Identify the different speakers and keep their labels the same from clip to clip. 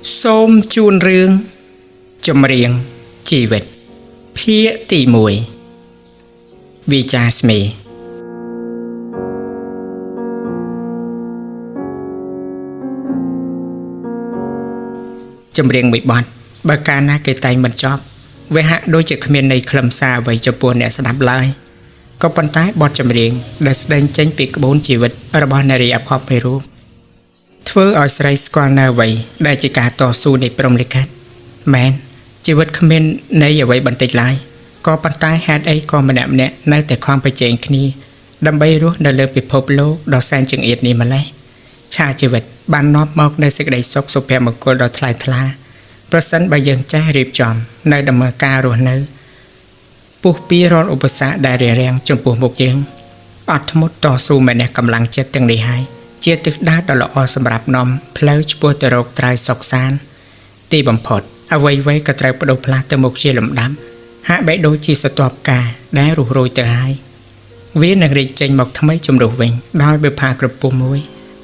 Speaker 1: សូមជូនរឿងចម្រៀងជីវិតភាគទី1វិចារស្មេចម្រៀងមួយបទបើកាលណាគេតែងមិនចប់វាហាក់ដូចជាគ្មានន័យខ្លឹមសារអ្វីចំពោះអ្នកស្ដាប់ឡើយក៏ប៉ុន្តែបទចម្រៀងដែលស្ដែងចេញពីក្បួនជីវិតរបស់នារីអភ័ព្វមេរូធ្វើឲ្យស្រីស្គាល់នៅអ្វីដែលជាការតស៊ូនៃព្រហ្មលិខិតមែនជីវិតគ្មានន័យអ្វីបន្តិចឡើយក៏ប៉ុន្តែហេតុអីក៏ម្នាក់នៅតែខំប្រជែងគ្នាដើម្បីរស់នៅលើពិភពលោកដ៏សែនចង្អៀតនេះម្ល៉េះឆាជីវិតបាននាំមកនូវសេចក្តីសុខសុភមង្គលដ៏ថ្លៃថ្លាប្រសិនបើយើងចេះរៀបចំនៅដំណើរការរស់នៅពុះពីរាល់ឧបសគ្គដែលរាំងចំពោះមុខយើងអត់ធ្មត់តស៊ូមែនកម្លាំងចិត្តទាំងនេះហើយជាទិសដៅដ៏ល្អសម្រាប់នាំផ្លូវឆ្ពោះទៅរកត្រើយសុខសាន្តទីបំផុតអ្វីៗក៏ត្រូវបដូរផ្លាស់ទៅមុខជាលំដាប់ហាក់បីដូចជាស្ទាប់ការដែលរុះរោយទៅហើយវានឹងរីកចេញមកថ្មីជំរុះវិញដោយវាផាក្រពុំមួយ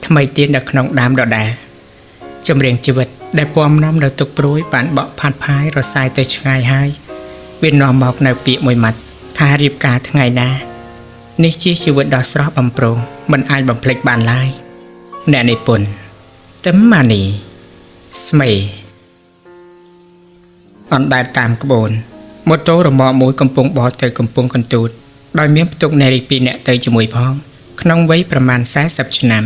Speaker 1: ថ្មីទៀតនៅក្នុងដើមដដែលចម្រៀងជីវិតដែលពំនាំនៅទុកព្រួយបានបក់ផាត់ផាយរសាយទៅឆ្ងាយហើយវានាំមកនៅពាក្យមួយម៉ាត់ថារៀបការថ្ងៃណានេះជាជីវិតដ៏ស្រស់បំព្រងមិនអាចបំភ្លេចបានឡើយអ្នកនិពន្ធទឹមម៉ានីស្មេអណ្ដែតតាមក្បូនម៉ូតូរមាក់មួយកំពុងបោះទៅកំពង់កន្ទូតដោយមានផ្ទុកនារី2នាក់ទៅជាមួយផងក្នុងវ័យប្រមាណ40ឆ្នាំ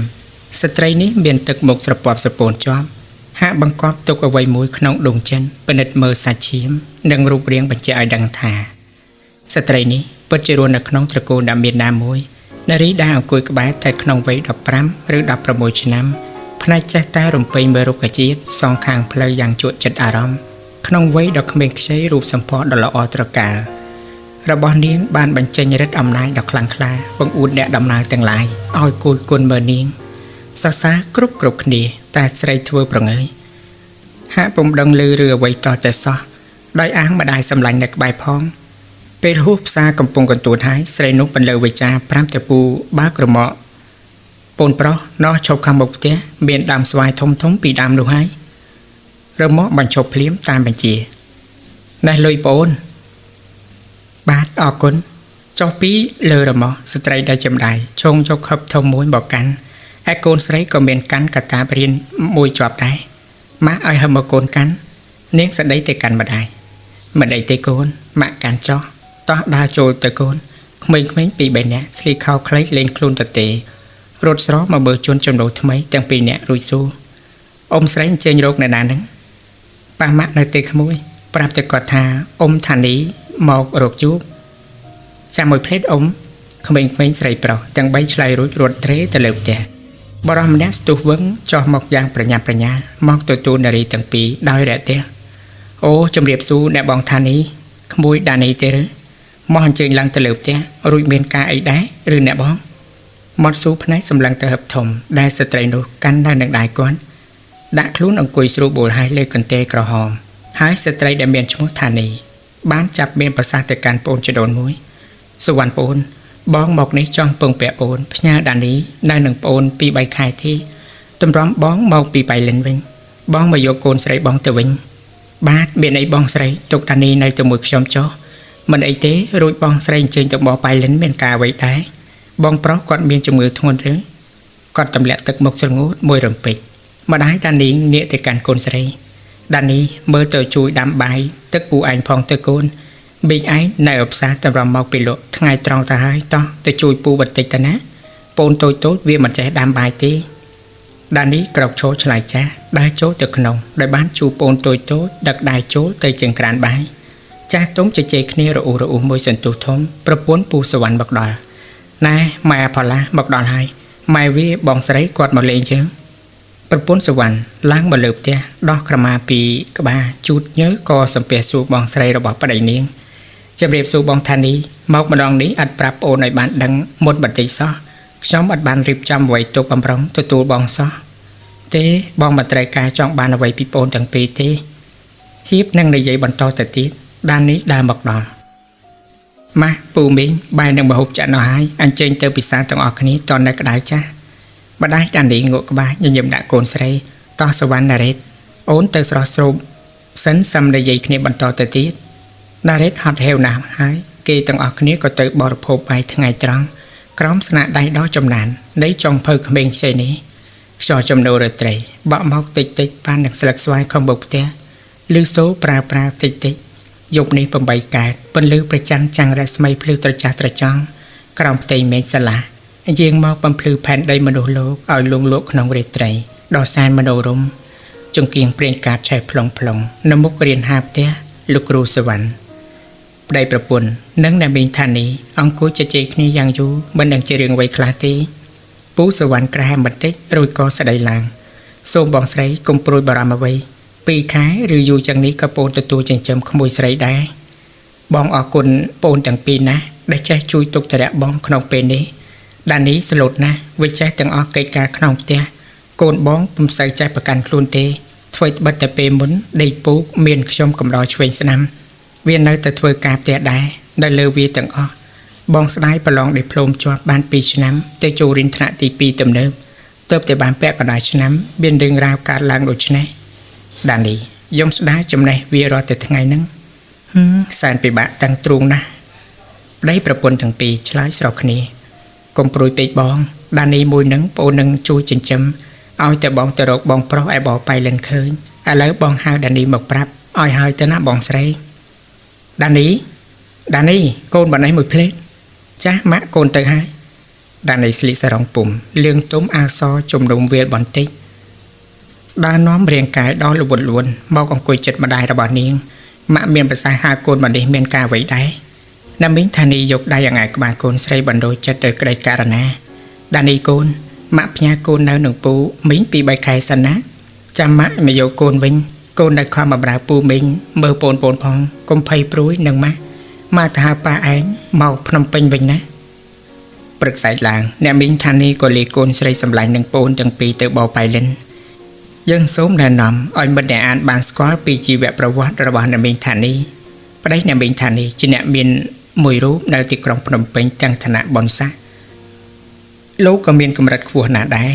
Speaker 1: ស្ត្រីនេះមានទឹកមុខស្រពាប់ស្រពោនជាប់ហាក់បង្កប់ទុកអ្វីមួយក្នុងដងចិនពិនិត្យមើលសាច់ឈាមនិងរូបរាងបញ្ជាក់ឲ្យដឹងថាស្ត្រីនេះពិតជារស់នៅក្នុងត្រកូលដែលមានណាមួយនារីដែលអង្គុយក្បែរតែក្នុងវ័យ15ឬ16ឆ្នាំផ្នែកចេះតែរំពេញមើលរុក្ខជាតិសងខាងផ្លូវយ៉ាងជក់ចិត្តអារម្មណ៍ក្នុងវ័យដ៏ក្មេងខ្ចីរូបសម្ផស្សដ៏ល្អត្រកាលរបស់នាងបានបញ្ចេញឫទ្ធិអំណាចដ៏ខ្លាំងក្លាបង្អួតអ្នកដំណើរទាំងឡាយឲ្យគយគន់មើលនាងសរសើរគ្រប់គ្នាតែស្រីធ្វើប្រងើយហាក់ពុំដឹងឮឬអ្វីតតែសោះដោយអាងម្ដាយសម្លាញ់នៅក្បែរផងពេលហួសផ្សារកំពុងកន្ទួតហើយស្រីនោះបន្លឺវិចារប្រាប់ទៅពូបើក្រមកពូនប្រុសណោះឈប់ខាងមុខផ្ទះមានដើមស្វាយធំពីដើមនោះហើយរមកបញ្ឈប់ភ្លាមតាមបញ្ជាណេះលុយប្អូនបាទអរគុណចុះពីលើរមកស្ត្រីដែលចំដៃឈងយកខឹបធំមួយមកកាន់ហើយកូនស្រីក៏មានកាន់កតាបរៀនមួយជាប់ដែរម៉ាក់ឲ្យហឹមមកកូនកាន់នាងស្ដីទៅកាន់ម្ដាយមិនអីទេកូនម៉ាក់កាន់ចោះតោះដើរចូលទៅកូនក្មេងៗពីរ3នាក់ស្លីខោខ្លីលេងខ្លួនទៅទេរត់ស្រោមកមើលជន់ចំណូលថ្មីទាំងពីរនាក់រួចសួរអ៊ំស្រីអញ្ជើញរកនៅណាហ្នឹងប៉ះម៉ាក់នៅទេក្មួយប្រាប់ទៅគាត់ថាអ៊ំថានីមករកជួបចាំមួយភ្លេតអ៊ំក្មេងៗស្រីប្រុសទាំង3ឆ្លៃរួចរត់ត្រេទៅលើផ្ទះបរិះម្នាក់ស្ទុះវឹងចោះមកយ៉ាងប្រញាប់ប្រញាល់មកទទួលនារីទាំងពីរដោយរាក់ទាក់អូជំរាបសួរអ្នកបងថានីក្មួយដានីទេឬមកអញ្ជើញឡើងទៅលើផ្ទះរួចមានការអីដែរឬអ្នកបងមកស៊ូភ្នែកសម្លឹងទៅហឹបធំដែលស្ត្រីនោះកាន់នៅនឹងដៃគាត់ដាក់ខ្លួនអង្គុយស្រួលបួលហើយលើកន្ទេលក្រហមហើយស្ត្រីដែលមានឈ្មោះថានីបានចាប់មានប្រសាសន៍ទៅកាន់ប្អូនចដូនមួយសុវណ្ណប្អូនបងមកនេះចង់ពឹងពាក់ប្អូនផ្ញើដានីនៅនឹងប្អូន2-3ខែទីតម្រាំបងមកពីបៃលិនវិញបងមកយកកូនស្រីបងទៅវិញបាទមានអីបងស្រីទុកដានីនៅជាមួយខ្ញុំចុះមិនអីទេរួចបងស្រីអញ្ជើញទៅបោះបៃលិនមានការអ្វីដែរបងប្រុសគាត់មានជំងឺធ្ងន់ឬគាត់ទម្លាក់ទឹកមុខស្រងូតមួយរំពេចម្ដាយដានីងាកទៅកាន់កូនស្រីដានីមើលទៅជួយដាំបាយទឹកពូឯងផងទៅកូនប៊ីងឯងនៅអផ្សារតម្រាំមកពីលក់ថ្ងៃត្រង់ទៅហើយតោះទៅជួយពូបន្តិចទៅណាពូនតូចវាមិនចេះដាំបាយទេដានីក្រោកឈរឆ្លៃចាស់ដើរចូលទៅក្នុងដោយបានជួបពូនតូចដឹកដៃចូលទៅចង្ក្រានបាយចាស់ទុំជជែកគ្នារអ៊ូមួយសន្ទុះធំប្រពន្ធពូសវណ្ណមកដល់ណែម៉ែផល្លាមកដល់ហើយម៉ែវាបងស្រីគាត់មកលេងយើងប្រពន្ធសវណ្ណឡើងមកលើផ្ទះដោះក្រមាពីក្បាលជូតញើក៏សំពះសួរបងស្រីរបស់ប្តីនាងជំរាបសួរបងថានីមកម្ដងនេះអត់ប្រាប់ប្អូនឲ្យបានដឹងមុនបន្តិចសោះខ្ញុំអត់បានរៀបចំអ្វីទុកបំរុងទទួលបងសោះទេបងមិនត្រូវការចង់បានអ្វីពីប្អូនទាំងពីរទេហៀបនឹងនិយាយបន្តទៅទៀតដាននេះដើរមកដល់ម៉ាស់ពូមីងបាយនឹងម្ហូបចាក់នោះហើយអញ្ជើញទៅពិសាទាំងអស់គ្នាតនៅក្តៅចាស់ម្ដាយដាននេះងក់ក្បាលញញឹមដាក់កូនស្រីតោះសវណ្ណណារ៉េត អូនទៅស្រស់ស្រូបសិនសំនិយាយគ្នាបន្តទៅទៀតណារ៉េតហត់ហេវណាស់ហើយគេទាំងអស់គ្នាក៏ទៅបរិភោគបាយថ្ងៃត្រង់ក្រោមស្នាដៃដ៏ចំណាននៃចុងភៅក្មេងខ្ចីនេះខ្យល់ចំណូលរាត្រីបក់មកតិចតិចបាននឹងស្លឹកស្វាយខំបុកផ្ទះឬសូលប្រាតិចតិចយប់នេះ8កែតពន្លឺព្រះច័ន្ទចាំងរស្មីភ្លឺត្រចះត្រចង់ក្រោមផ្ទៃមេឃសាឡាយាងមកបំភ្លឺផែនដីមនុស្សលោកឲ្យលងលោកក្នុងរាត្រីដ៏សែនមនោរម្យចង្គៀងព្រៀងកាតឆេះផ្លុងនៅមុខរៀនហាផ្ទះលោកគ្រូសវណ្ណប្តីប្រពន្ធនិងអ្នកមីងថានីអង្គុយជជែកគ្នាយ៉ាងយូរមិនដឹងជារឿងអ្វីខ្លះទេពូសវណ្ណក្រែបន្តិចរួចក៏ស្ដីឡើងសូមបងស្រីកុំព្រួយបារម្ភអ្វី2ខែឬយូរចឹងនេះក៏ពូនទទួលចិញ្ចឹមក្មួយស្រីដែរបងអរគុណពូនទាំងពីរណាស់ដែលចេះជួយទុកតរៈបងក្នុងពេលនេះដានីស្លូតណាស់វិចេះទាំងអស់កិច្ចការក្នុងផ្ទះកូនបងពុំសូវចេះប្រកាន់ខ្លួនទេធ្វើបិទតែពេលមុនដេកពូកមានខ្ញុំកំដរឆ្វេងស្ដាំវានៅតែធ្វើការផ្ទះដែរដែលលើវាទាំងអស់បងស្ដាយប្រឡងឌីប្លូមជាប់បាន2ឆ្នាំទៅចូលរៀនថ្នាក់ទី2ទំនើបទើបតែបានពាក់កណ្ដាលឆ្នាំមានរឿងរ៉ាវកើតឡើងដូចនេះដានីយំស្ដាយចំណេះវារាល់តែថ្ងៃហ្នឹងសែនពិបាកតាំងទ្រូងណាស់ប្តីប្រពន្ធទាំងពីរឆ្លើយស្រោះគ្នាកុំព្រួយពេកបងដានីមួយនឹងប្អូននឹងជួយចិញ្ចឹមឲ្យតែបងទៅរកបងប្រុសឲ្យបបៃលិនឃើញឥឡូវបងហៅដានីមកប្រាប់ឲ្យហើយទៅណាបងស្រីដានីកូនបានេះមួយភ្លេតចាស់ម៉ាក់កូនទៅហើយដានីស្លីកសរងពុំលឿងទុំអាសជំនុំវាលបន្តិចដើរនាំរាងកាយដល់លួនមកអង្គុយចិត្តម្ដាយរបស់នាងម៉ាក់មានប្រសាសន៍ហៅកូនបានេះមានការអ្វីដែរណាមីងថានីយកដៃយ៉ាងឯក្បាលកូនស្រីបណ្ដោយចិត្តទៅក្តីករណាដានីកូនម៉ាក់ផ្ញើកូននៅនឹងពូមីងពី3ខែសិនណាចាំម៉ាក់មកយកកូនវិញកូននៅខំបម្រើពូមីងមើលពូនផងកុំភ័យព្រួយនឹងម៉ាក់ទៅហៅប៉ាឯងមកភ្នំពេញវិញណាព្រឹកស្អែកឡើងអ្នកមីងថានីក៏លេកូនស្រីសម្លាញ់នឹងពូនទាំងពីរទៅបបៃលិនយើងសូមណែនាំឲ្យមិត្តអ្នកអានបានស្គាល់ពីជីវប្រវត្តិរបស់អ្នកមីងថានីប្តីអ្នកមីងថានីជាអ្នកមានមួយរូបនៅទីក្រុងភ្នំពេញទាំងឋានៈបនសាលោកក៏មានកម្រិតខ្ពស់ណាស់ដែរ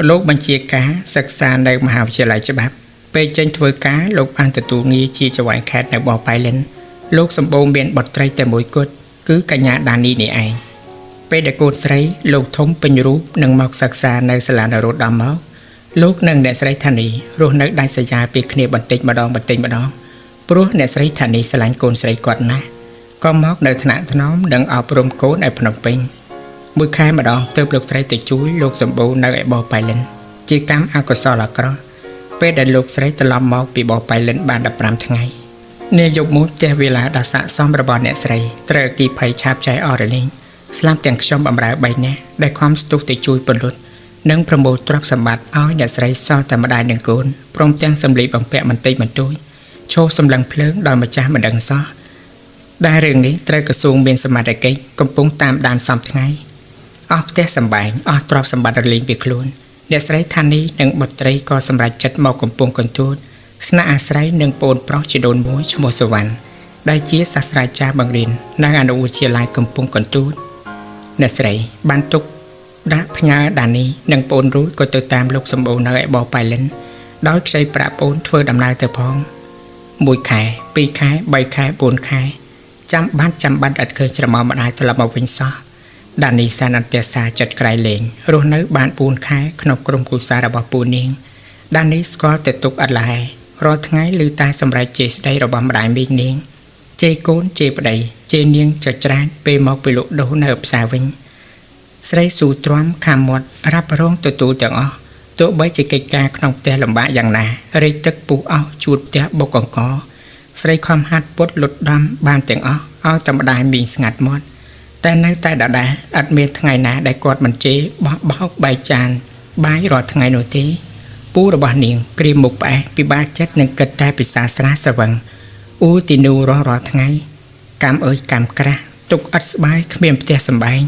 Speaker 1: លោកបញ្ជាការសិក្សានៅមហាវិទ្យាល័យច្បាប់ពេលចេញធ្វើការលោកបានទទួលងារជាចៅហ្វាយខេត្តនៅបបៃលិនលោកសម្បូរមានបុត្រីតែមួយគត់គឺកញ្ញាដានីនេះឯងពេលដែលកូនស្រីលោកធំពេញរូបនឹងមកសិក្សានៅសាលានរោត្តមមកលោកនិងអ្នកស្រីថានីរស់នៅដាច់ស្រយាលពីគ្នាបន្តិចម្ដងព្រោះអ្នកស្រីថានីស្រឡាញ់កូនស្រីគាត់ណាស់ក៏មកនៅថ្នាក់ថ្នមនិងអប់រំកូនឲ្យភ្នំពេញមួយខែម្ដងទើបលោកស្រីទៅជួយលោកសម្បូរនៅឯបបៃលិនជាកម្មអកុសលអាក្រក់ពេលដែលលោកស្រីត្រឡប់មកពីបបៃលិនបាន15ថ្ងៃនាយប់មួយផ្ទះវិឡាដ៏ស័ក្តិសមរបស់អ្នកស្រីត្រូវគីភ័យឆាបចែកអរលេងស្លាប់ទាំងខ្ញុំបម្រើ3នាក់ដែលខំស្ទុះទៅជួយពលរដ្ឋនិងប្រមូលទ្រព្យសម្បត្តិឲ្យអ្នកស្រីសល់តែម្ដាយនិងកូនព្រមទាំងសម្លៀកបំពាក់បន្តិចបន្តួចឈោសម្លឹងភ្លើងដោយម្ចាស់មិនដឹងសោះដែលរឿងនេះត្រូវក្រសួងមានសមត្ថកិច្ចកំពុងតាមដានសពថ្ងៃអស់ផ្ទះសម្បែងអស់ទ្រព្យសម្បត្តិរលែងពីខ្លួនអ្នកស្រីថានីនិងបុត្រីក៏សម្រេចចិត្តមកកំពង់កន្ទួតស្នាក់អាស្រ័យនឹងប្អូនប្រុសជីដូនមួយឈ្មោះសុវណ្ណដែលជាសាស្ត្រាចារ្យបង្រៀននៅអនុវិទ្យាល័យកំពង់កន្ទួតអ្នកស្រីបានទុកដាក់ផ្ញើដានីនិងប្អូនរួចក៏ទៅតាមលោកសម្បូរនៅឯបបៃលិនដោយខ្ចីប្រាក់ប្អូនធ្វើដំណើរទៅផង1ខែ2ខែ3ខែ4ខែចាំបាត់ឥតឃើញស្រមោលម្ដាយត្រឡប់មកវិញសោះដានីសានអន្តរសាចិត្តក្រៃលែងរស់នៅបាន4ខែក្នុងក្រុមគ្រួសាររបស់ពូនាងដានីស្គាល់តែទុកអត់ឡែរាល់ថ្ងៃឮតែសម្រែកជេរស្ដីរបស់ម្ដាយមីងនាងជេរកូនជេរប្ដីជេរនាងចច្រានពេលមកពីលក់ដូរនៅផ្សារវិញស្រីស៊ូទ្រាំខាំមាត់រ៉ាប់រងទទួលទាំងអស់ទោះបីជាកិច្ចការក្នុងផ្ទះលំបាកយ៉ាងណារែកទឹកពុះអស់ជួតផ្ទះបុកកង្កស្រីខំហាត់ពុតលុតដំបានទាំងអស់ឲ្យតែម្ដាយមីងស្ងាត់មាត់តែនៅតែដដែលអត់មានថ្ងៃណាដែលគាត់មិនជេរបោះបោកបែកចានបាយរាល់ថ្ងៃនោះទេពូរបស់នាងក្រៀមមុខផ្អែកពិបាកចិត្តនឹងគិតតែពិសាស្រាស្រវឹងអ៊ូទីនូរាល់ថ្ងៃកម្មអើយកម្មក្រាស់ទុកអត់ស្បាយគ្មានផ្ទះសម្បែង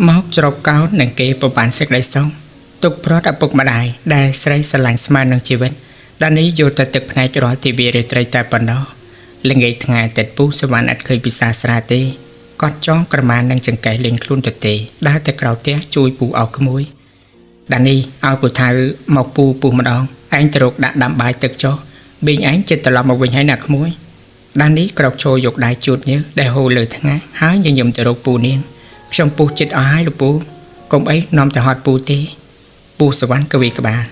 Speaker 1: មកច្រកកោននឹងគេប្របានសេចក្តីសុខទុកប្រត់ឪពុកម្ដាយដែលស្រីស្រឡាញ់ស្មើនឹងជីវិតដានីយកតែទឹកភ្នែករាល់ទិវារាត្រីតែប៉ុណ្ណោះល្ងាចថ្ងៃតែពូសវណ្ណអត់ឃើញពិសាស្រាទេគាត់ចងក្រមានឹងចង្កេះលេងខ្លួនទៅទេដើរទៅក្រៅផ្ទះជួយពូអោក្មួយដានីឲ្យពូថៅមកពូម្ដង anh từ rục đã đảm bài thực cho bình anh trên tờ lòng một bình hay nạc muối đàn ní cọc trôi dục đại chuột nhớ đại hồ lời thằng á hái như nhầm từ rục bù niên trong bù chết ở hai lục bù công ấy nằm từ hot bù tê bù sờ bắn cơ vị các bạn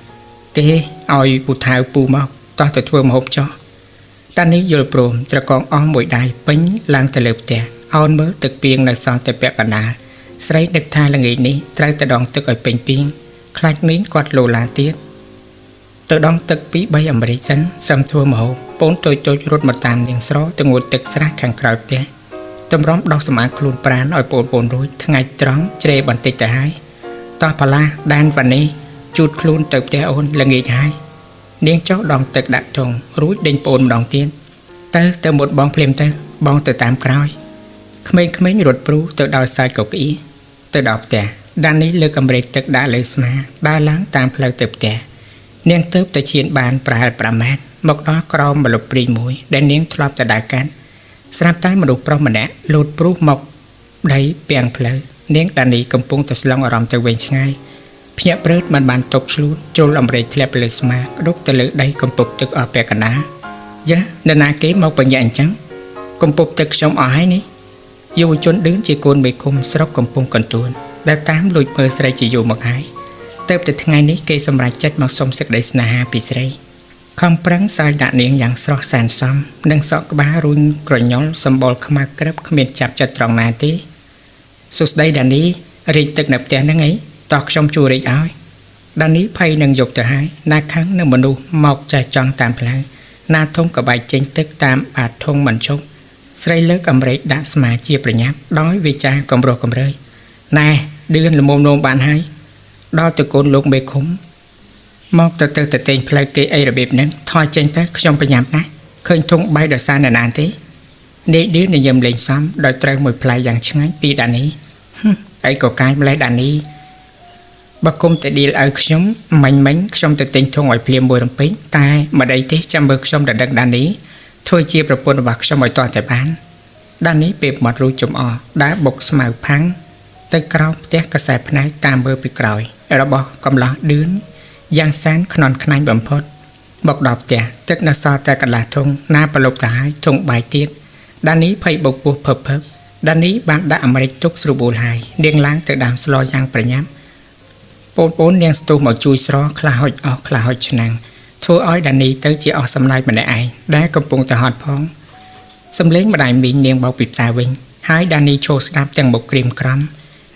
Speaker 1: tê oi bù thao bù mọc to từ thua một hộp cho đàn ní vô prom từ con on mũi đài bánh lang từ lợp tè on mớ thực biên là son từ bẹt cả nà sấy được tha là nghĩ ní trái từ đòn từ ở bình biên khai miếng quạt lồ lá tiết từ đòn từ bí bay ở mấy chân xăm thua màu bốn tôi rút một tàn những số từ ngồi từ sát hàng cào tè tôm róm đau sầm ác luôn prán ở bồn rối ngày trắng chê bản tịch tại hai to phà la đan và ní chuột luôn từ tè ôn là nghĩ hai niên chó đòn từ đặt trồng rúi đinh bồn đòn tiên từ một bong phèm bong từ tám cào khmei ruột pru từ đào sai cầu kỹ từ đọc tè đan ní lơ cầm rệt từ đã lấy sma đa láng tam phơi từ tè niên tớp từ chiến bàn pra mát một đó crom mà lục pri mũi để niên thọp từ đại cán sắp tới mà đục prom mà nè lột pru mọc đấy bèn phơi niên đan ní cầm pung từ slong ở rầm từ bên ngay phía bớt mình bàn tục luôn trôi làm rệt thẹp lấy sma đúc từ lưỡi đây cầm phục từ ở bè cả ná giá nên là kế một bệnh dạng trắng cầm phục từ sống ở hai ní dù chốn đứng chỉ côn bị cung sốc cầm pung cần tuôn đã tám lùi mơ sấy chỉ dù một hai tới từ ngày ní cây sầm rải chất mặc sông sực đầy sna bị sấy không prang sai đạn niệm dạng sọc sàn xóm nâng sọc bá run cởi nhón sầm bol khăm kẹp khmiệt chặt chặt tròn nà tí sụt đây đàn ní rìตึกnập tiền nâng ấy tọt sông chùa rì áo đàn ní phay nâng dục từ hai na kháng nâng mनु mọc trái tròn tam phlang na thông cả bài chính tức tam bạt thông mình chúc sấy lỡ cầm rễ đã mà chia bể nháp đói vì cha cầm rô cầm rơi nè đưa là mồm nôm bạn hay đo từ côn lục bê khúng mọc từ tên plei kê ai là bẹp nén thoi trên tới trong bể nháp nè khơi thung bay đợt xa nè nàn thế để đứa này dầm lên xóm đòi treo mùi plei dạng ngay pi đàn ý ấy có cái lấy đàn ý bác công tại đi ở nhóm mạnh trong từ tên thôn ngoài phim bồi đồng pí tai mà đây thế trăm bậc trong đã đăng đàn ý thôi chiaប្រពន្ធរបស់ខ្ញុំឲ្យតតែបានដាននេះពេលមករួចចំអដែលបុកស្មៅផាំងទៅក្រោមផ្ទះកសែផ្នែកតាមមើលពីក្រោយរបស់កំឡោះឌឿនយ៉ាងសានខ្នន់ខ្នាញ់បំផុតមកដល់ផ្ទះទឹកនៅសល់តែកន្លះធុងណាប្រឡប់ទៅហើយធុងបាយទៀតដាននេះភ័យបុកពោះភពដាននេះបានដាក់អាមេរិកទុកស្រួលបួលហើយនាងឡើងទៅដើមស្លយ៉ាងប្រញាប់បងនាងស្ទុះមកជួយស្រខ្លះហុចអស់ខ្លះហុចឆ្នាំងធ្វើឲ្យដានីទៅជាអស់សម្លាយម្នាក់ឯងដែលកំពុងតែហត់ផងសំលេងម្ដាយមីងនាងបោកពីផ្សារវិញហើយដានីឈោស្ដាប់ទាំងមុខក្រៀមក្រំ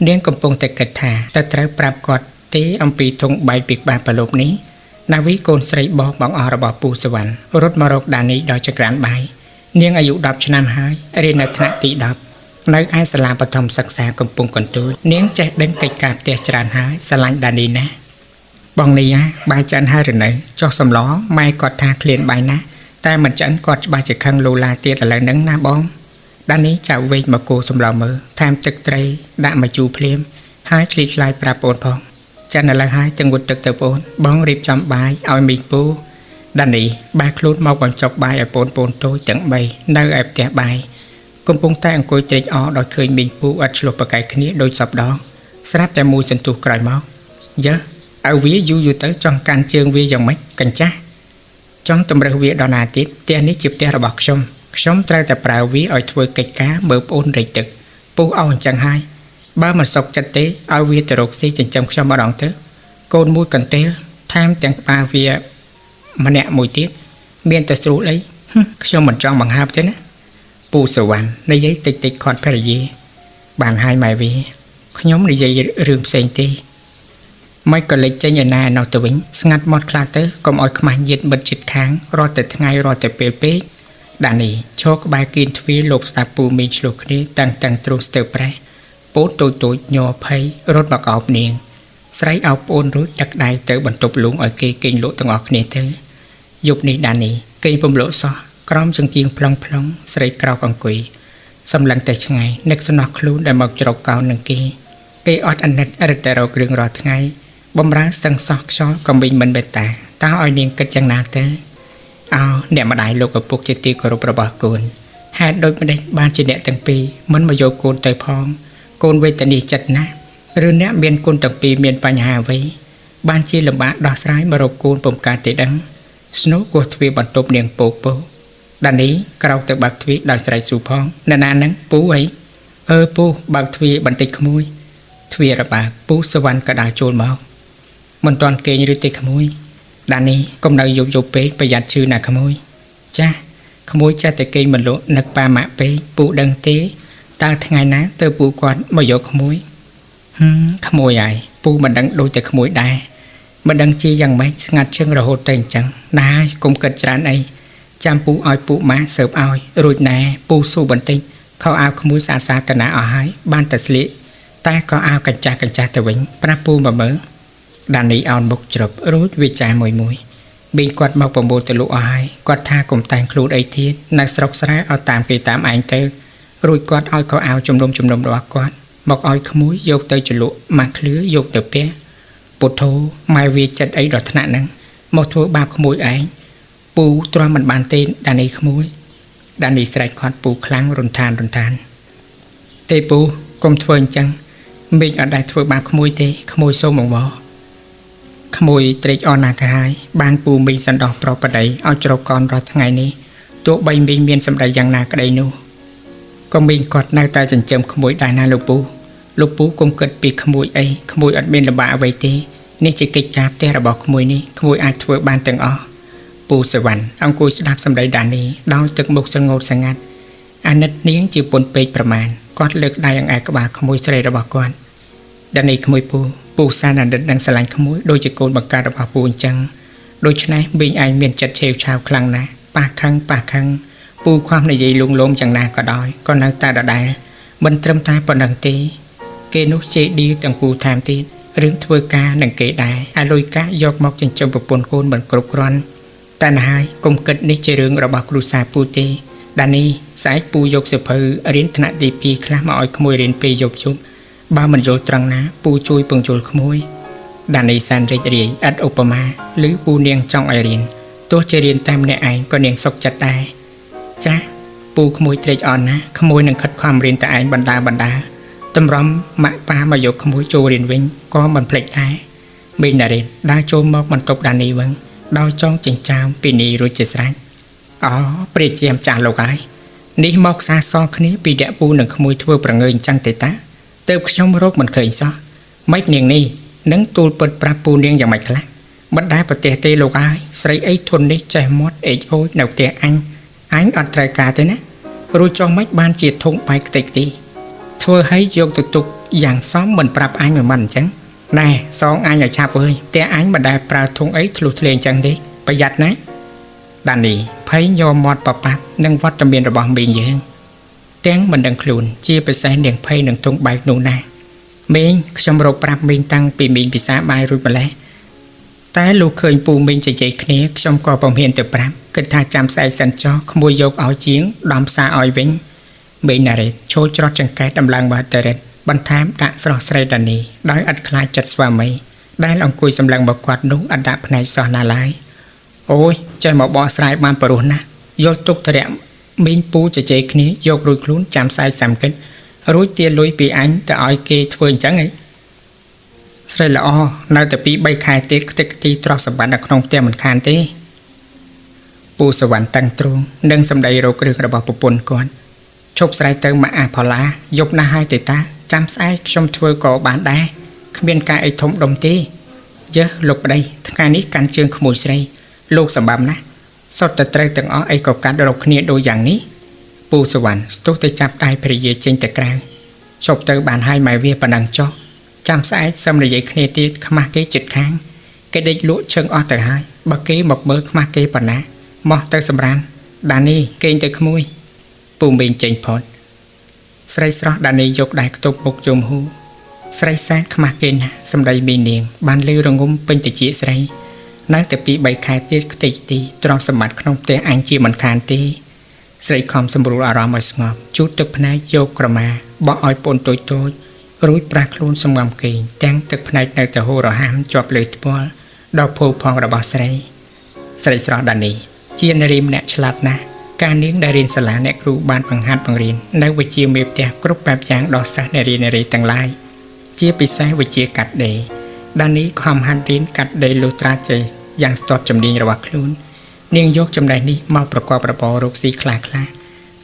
Speaker 1: នាងកំពុងតែគិតថាតើត្រូវប្រាប់គាត់ទេអំពីធុងបាយពីក្បាលប្រឡប់នេះណាវីកូនស្រីបងអស់របស់ពូសវណ្ណរត់មករកដានីដល់ចក្រានបាយនាងអាយុ10ឆ្នាំហើយរៀននៅថ្នាក់ទី10នៅឯសាលាបឋមសិក្សាកំពង់កន្ទូចនាងចេះដឹងកិច្ចការផ្ទះច្រើនហើយស្រឡាញ់ដានីណាស់បងនេះបាយចាន់ហើយឬនៅចុះសំឡម៉ែគាត់ថាឃ្លានបាយណាតែមិនចាន់គាត់ច្បាស់ជាខឹងលូឡាទៀតឥឡូវហ្នឹងណាបងដានេះចៅវិញមកគោសំឡមើលថែមទឹកត្រីដាក់មកជូរភ្លាមហើយឆ្លីឆ្លាយប្រាប់បងផងចាន់ឥឡូវហើយទាំងងុតទឹកទៅបងរៀបចំបាយឲ្យមីងពូដានេះបាយខ្លួនមកបញ្ចុកបាយឲ្យបងតូចទាំង3នៅឯផ្ទះបាយកំពុងតែអង្គុយត្រេកអរដល់ឃើញមីងពូអត់ឆ្លោះប្រកែកគ្នាដូចសពដងស្រាប់តែមួយសន្ទុះក្រោយមកយើឲ្យវាយូរទៅចង់កាន់ជើងវាយ៉ាងម៉េចកញ្ចាស់ចង់តម្រើសវាដល់ណាទៀតផ្ទះនេះជាផ្ទះរបស់ខ្ញុំត្រូវតែប្រើវាឲ្យធ្វើកិច្ចការមើលប្អូនរែកទឹកពុះអស់អញ្ចឹងហើយបើមិនសុខចិត្តទេឲ្យវាទៅរកស៊ីចិញ្ចឹមខ្ញុំម្ដងទៅកូនមួយកន្ទេលថែមទាំងក្បាលវាម្នាក់មួយទៀតមានតែស្រួលអីខ្ញុំមិនចង់បង្ហើបទេណាពូសវណ្ណនិយាយតិចខាត់ភរិយាបានហើយម៉ែវាខ្ញុំនិយាយរឿងផ្សេងទេមិនក៏លេចចេញឯណាណោះទៅវិញស្ងាត់មាត់ខ្លះទៅកុំឲ្យខ្មាស់ញាតមិត្តជិតខាងរាល់តែថ្ងៃរាល់តែពេលពេកដានេះឈរក្បែរគៀនទ្វារលោកស្ដាប់ពូមីងឆ្លោះគ្នាតាំងទ្រង់ស្ទើប្រេះពោតតូចញ័រភ័យរត់មកអោបនាងស្រីអោបប្អូនរួចដាក់ដៃទៅបន្ទប់លងឲ្យគេគេងលក់ទាំងអស់គ្នាទៅយប់នេះដានេះគេពំលក់សោះក្រោមចង្គៀងប្លង់ស្រីក្រោកអង្គុយសម្លឹងតែឆ្ងាយនឹកសំណោះខ្លួនដែលមកជ្រកកោននឹងគេអត់អាណិតរត់តែរករឿងរាល់ថ្ងៃបំរើសឹងសោះខ្យល់កំវិញមិនបេតាតើឲ្យនាងគិតយ៉ាងណាទៅអ្នកម្ដាយលោកឪពុកជាទីគោរពរបស់កូនហេតុដូចម្ដេចបានជាអ្នកទាំងពីរមិនមកយកកូនទៅផងកូនវេទនាចិត្តណាស់ឬអ្នកមានគុណទាំងពីរមានបញ្ហាអ្វីប បានជាលំបាកដោះស្រាយមករកគូនពុំកើតទេដឹងស្នូគោះទ្វារបន្ទប់នាងពោពោដានីក្រោកទៅបើកទ្វារដោយស្រែកស៊ូផងណ៎ណានឹងពូអីពូបើកទ្វារបន្តិចក្មួយទ្វាររបើកពូសវណ្ណក៏ដើរចូលមកមិនទាន់គេងឬទេក្មួយដានីកុំនៅយប់ពេកប្រយ័ត្នឈឺណាក្មួយចាក្មួយចាស់តែគេងមិនលក់នឹកប៉ាម៉ាក់ពេកពូដឹងទេតើថ្ងៃណាទៅពូគាត់មកយកក្មួយក្មួយហើយពូមិនដឹងដូចតែក្មួយដែរមិនដឹងជាយ៉ាងម៉េចស្ងាត់ឈឹងរហូតទៅអញ្ចឹងណាហើយកុំគិតច្រើនអីចាំពូឲ្យពូម៉ាសើបឲ្យរួចណែពូស៊ូបន្តិចខោអាវក្មួយស្អាតស្អាតតាណាអស់ហើយបានតែស្លៀកតែក៏អាវកញ្ចាស់ទៅវិញប្រាប់ពូមកមើលដានីអោនមុខជ្រប់រួចវាចាមួយប៊ីងគាត់មកប្រមូលទៅលក់អស់ហើយគាត់ថាកុំតែងខ្លួនអីទៀតនៅស្រុកស្រែឲ្យតាមគេតាមឯងទៅរួចគាត់ឲ្យខោអាវជំនុំរបស់គាត់មកឲ្យក្មួយយកទៅចលក់ម៉ាស់ឃ្លឿយកទៅពាក់ពុទ្ធោម៉ែវាចិត្តអីដល់ថ្នាក់ហ្នឹងមកធ្វើបាបក្មួយឯងពូទ្រាំមិនបានទេដានីក្មួយដានីស្រែកខាត់ពូខ្លាំងរន្តានទេពូកុំធ្វើអញ្ចឹងមីងអត់ដែលធ្វើបាបក្មួយទេក្មួយសូមមកក្មួយត្រេកអរណាស់ទៅហើយបានពូមីងសន្តោសប្រប្តីឲ្យជ្រកកនរាល់ថ្ងៃនេះទោះបីមីងមានសម្ដីយ៉ាងណាក្តីនោះក៏មីងគាត់នៅតែចិញ្ចឹមក្មួយដែរណាលោកពូកុំគិតពីក្មួយអីក្មួយអត់មានលំបាកអ្វីទេនេះជាកិច្ចការផ្ទះរបស់ក្មួយនេះក្មួយអាចធ្វើបានទាំងអស់ពូសវណ្ណអង្គុយស្ដាប់សម្ដីដានីដោយទឹកមុខស្ងោតស្ងាត់អាណិតនាងជាពុនពេកប្រមាណគាត់លើកដៃអង្អែលក្បាលក្មួយស្រីរបស់គាត់ដានីក្មួយពូសានអាណិតនឹងស្រឡាញ់ក្មួយដូចជាកូនបង្កើតរបស់ពូអញ្ចឹងដូច្នេះមីងឯងមានចិត្តឆេវឆាវខ្លាំងណាស់ប៉ះខឹងពូខំនិយាយលងលោមយ៉ាងណាក៏ដោយក៏នៅតែដដែលមិនត្រឹមតែប៉ុណ្ណឹងទេគេនោះជេឌីទាំងពូថែមទៀតរឿងធ្វើការនឹងគេដែរអាលុយកាក់យកមកចិញ្ចឹមប្រពន្ធកូនមិនគ្រប់គ្រាន់តែណាហើយកុំគិតនេះជារឿងរបស់គ្រូសាពូទេដានីស្អែកពូយកសិភៅរៀនថ្នាក់ទី2ខ្លះមកឲ្យក្មួយរៀនពេលយប់បើមិនយល់ត្រង់ណាពូជួយពង្យល់ក្មួយដានីសានរីករាយឥតឧបមាឬពូនាងចង់ឲ្យរៀនទោះជារៀនតែម្នាក់ឯងក៏នាងសុខចិត្តដែរចាស់ពូក្មួយត្រេកអរណាស់ក្មួយនឹងខិតខំរៀនតែឯងបណ្ដាតម្រាំម៉ាក់ប៉ាមកយកក្មួយចូលរៀនវិញក៏មិនភ្លេចដែរមីងណារ៉េតដើរចូលមកបន្ទប់ដានីវិញដោយចង់ចិញ្ចាមពីនេះរួចជាស្រេចព្រះជាម្ចាស់លោកហើយនេះមកសាសងគ្នាពីអ្នកពូនឹងក្មួយធ្វើប្រងើអញ្ចឹងទេតាទៅខ្ញុំរកមិនឃើញសោះម៉េចនាងនេះនឹងទូលពិតប្រាប់ពូនាងយ៉ាងម៉េចខ្លះមិនដែលប្រទេសទេលោកហើយស្រីអីធន់នេះចេះមាត់អេចអូចនៅផ្ទះអញអត់ត្រូវការទេណារួចចុះម៉េចបានជាធុងបាយខ្ទេចទីធ្វើឲ្យយកទៅទុកយ៉ាងសមមិនប្រាប់អញមិនអញ្ចឹងណែសងអញឲ្យឆាប់វើយផ្ទះអញមិនដែលប្រើធុងអីធ្លុះធ្លាយអញ្ចឹងទេប្រយ័ត្នណាដានីភ័យញោមមាត់ប៉ប៉ាប់នឹងវត្តមានរបស់មីងយើងទាំងមិនដឹងខ្លួនជាពិសេសនាងភ័យនឹងធុងបែកនោះណាមីងខ្ញុំរកប្រាប់មីងតាំងពីមីងពិសាបាយរួចម្លេះតែលោកឃើញពូមីងជជែកគ្នាខ្ញុំក៏ពុំហ៊ានទៅប្រាប់គិតថាចាំស្អែកសិនចោះក្មួយយកឲ្យជាងដំផ្សារឲ្យវិញមីងណារ៉េតចូលច្រត់ចង្កេះដំឡើងបាតរ៉េតបន្ថែមដាក់ស្រស់ស្រីដានីដោយឥតខ្លាចចិត្តស្វាមីដែលអង្គុយសម្លឹងមកគាត់នោះអត់ដាក់ភ្នែកសោះណាឡើយអូយចេះមកបោះស្រាយបានប្រុសណាស់យល់ទុកតរៈមីងពូជជែកគ្នាយករួចខ្លួនចាំស្អែកសាំកិច្ចរួចទាលុយពីអញទៅឲ្យគេធ្វើអញ្ចឹងហីស្រីល្អនៅតែពី3ខែទៀតខ្ទេចខ្ទីទ្រព្យសម្បត្តិនៅក្នុងផ្ទះមិនខានទេពូសវណ្ណតាំងទ្រូងនឹងសម្ដីរោគរឿងរបស់ប្រពន្ធគាត់ឈប់ស្រែកទៅមកអាផល្លាយប់ណាស់ហើយទេតាចាំស្អែកខ្ញុំធ្វើក៏បានដែរគ្មានការអីធំដុំទេយើលោកប្តីថ្ងៃនេះកាន់ជើងក្មួយស្រីលោកសម្បំណាស់សុទ្ធតែត្រូវទាំងអស់អីក៏កាត់រកគ្នាដូចយ៉ាងនេះពូសវណ្ណស្ទុះទៅចាប់ដៃភរិយាចេញទៅក្រៅជប់ទៅបានហើយម៉ែវាប៉ុណ្ណឹងចុះចាំស្អែកសឹមនិយាយគ្នាទៀតខ្មាស់គេចិត្តខាងគេដេកលក់ឈឹងអស់ទៅហើយបើគេមកមើលខ្មាស់គេប៉ុណ្ណាមកទៅសម្រានដានីគេងទៅក្មួយពូមីងចេញផុតស្រីស្រស់ដានីយកដៃខ្ទប់មុខជុំហ៊ូស្រីសែនខ្មាស់គេណាសម្ដីមីនាងបានលឺរងំពេញតិចស្រីនៅតែពី3ខែទៀតខ្ទេចទីទ្រព្យសម្បត្តិក្នុងផ្ទះអញជាមិនខានទេស្រីខំសម្រួលអារម្មណ៍ឲ្យស្ងប់ជូតទឹកភ្នែកយកក្រមាបោះឲ្យពូនតូចរួចប្រាស់ខ្លួនសំងំគេងទាំងទឹកភ្នែកនៅតែហូររហាមជាប់លើថ្ពាល់ដល់ភោផងរបស់ស្រីស្រស់ដានីជានារីម្នាក់ឆ្លាតណាស់ការនាងដែលរៀនសាលាអ្នកគ្រូបានបង្ហាត់បង្រៀននៅវិជ្ជាមេផ្ទះគ្រប់បែបយ៉ាងដល់សិស្សនារីទាំងឡាយជាពិសេសវិជ្ជាកាត់ដេរ ด้านนี้ความหันรินกัดได้ลูตราใจอย่างสตอดจำเนียงระหว่างคลุนเนียงยกจำได้นี้มาประกอบระบอรูปสีคลา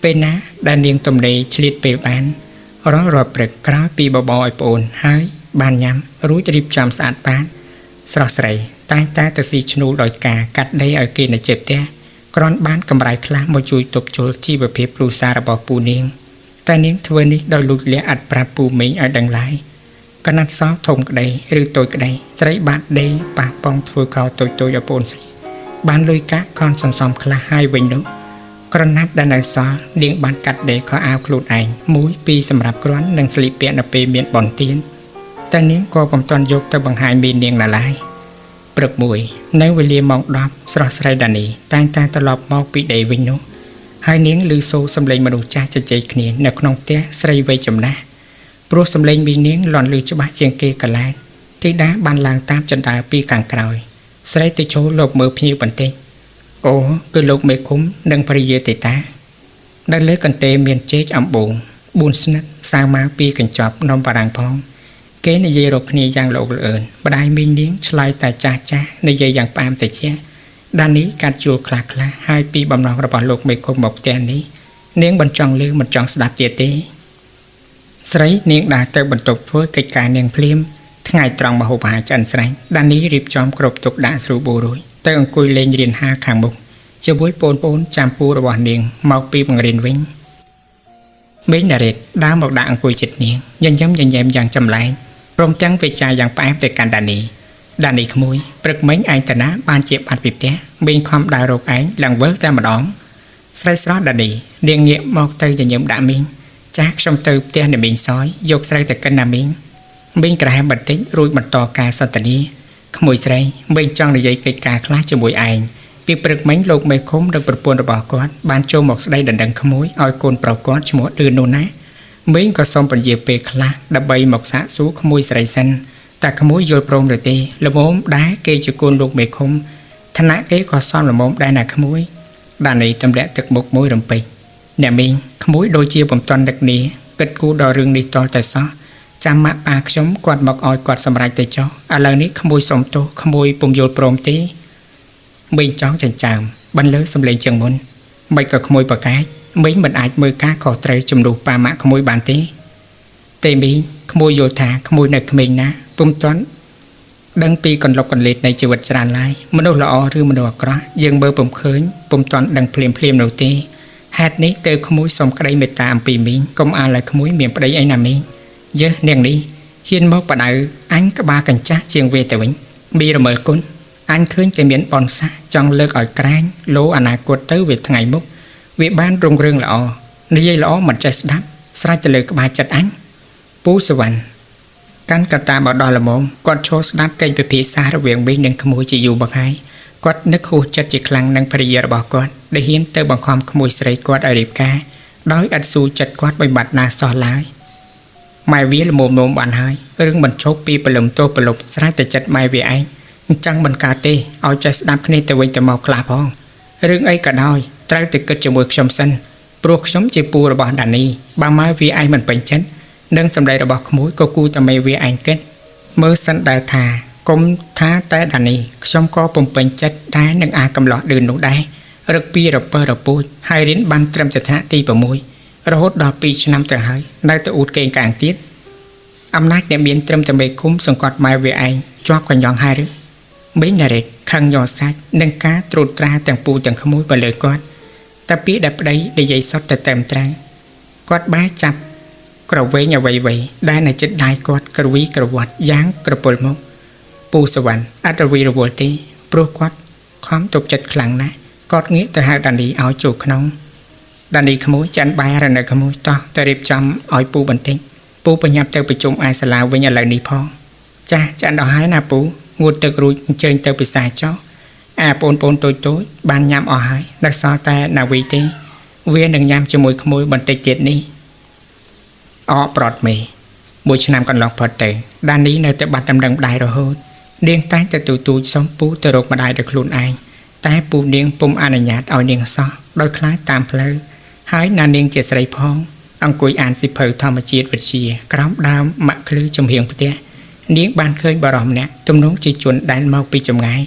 Speaker 1: เป็นนะด้านเนียงตมเลยฉลิดเปบานร้องรอเปรกกล้าปีบอยโปนหายบานย้ำรู้จะรีบจำสะอาดปานสระใส่ใต้ตาตะสีชนูดอยกากัดได้เอาเกณฑ์ในเจ็บเต้กรอนบ้านกำไรคลาโมจุยตบโจลที่ประเภทปลูซาระบอปูเนียงแต่เนียงทเวนี้โดยลุกเลี้ยอัดปราปูเมงเอาดังไลก็นัดซ้อทงกระไดหรือตัวกระไดใส่บาดเดยปากปองทวยเกาตัวอย่าปนสิบ้านลุยกะคอนสันซอมคลาให้วิญญุกรนัดดันไอซ้อเลี้ยงบ้านกัดเดยขอเอาคลูดไอมุ้ยปีสำหรับกรอนหนังสลิปเปียนเปเมียนบอนเตียนแต่เนียงก็ผมตอนยกตะบังหายมีเนียงละลายปรึกมวยในเวลีมองดอบสระใส่ดันนี้ตั้งแต่ตลอดมองปีเดยวิญญุให้เนียงลือโซสำเร็จมนุษย์จ้าจะใจเขียนในขนมเตะใส่ไว้จำนะโปรสำเร็จมีเนียงหลอนลือจะบาเจียงเกกันแล้วที่ได้บานลางตามจันดาปีกลางกลอยใส่ติโชโลกมือพิวบันเตโอ้คือโลกไม่คุ้มดังปริเยติตาได้เลิกกันเตเมียนเจ๊จำบงบุญสนัดสร้างมาปีกันจอบนอมบารางพองเกในเยโรคนีอย่างโลกเอิญบดายมีเนียงชลายแต่จ้าในเยอย่างปามแต่เจ้ด้านนี้การจูคลาให้ปีบำรองระบาดโลกไม่คงบอกแจนนี้เนียงบรรจงลือบรรจงสดับเจตีใส่เนียงได้เติบบรรทบทั่วกิจการเนียงพลิมทั้งไงตรองมาหุบหายจันใส่ด้านนี้รีบจอมกรบตกด่าสู่บูรุยเติมกุยเลนเรียนห้าขางมุกเจ้าบุ้ยโปนจำปูระบาดเนียงเมาปีบังเรียนวิ่งเบ้นดาเรดด้ามบอกด่างกุยจิตเนียงยันย้ำยันแยมอย่างจำไรพร้อมจังไปใจอย่างแป๊บแต่การด้านนี้ขโมยปรึกเม้งไอแต่นะบานเจ็บอัดปิดแท้บินความดาวโรกไอหลังเวิร์กแต่มาดองใส่ซอสด้านนี้เรียงเงียบมอกเตยจะยืมด่ามิงจากชมเตยเตี้ยในบินซอยยกใส่แต่กันนามิงบินกระแหบัดติ้งรุยบัดต่อกาสัตนี้ขโมยใส่บินจ้องในใจกิจการคล้ายจมูกไอปีปรึกเม้งโลกไม่คุ้มดังประปวนระบาดก้อนบานโจมอกใส่ดังขโมยเอาโกนเปล่าก้อนจมูกเดือนโนนะบินก็ส่งปัญญาเปคลาดับใบหมอกสะสู้ขโมยใส่เส้นแต่ขโมยโยนโปร่งเลยตีละโมมได้เกยจะโกนโลกไม่คุ้มธนะเกยก็ซ่อนละโมมได้หนักขโมยด้านนี้จำแหละตึกบกมวยรำไปเนี่ยมิงขโมยโดยเชี่ยวผมตอนดักนี้เกิดกูดอเรื่องนี้ตอนแต่ซ้อจำมาปากชมกอดหมอกออยกอดสำไรแต่เจ้าอะไรนี้ขโมยสมโตขโมยปุ่มโยนโปร่งตีมิงจ้องจันจามบรรเลอสำเร็จจังมุนไม่ก็ขโมยปากกามิงมันอาจมือก้าขอเตยจุ่มดูปามะขโมยบานตีเตมิงขโมยโยธาขโมยในขมิงนะปุ่มตอนดังปีก่อนหลบก่อนเล็ดในชีวิตจรานไล่มนุษย์ละอหรือมนุษย์กระยังเบอร์ปุ่มเขินปุ่มตอนดังเพลียมโนตีแฮดนี้เตอขโมยสมกระไดเมตตาอัมปีมิงกมอาลายขโมยเมียนประไดไอ้นามิงเยอะเนียงนี้เฮียนมอกปะไดอันกบากันจ้าเชียงเวแต่วิงบีระเมอกุนอันเคยจะเมียนปอนซาจองเลิกอ่อยแกรงโลอนาคตเตอเวทไงมุกเวบ้านโรงเรืองละอในยัยละอมันจะสดับสลายจะเลิกบาจัดอันปูสวรรค์การกระตาบอดอละมงกอดโชสดับเกยไปผีซาระเวียงบินหนึ่งขโมยจะอยู่บังไห้กอดนึกหูจัดจิตคลังนังภริยาบอกกอดได้เห็นเตอบังความขโมยใส่กอดอริบกาโดยอัดสูจัดกอดใบบัดนาซอลายไม่เวียละโมบานหายเรื่องบรรชกปีปลมโตปลบสลายแต่จัดไม่เวียไอจังบรรกาเตเอาใจสดับคณีแต่เวงแต่เมากลาพองเรื่องไอ้กระดอยตรายติดกระจมูกชมสันปลุกชมจีปูระบาดดันนี้บางไม้เวียไอมันเป็นเช่นเนื่องสำหรับระบบขโมยก็กูจะไม่เวียอันเกิดเมื่อสันดาธากรมท้าแต่ดันนี้ชมก็ปุ่มเป็นจัดได้หนึ่งอากำหลอดดื่นหนุได้รักปีระเปอระปูให้ลิ้นบันเตรียมจัดหาตีประมวยระหดดอกปีชนำแต่หายได้แต่อุดเก่งกลางติดอำนาจเนี่ยเบียนเตรียมจะไม่คุ้มส่งกอดไม่เวียอันจอบกันยองให้หรือไม่นาเด็กขังยอซัดหนึ่งกาตรุตราแต่งปูแต่งขโมยไปเลยกอดแต่ปีดับได้ได้ใหญ่ซอดแต่เต็มตรากอดบ้าจับกระเวงอย่าไวได้ในจิตได้กอดกระวีกระวัดย่างกระปลมปูสวรรค์อัตวีระวัตีโปรกอดความตกจัดคลังนะกอดงี้แต่หาดันดีเอาจูขนมดันดีขโมยจันใบอะไรในขโมยต่อแต่รีบจำอ้อยปูบันทิงปูปัญญาเตอไปจมไอสลาเวียนอะไรนี่พอจ้าจันดอกหายนาปูงูตะกรุยเชิญเตอไปสายเจ้าปนตัวบานยามอ้อยนักซอแต่นาวีตีเวียนหนึ่งยามจมูกขโมยบันติเจ็ดนี้ปลอดเมย์บุญชนามกันหลอกพอเตอด้านนี้ในแต่บัดดำดังได้เราโหดเลี้ยงใต้แต่ตูซ้อมปูตะรกมาได้เด็กลุนไอแต่ปูเลี้ยงปุ่มอาณาญาตเอาเลี้ยงซอโดยคล้ายตามเพลย์หายนานเลี้ยงเจสไรพองอังกุยอ่านสิเพอธรรมจีตวิเชียกร้อมดาวมะคลือจมเหียงเปเตะ នាងបានឃើញបរោះម្នាក់ទំនងជាជនដែនមកពីចម្ងាយ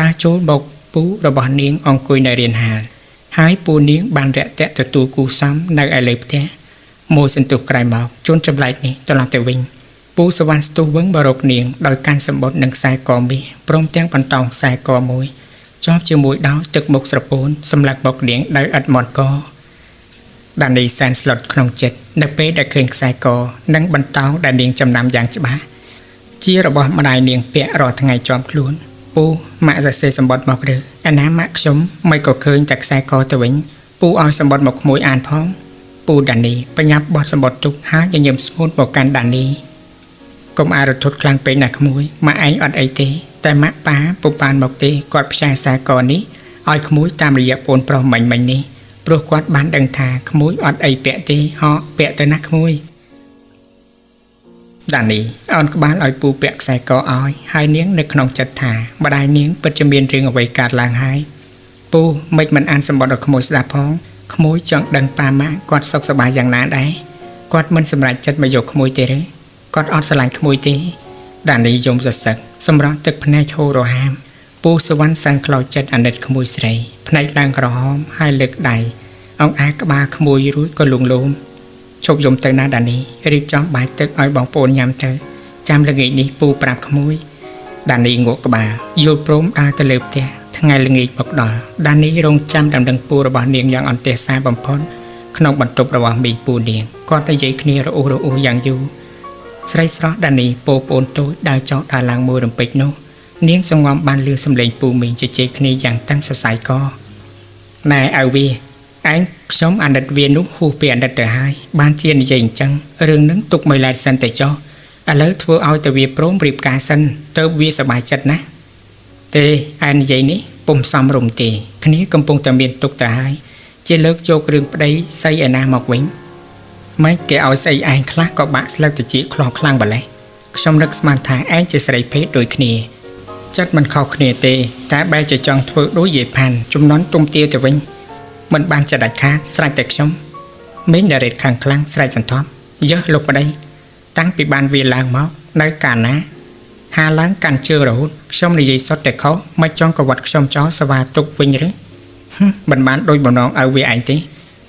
Speaker 1: ដើរចូលមកពូរបស់នាងអង្គុយនៅរៀនហាលហើយពូនាងបានរាក់ទាក់ទទួលគូសំនៅឯលើផ្ទះមួយសន្ទុះក្រោយមកជន់ចម្លែកនេះត្រឡប់ទៅវិញពូសវណ្ណស្ទុះវឹងបរោកនាងដោយកាន់សម្បត្តិនឹងខ្សែកមាសព្រមទាំងបន្តោងខ្សែកមួយជាប់ជាមួយដោយទឹកមុខស្រពោនសម្លាក់មកនាងដោយឥតមាត់កដានីសែនស្លុតក្នុងចិត្តនៅពេលដែលឃើញខ្សែកនិងបន្តោងដែលនាងចំណាំយ៉ាងច្បាស់ជារបស់ម្ដាយនាងពាក់រាល់ថ្ងៃជាប់ខ្លួនពូម៉ាក់សរសេរសម្បត្តិមកឬអាណាម៉ាក់ខ្ញុំមិនក៏ឃើញតែខ្សែកទៅវិញពូឲ្យសម្បត្តិមកក្មួយអានផងពូដានីបញ្ញាប់បោះសម្បត្តិទុកហើយញញឹមស្មូតមកកាន់ដានីកុំអារធុតខ្លាំងពេកណាក្មួយម៉ាក់ឯងអត់អីទេតែម៉ាក់ប៉ាពុំបានមកទេគាត់ផ្សាយខ្សែកនេះឲ្យក្មួយតាមរយៈប្អូនប្រុសមិញនេះព្រោះគាត់បានដឹងថាក្មួយអត់អីពាក់ទេហោពាក់ទៅណាក្មួយដានីអោនក្បាលឲ្យពូពាក់ខ្សែកឲ្យហើយនាងនៅក្នុងចិត្តថាម្ដាយនាងពិតជាមានរឿងអ្វីកើតឡើងហើយពូមិនអានសម្បត្តិឲ្យក្មួយស្ដាប់ផងក្មួយចង់ដឹងប៉ាម៉ាក់គាត់សុខសប្បាយយ៉ាងណាដែរគាត់មិនសម្រេចចិត្តមកយកក្មួយទេឬគាត់អត់ស្រឡាញ់ក្មួយទេដានីយំសសឹកសម្រស់ទឹកភ្នែកហូររហាមពូសវណ្ណសាំងខ្លោចចិត្តអាណិតក្មួយស្រីភ្នែកឡើងក្រហមហើយលើកដៃអង្អែក្បាលក្មួយរួចក៏លងលោមឈប់យំទៅណាដានីរៀបចំបាយទឹកឲ្យបងប្អូនញ៉ាំទៅចាំល្ងាចនេះពូប្រាប់ក្មួយដានីងក់ក្បាលយល់ព្រមដើរទៅលើផ្ទះថ្ងៃល្ងាចមកដល់ដានីរងចាំដំណឹងពូរបស់នាងយ៉ាងអន្ទះសារបំផុតក្នុងបន្ទប់របស់មីងពូនាងគាត់និយាយគ្នារអ៊ូរអ៊ូយ៉ាងយូរស្រីស្រស់ដានីពូប្អូនតូចដើរចោលដើរឡើងមួយរំពេចនោះនាងសង្ងំបានលឺសំឡេងពូមីងជជែកគ្នាយ៉ាងតាំងសរសៃកណែឲ្យវាឯងខ្ញុំអាណិតវានោះហួសពីអាណិតទៅហើយបានជានិយាយអញ្ចឹងរឿងនឹងទុកមួយឡែកសិនទៅចុះឥឡូវធ្វើឲ្យតែវាព្រមរៀបការសិនទៅវាសប្បាយចិត្តណាទេឯនិយាយនេះពុំសមរម្យទេគ្នាកំពុងតែមានទុកទៅហើយជាលើកយករឿងប្តីស្អីឯណាមកវិញមិនគេឲ្យស្អីឯងខ្លះក៏បាក់ស្លឹកតិចខ្លោះខ្លាំងម្លេះខ្ញុំនឹកស្មានថាឯងជាស្រីភេទដូចគ្នាចិត្តមិនខុសគ្នាទេតែបែរជាចង់ធ្វើដូចយាយផាន់ជំនន់ទុំទាទៅវិញមិនបានចដាច់ខាតស្រេចតែខ្ញុំមីងដារ៉េតខាងខ្លាំងស្រែកសន្ទប់យើលោកប្តីតាំងពីបានវាឡើងមកនៅកាលណាហាឡើងកាន់ជើងរហូតខ្ញុំនិយាយសុទ្ធតែខុសមិនចង់កវត្តខ្ញុំចោលសវ៉ាទុកវិញឬមិនបានដូចបំណងឲ្យវាឯងទេ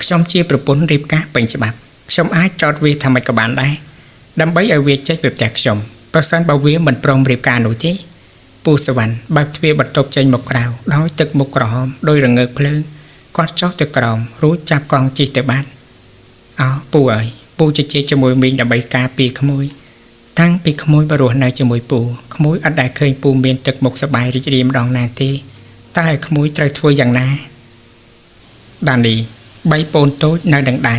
Speaker 1: ខ្ញុំជាប្រពន្ធរៀបការពេញច្បាប់ខ្ញុំអាចចោទវាថាមិនក៏បានដែរដើម្បីឲ្យវាចេញពីផ្ទះខ្ញុំប្រសិនបើវាមិនព្រមរៀបការនោះទេពូសវណ្ណបើកទ្វារបន្ទប់ចេញមកក្រៅដោយទឹកមុខក្រហមដោយរងើកភ្លើងគាត់ចុះទៅក្រោមរួចចាប់កង់ជិះទៅបាត់អោពូអើយពូជជែកជាមួយមីងដើម្បីការពារក្មួយតាំងពីក្មួយបរស់នៅជាមួយពូក្មួយអត់ដែលឃើញពូមានទឹកមុខសប្បាយរីករាយម្ដងណាទេតែក្មួយត្រូវធ្វើយ៉ាងណាដានីបីប្អូនតូចនៅដង្ដៃ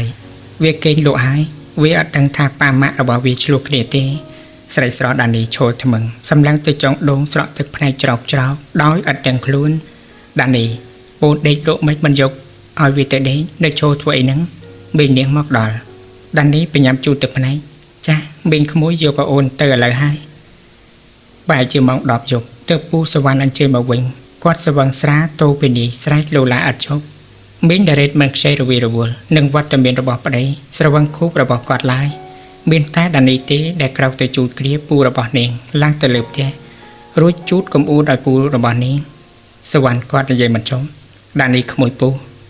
Speaker 1: វាគេងលក់ហើយវាអត់ដឹងថាប៉ាម៉ាក់របស់វាឆ្លោះគ្នាទេស្រីស្រស់ដានីឈរថ្មឹងសម្លឹងទៅចង់ដងស្រក់ទឹកភ្នែកច្រោកច្រោកដោយអត់ទាំងខ្លួនដានីពូដេកលក់មិនយកឲ្យវាទៅដេកនៅឈរធ្វើអីហ្នឹងមីងនាងមកដល់ដានីបញ្ញាប់ជូតទឹកភ្នែកចាស់មីងក្មួយយកប្អូនទៅឥឡូវហើយបែរជាម៉ោង10យប់ទើបពូសវណ្ណអញ្ជើញមកវិញគាត់ស្វឹងស្រាតូពីនេះស្រែកលូឡាអត់ជប់មីងដារ៉េតមិនខ្ចីរវីរវល់នឹងវត្តមានរបស់ប្តីស្រវឹងខូបរបស់គាត់ឡើយមានតែដានីទេដែលក្រោកទៅជូតគ្រាពូរបស់នាងឡើងទៅលើផ្ទះរួចជូតកំអួតឲ្យពូរបស់នាងសវណ្ណគាត់និយាយមិនចុំដានីក្មួយ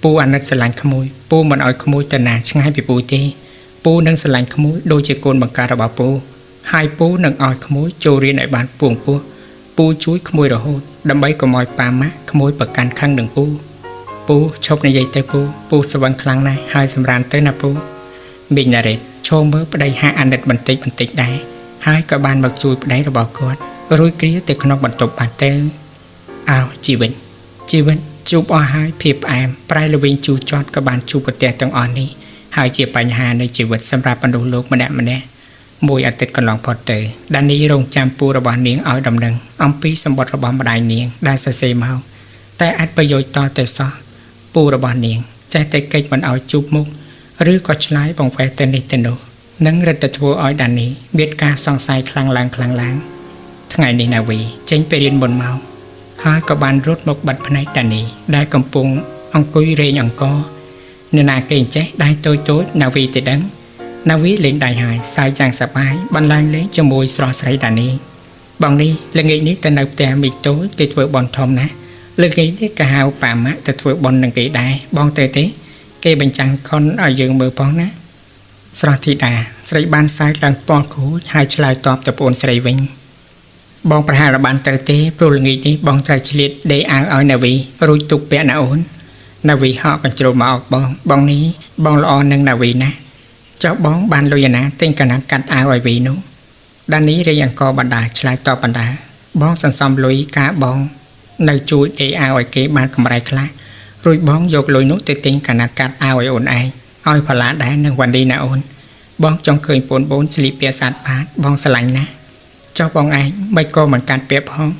Speaker 1: ពូអាណិតស្រឡាញ់ក្មួយពូមិនឲ្យក្មួយទៅណាឆ្ងាយពីពូទេពូនឹងស្រឡាញ់ក្មួយដូចជាកូនបង្ការរបស់ពូហើយពូនឹងឲ្យក្មួយចូលរៀនឲ្យបានពងពោះពូជួយក្មួយរហូតដើម្បីកុំឲ្យប៉ាម៉ាក់ក្មួយប្រកាន់ខឹងនឹងពូឈប់និយាយទៅពូស្វឹងខ្លាំងណាស់ហើយសម្រានទៅណាពូមីងណារ៉េតឈរមើលប្តីហាអាណិតបន្តិចដែរហើយក៏បានមកជួយប្តីរបស់គាត់រួចគ្រាទៅក្នុងបន្ទប់បាត់ទៅអោជីវិតជួបអស់ហើយភាពផ្អែមប្រៃល្វីងជូរចត់ក៏បានជួបប្រទះទាំងអស់នេះហើយជាបញ្ហានៃជីវិតសម្រាប់មនុស្សលោកម្នាក់មួយអាទិត្យកន្លងផុតទៅដានីរងចាំពូរបស់នាងឲ្យដំណឹងអំពីសម្បត្តិរបស់ម្ដាយនាងដែលសរសេរមកតែអាចប្រយោជន៍តតែសោះពូរបស់នាងចេះតែកិច្ចមិនឲ្យជួបមុខឬក៏ឆ្លើយបង្វែរទៅនេះទៅនោះនឹងរឹតតែធ្វើឲ្យដានីមានការសង្ស័យខ្លាំងឡើងថ្ងៃនេះណាវីចេញទៅរៀនមុនមកហើយក៏បានរត់មកបិទភ្នែកដានីដែលកំពុងអង្គុយរែងអង្គអ្នកណាគេចេះដៃតូចណាវីទៅដឹង นาวิเล่งได้หายสายจางสบายบรรลัยเล่งจมวยสระใสดานี้บางนี้เรื่องนี้แต่ในแต่มีโต้ติดเวบอลทอมนะเรื่องนี้กะหาวป่ามะติดเวบอลหนึ่งกีได้บองเตะเกบัญจังคนเอายืงมือป้องนะสระธิดาใส่บานสายหลังปอนคูหายชลายตอบตะปูนใส่วิงบองประหารบานเตะโปรลงี้นี้บองใจฉลิดได้อ่างเอานาวีรุยตุกเปียนาโอนนาวีhọกันโจมมาออกบองนี้บองละอนึงนาวีนะเจ้าบองบานลอยนะเต็งกันนักกัดอาไอวีนู้ด้านนี้เรียงกอบรรดาชลายตอบบรรดาบองสันซอมลุยกาบองในจุยเออาไอเกบานกำไรคลารุยบองยกลอยนุเต็งกันนักกัดอาไอโอนไอเอาพลาได้หนึ่งวันดีนะโอนบองจงเคยปนโบนสลิปเปียสัตว์พาดบองสลังนะเจ้าบองไอไม่ก็เหมือนการเปียบห้อง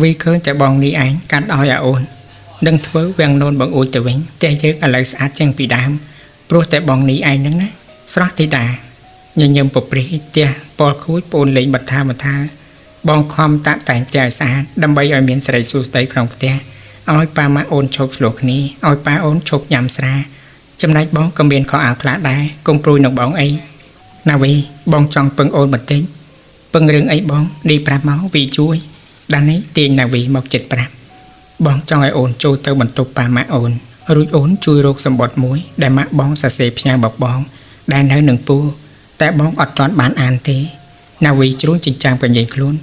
Speaker 1: วีเคยแต่บองนี้ไอการเอาอย่าโอนดังเถื่อเวียงโนนบางอุยแต่เวงแต่เยอะอะไรสะอาดจังปีดามโปรแต่บองนี้ไอนั่งนะสระธิดายังปปรีเตียปอลคุยปนเล่งบัดทาบองความตะแต่งใจสะอาดดำใบอ้อยเมียนใส่สูสไตครองเตียอ้อยปลามาโอนโชกโลกนี้อ้อยปลาโอนโชกยำสระจำนายบองกำเบียนขออาคลาได้กงปลุยหนกบองไอนาวีบองจองเปิงโอนบัดติ้งเปิงเรื่องไอบองดีปราเมาวีช่วยด้านนี้ตีนนาวีหมกเจ็ดปราบองจองไอโอนโจเตอร์บรรทุกปลามาโอนรุยโอนช่วยโรคสมบัติมวยได้มาบองสะเสพยาบอกบองได้เนื้อหนึ่งปูแต่บองอดตอนบานอ่านทีนาวีจรู้จริงจังเป็นยิงคลุ้น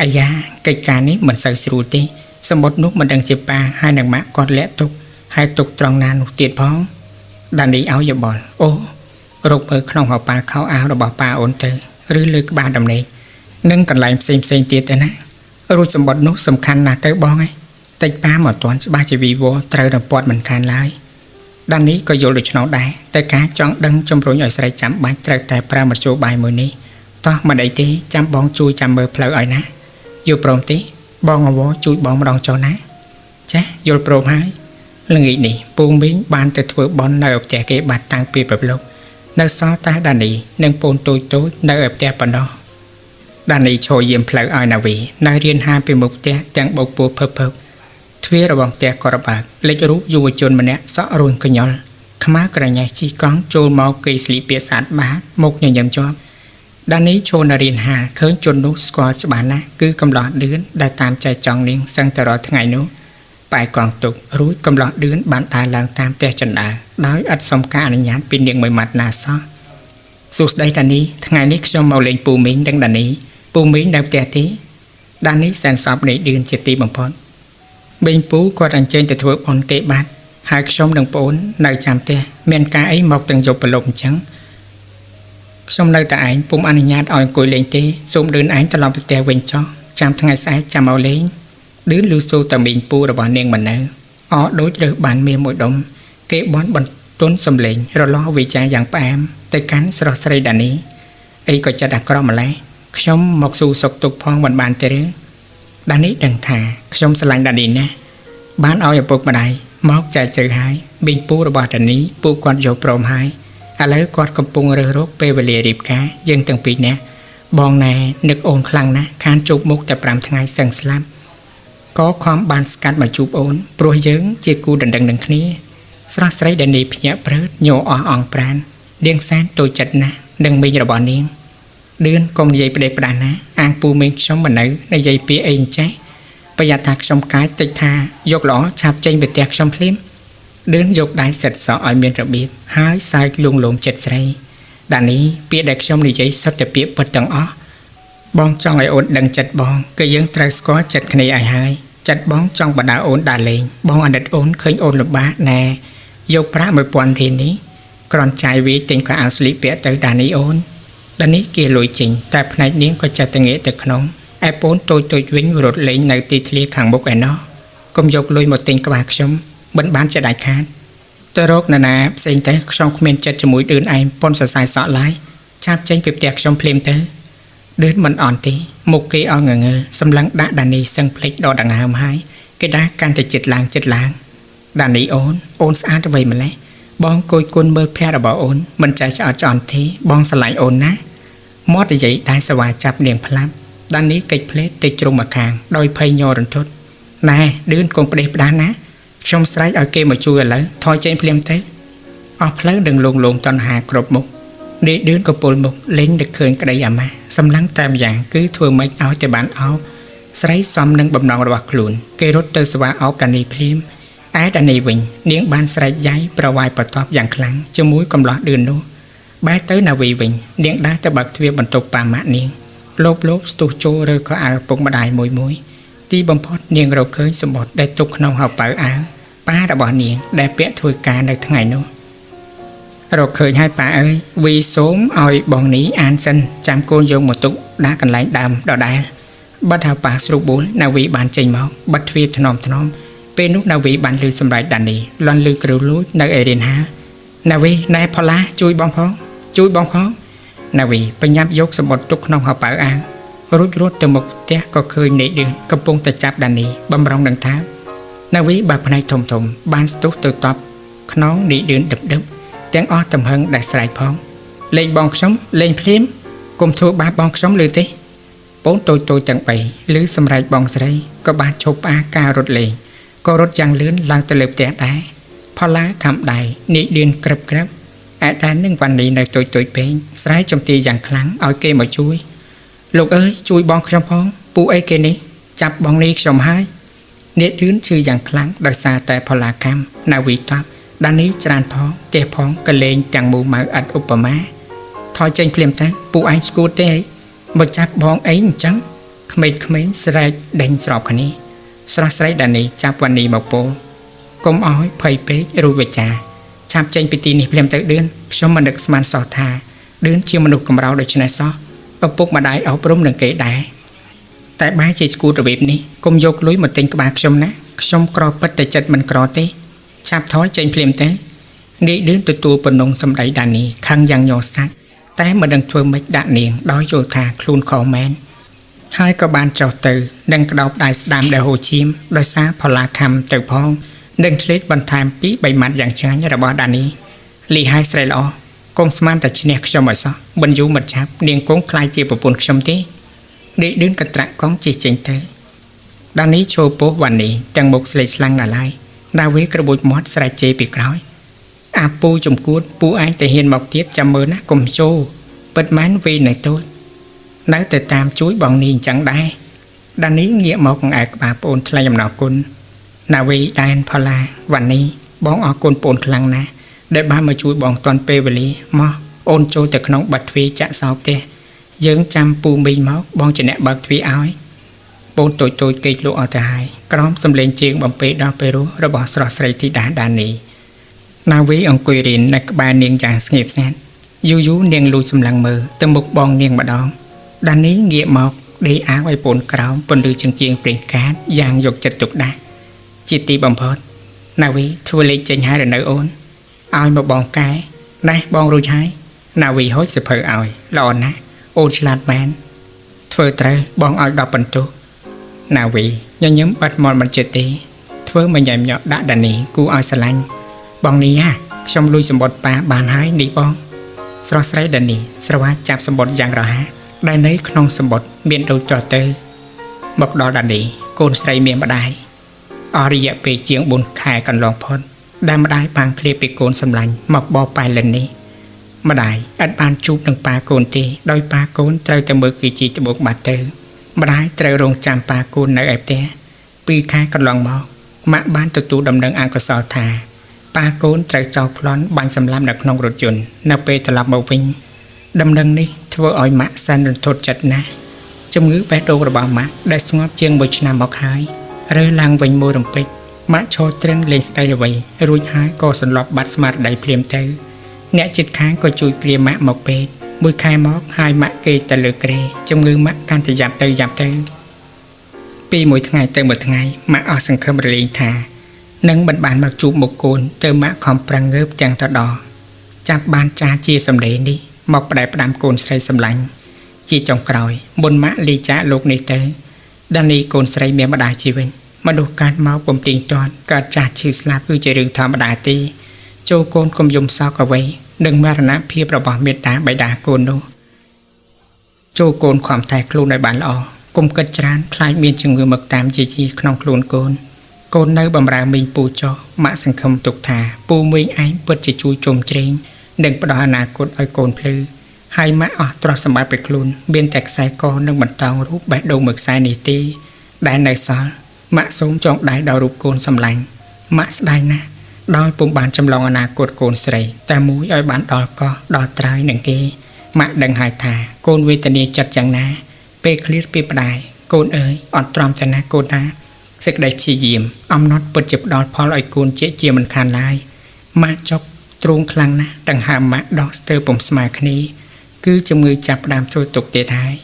Speaker 1: อายากิจการนี้เหมือนใส่สูตีสมบัตินุกมันดังเจ็บปลาให้หนังมะกอดและตุกให้ตุกตรองนานเตียดพ้องด้านนี้เอาอย่าบอลโอ้รกเปิดขนมหัวปลาเข้าเอาระบอบปลาโอนเตอหรือลึกบานดำนี้นึ่งกันไหลเซมเตียดนะรู้สมบัตินุกสำคัญนะเตอบ้องไงติดปลาหมดตอนบาจีวีโวเตอร์ดังปอดเหมือนกันเลยด้านนี้ก็โยนดูชนเอาได้แต่การจ้องดังจมรู้ย่อยใส่จำบ้านเตอร์แต่ปลาหมดโจใบมือนี้ต่อมาได้ทีจำบองจุยจำเบอร์เพลย์นะอยู่โปร่งทีบองเอาวจุยบองมาดองโจนะเจ๊โยนโปร่งให้เรื่องนี้ปูมิ้งบานแต่ถือบอลในอบแจกบัตรตังปีแบบโลกในซอตาด้านนี้หนึ่งปูนตุยในอบแจกปนอด้านนี้โชว์เยี่ยมเพลย์นาวีในเรียนห้าปีมุกแจกจังบกปูเพิ่มทวีระวังแจกกระบาดเล็กรู้อยู่จนมันเนี่ยซอรุนขยลขมากระไงชีก้องโจมอกีสลีเปียสารบาดมุกยังยำจอบด้านนี้โชว์นาเรียนหาเคยจนนุสกอร์ฉบานนะคือกำลังเดือนได้ตามใจจองเลี้ยงสังตลอดทั้งไงนู้ไปกองตุกรู้กำลังเดือนบานตาลางตามแต่จันดาได้อัดสมการอนุญาตเป็นเดียงใหม่หมัดนาซอสุดได้ด้านนี้ทั้งไงนี้ชมเอาเลี้ยงปูมิ้งดังด้านนี้ปูมิ้งดังแต่ที่ด้านนี้แสนสอบในเดือนเจตีบังพอนเบงปูกอดอันเจนแต่ถือบอลเกบัดหากชมดังปูนในจำแต่เมียนกาไอหมอกตังโยบลงจังชมในแต่ไอปุ่มอนุญาตอ่อนกุยเลี้ยงตีสุ่มเดินไอตลอดไปแต่เวงจอจำทั้งไงสายจำเอาเลี้ยงดื้อลูโซแต่เบงปูระบาดเนียงมันเนอโดยเรือบานเมียมวยดมเกบอลบนต้นสำเร็จเราล้อวิจัยอย่างแปมแต่การสระสไลดานี้ไอก็จะดักกรอมาแล้วชมหมอกสู่ศกตุกพองบานเตรือด้านนี้ดังถ่าชมสลังด้านนี้นะบ้านเอาอย่าปลุกมาได้มอกใจเจอหายบิงปูระบาดด้านนี้ปูกอดโยโปรมหายอะไรกอดกำปุงเรือรบเปเวเลียรีบกายังตั้งปีเนี่ยบองแน่นึกโอนคลังนะคานจูบมุกแต่ปรามทั้งไงเซิงสลัมก็ความบานสกัดมาจูบโอนโปรยเยิงเจกูดังนี้สระสไลด้านนี้เพียเปรตโยอ่องปราณเดียงแสนตัวจัดนะดังมีระบาดนี้เดือนกงใหญ่ประเดประดานะอ่างปูเมงชมบันเนอในใหญ่เปียเองใช่ประหยัดถักชมกายติดทายกหล่อชาบใจเบ็ดแตกชมพลิมเดินยกได้เสร็จสออ่อยเมียนระเบียบหายสายลุงหลงเจ็ดไซด้านนี้เปียเด็กชมในใจสดแต่เปียเปิดตังอ้อบองจ้องไอโอนดังจัดบองก็ยังไตรสกอจัดขณีไอหายจัดบองจ้องบรรดาโอนด่าเลงบองอันเด็ดโอนเคยโอนหลบบ้าแน่ยกพระมือปวนทีนี้กรอนใจวิติงก็เอาสลิปเปียเตอด้านนี้โอนด้านนี้เกี่ยลอยจริงแต่ภายในนี้ก็จะตั้งเงี้ยแต่ขนมไอโอนตัววิ่งรถเลยในตีทะเลขังบกไอเนาะก็ยกลอยหมดติงกบากชมบันบ้านจะได้ขาดตัวโรคนานาเสียงแต่ชมคอมเมนต์จะจมูกเดินไอปนสายสอไล่จับเจนเปียบแตกชมเพลมเตอเดินมันอ่อนตีมุกเกอเงเงสำลังด่าดานีสังเพลกดอดังหามหายก็ได้การแต่จิตล้างดานีโอนสะอาดไว้มาแล้วบองโกยกุนเบอร์แพร่บ่โอนมันใจจะเอาจอนทีบองสลายโอนนะมอดใหญ่ได้สวายจับเนียงพลับด้านนี้เกิดเพลสติดตรงมาคางโดยพยโยรันทุดนายเดินกงประเดี๋ยวด้านนะชมสไลด์เอาเกมมาช่วยแล้วทอยเจนเพลมเตอเอาเพลดึงลงตอนหากรบมุก ដេកឌឿនក៏ពលមុខលេងដឹកឃើញក្តីអាម៉ាស់សម្លឹងតាមយ៉ាងគឺធ្វើមិនឲ្យតែបានអោបស្រីសំនឹងបំណងរបស់ខ្លួនគេរត់ទៅស្វាអោបដានីភ្លាមឯដានីវិញនាងបានស្រែកយ៉ៃប្រវាយបន្ទាប់យ៉ាងខ្លាំងជាមួយកំឡោះឌឿននោះបែរទៅណាវីវិញនាងដើរទៅបើកទ្វារបន្ទប់ប៉ាម៉ាក់នាងលោកស្ទុះចូលរើខោអាវពុកម្ដាយមួយទីបំផុតនាងរកឃើញសម្បត្តិដែលទុកក្នុងហៅប៉ៅអាវប៉ារបស់នាងដែលពាក់ធ្វើការនៅថ្ងៃនោះរកឃើញហើយប៉ាអើយវីសូមឲ្យបងនេះអានសិនចាំកូនយកមកទុកដាក់កន្លែងដើមដដែលបាត់ហៅប៉ាស្រុបបួលណាវីបានចេញមកបិទទ្វារថ្នមពេលនោះណាវីបានលឺសម្រែកដានីលន់លឺក្រៅលួចនៅអេរៀនហាណាវីណែផល្លាជួយបងផងណាវីបញ្ញាប់យកសម្បត្តិទុកក្នុងហៅប៉ៅអាវរួចរត់ទៅមុខផ្ទះក៏ឃើញនេកឌឿនកំពុងតែចាប់ដានីបំរុងនឹងថាណាវីបើកភ្នែកធំបានស្ទុះទៅតបខ្នងនេកឌឿនដឹបទាំងអស់ទំហឹងដែលស្រែកផងលេងបងខ្ញុំលេងភ្លាមកុំធ្វើបាបបងខ្ញុំលើទេបូនតូចទាំង3ឬសម្រែកបងស្រីក៏បានឈប់ផ្អាការរត់លេងក៏រត់យ៉ាងលឿនឡើងទៅលើផ្ទះដែរផល្លាខំដៃនេកឌឿនក្រឹបឯដែននឹងវ៉ាន់នេះនៅតូចពេកស្រែកចំទាយ៉ាងខ្លាំងឲ្យគេមកជួយលោកអើយជួយបងខ្ញុំផងពូអីគេនេះចាប់បងនេះខ្ញុំហើយនេកឌឿនឈឺយ៉ាងខ្លាំងដោយសារតែផល្លាកម្មណាវីតាប់ដានីច្រានផងផ្ទះផងក៏លេងទាំងមូម៉ៅឥតឧបមាថយចេញភ្លាមទៅពូឯងស្គួតទេមកចាប់បងអីអញ្ចឹងក្មេងស្រែកដេញស្របគ្នាស្រស់ស្រីដានីចាប់វ៉ានីមកពោលកុំឲ្យភ័យពេករួចវិចាឆាប់ចេញពីទីនេះភ្លាមទៅឌឿនខ្ញុំមិននឹកស្មានសោះថាឌឿនជាមនុស្សកម្រោដូច្នេះសោះឪពុកម្ដាយអប់រំនឹងគេដែរតែបែរជាស្គួតរបៀបនេះកុំយកលុយមកទិញក្បាលខ្ញុំណាខ្ញុំក្រពិតតែចិត្តមិនក្រទេឆាប់ថយចេញភ្លាមទៅនាយឌឿនទទួលបំណងសម្ដីដានីខឹងយ៉ាងញ័រសាច់តែមិនដឹងធ្វើម៉េចដាក់នាងដោយយល់ថាខ្លួនខុសមែនហើយក៏បានចុះទៅនឹងក្តោបដៃស្ដាំដែលហូរឈាមដោយសារផល្លាខំទៅផងនឹងឆ្លេតបន្ថែមពី3ម៉ាត់យ៉ាងឆ្ងាញ់របស់ដានីលីហើយស្រីល្អកងស្មានតែឈ្នះខ្ញុំឲ្យសោះមិនយូរមិនឆាប់នាងកងខ្លាយជាប្រពន្ធខ្ញុំទេដេកឌឿនកត្រាក់កងជិះចេញទៅដានីឈោពោះវ៉ានីទាំងមុខស្លេកស្លាំងណាស់ឡើយដាវីក្របួចមាត់ស្រែកជេរពីក្រោយអាពូចំគួតពូឯងតែហ៊ានមកទៀតចាំមើលណាកុំជោពិតមែនវីនៅតូចនៅតែតាមជួយបងនេះអញ្ចឹងដែរដានីងាកមកកង្អែកក្បាលប្អូនថ្លែងអំណរគុណណាវីដែនផល្លាវ៉ានីបងអរគុណប្អូនខ្លាំងណាស់ដែលបានមកជួយបងតាន់ពេលវេលាមកអូនចូលទៅក្នុងបាត់ទ្វារចាក់សោផ្ទះយើងចាំពូមីងមកបងជាអ្នកបើកទ្វារឲ្យបូនតូចគេលក់អត់ទៅហើយក្រោមសំលេងជើងបំពេដល់ពេលរស់របស់ស្រស់ស្រីធីតាដានីណាវីអង្គុយរៀននៅក្បែរនាងយ៉ាងស្ងៀមស្ងាត់យូរនាងលួចសម្លឹងមើលទៅមុខបងនាងម្ដងដានីងាកមកដេកអាវឲ្យពូនក្រោមពន្លឺចង្គៀងព្រេងកាតយ៉ាងយកចិត្តទុកដាក់ជាទីបំផុតណាវីធ្វើលេខចេញហើយនៅអូនឲ្យមកបងកែណេះបងរួចហើយណាវីហូចសភៅឲ្យល្អណាស់អូនឆ្លាតមែនធ្វើត្រូវបងឲ្យ10បន្ទុកណាវីញញឹមបាត់មកមិនចិត្តទេធ្វើមកញ៉ែមញក់ដាក់ដានីគូឲ្យស្រឡាញ់បងនេះហ่าខ្ញុំលួចសម្បត្តិប៉ាបានហើយនេះបងស្រស់ស្រីដានីស្រវាចាប់សម្បត្តិយ៉ាងរហ័សដែលនៅក្នុងសម្បត្តិមានដូចតទៅមកដល់ដានីកូនស្រីមានម្ដាយអរិយៈពេលជាង4ខែកន្លងផុតដែលម្ដាយបាំងឃ្លាពីកូនសម្លាញ់មកបបប៉ៃលិននេះម្ដាយអត់បានជួបនឹងប៉ាកូនទេដោយប៉ាកូនត្រូវតែមើលគីជីត្បូងបាត់ទៅម្ដាយត្រូវរងចាំប៉ាកូននៅឯផ្ទះ2ខែកន្លងមកម៉ាក់បានទទួលដំណឹងអកុសលថាប៉ាកូនត្រូវចោលប្លន់បាញ់សម្លាប់នៅក្នុងរថយន្តនៅពេលត្រឡប់មកវិញដំណឹងនេះធ្វើឲ្យម៉ាក់សែនរន្ធត់ចិត្តណាស់ជំងឺបេះដូងរបស់ម៉ាក់ដែលស្ងប់ជាង1ឆ្នាំមកហើយរើឡើងវិញមួយរំពេចម៉ាក់ឈរត្រឹងលេងស្ដីអ្វីរួចហើយក៏សន្លប់បាត់ស្មារតីភ្លាមទៅអ្នកជិតខាងក៏ជួយគ្រាម៉ាក់មកពេទ្យ1ខែមកហើយម៉ាក់គេទៅលើគ្រែជំងឺម៉ាក់កាន់តែយ៉ាប់ទៅពីមួយថ្ងៃទៅមួយថ្ងៃម៉ាក់អស់សង្ឃឹមរលែងថានឹងមិនបានមកជួបមុខកូនទៅម៉ាក់ខំប្រឹងងើបទាំងតដចាប់បានចាជាសម្លេងនេះមកផ្ដែផ្ដាំកូនស្រីសម្លាញ់ជាចុងក្រោយមុនម៉ាក់លីចាលោកនេះទៅដានីកូនស្រីមានម្ដាយជីវិញមនុស្សកាត់មកបំទីងទាត់កើតចាស់ឈឺស្លាប់គឺជារឿងធម្មតាទេចូលកូនកុំយំសោកអ្វីនឹងមរណភាពរបស់មេត្តាបិតាកូននោះចូលកូនខំតែខ្លួនឲ្យបានល្អកុំគិតច្រើនខ្លាចមានជំងឺមកតាមជាក្នុងខ្លួនកូននៅបំរើមីងពូចោះម៉ាក់សង្ឃឹមទុកថាពូមីងឯងពិតជាជួយជុំជ្រែង នឹងផ្ដល់អនាគតឲ្យកូនភ្លឺហើយម៉ាក់អស់ទ្រព្យសម្បត្តិពេលខ្លួនមានតែខ្សែកនិងបន្តោងរូបបេះដូងមួយខ្សែនេះទេដែលនៅសល់ម៉ាក់សូមចងដៃដល់រូបកូនសម្លាញ់ម៉ាក់ស្ដាយណាស់ដោយពុំបានចម្លងអនាគតកូនស្រីតែមួយឲ្យបានដល់កោះដល់ត្រើយនឹងគេម៉ាក់ដឹងហើយថាកូនវេទនាចិត្តយ៉ាងណាពេលឃ្លាតពីម្ដាយកូនអើយអត់ទ្រាំតែណាកូនណាសេចក្តីព្យាយាមអំណត់ពិតជាផ្ដល់ផលឲ្យកូនជាមិនខានឡើយម៉ាក់ចុកទ្រូងខ្លាំងណាស់ដង្ហើមម៉ាក់ដោះស្ទើរពុំស្មើគ្នាគឺជំងឺចាប់ផ្ដើមចូលទុកទៀតហើយ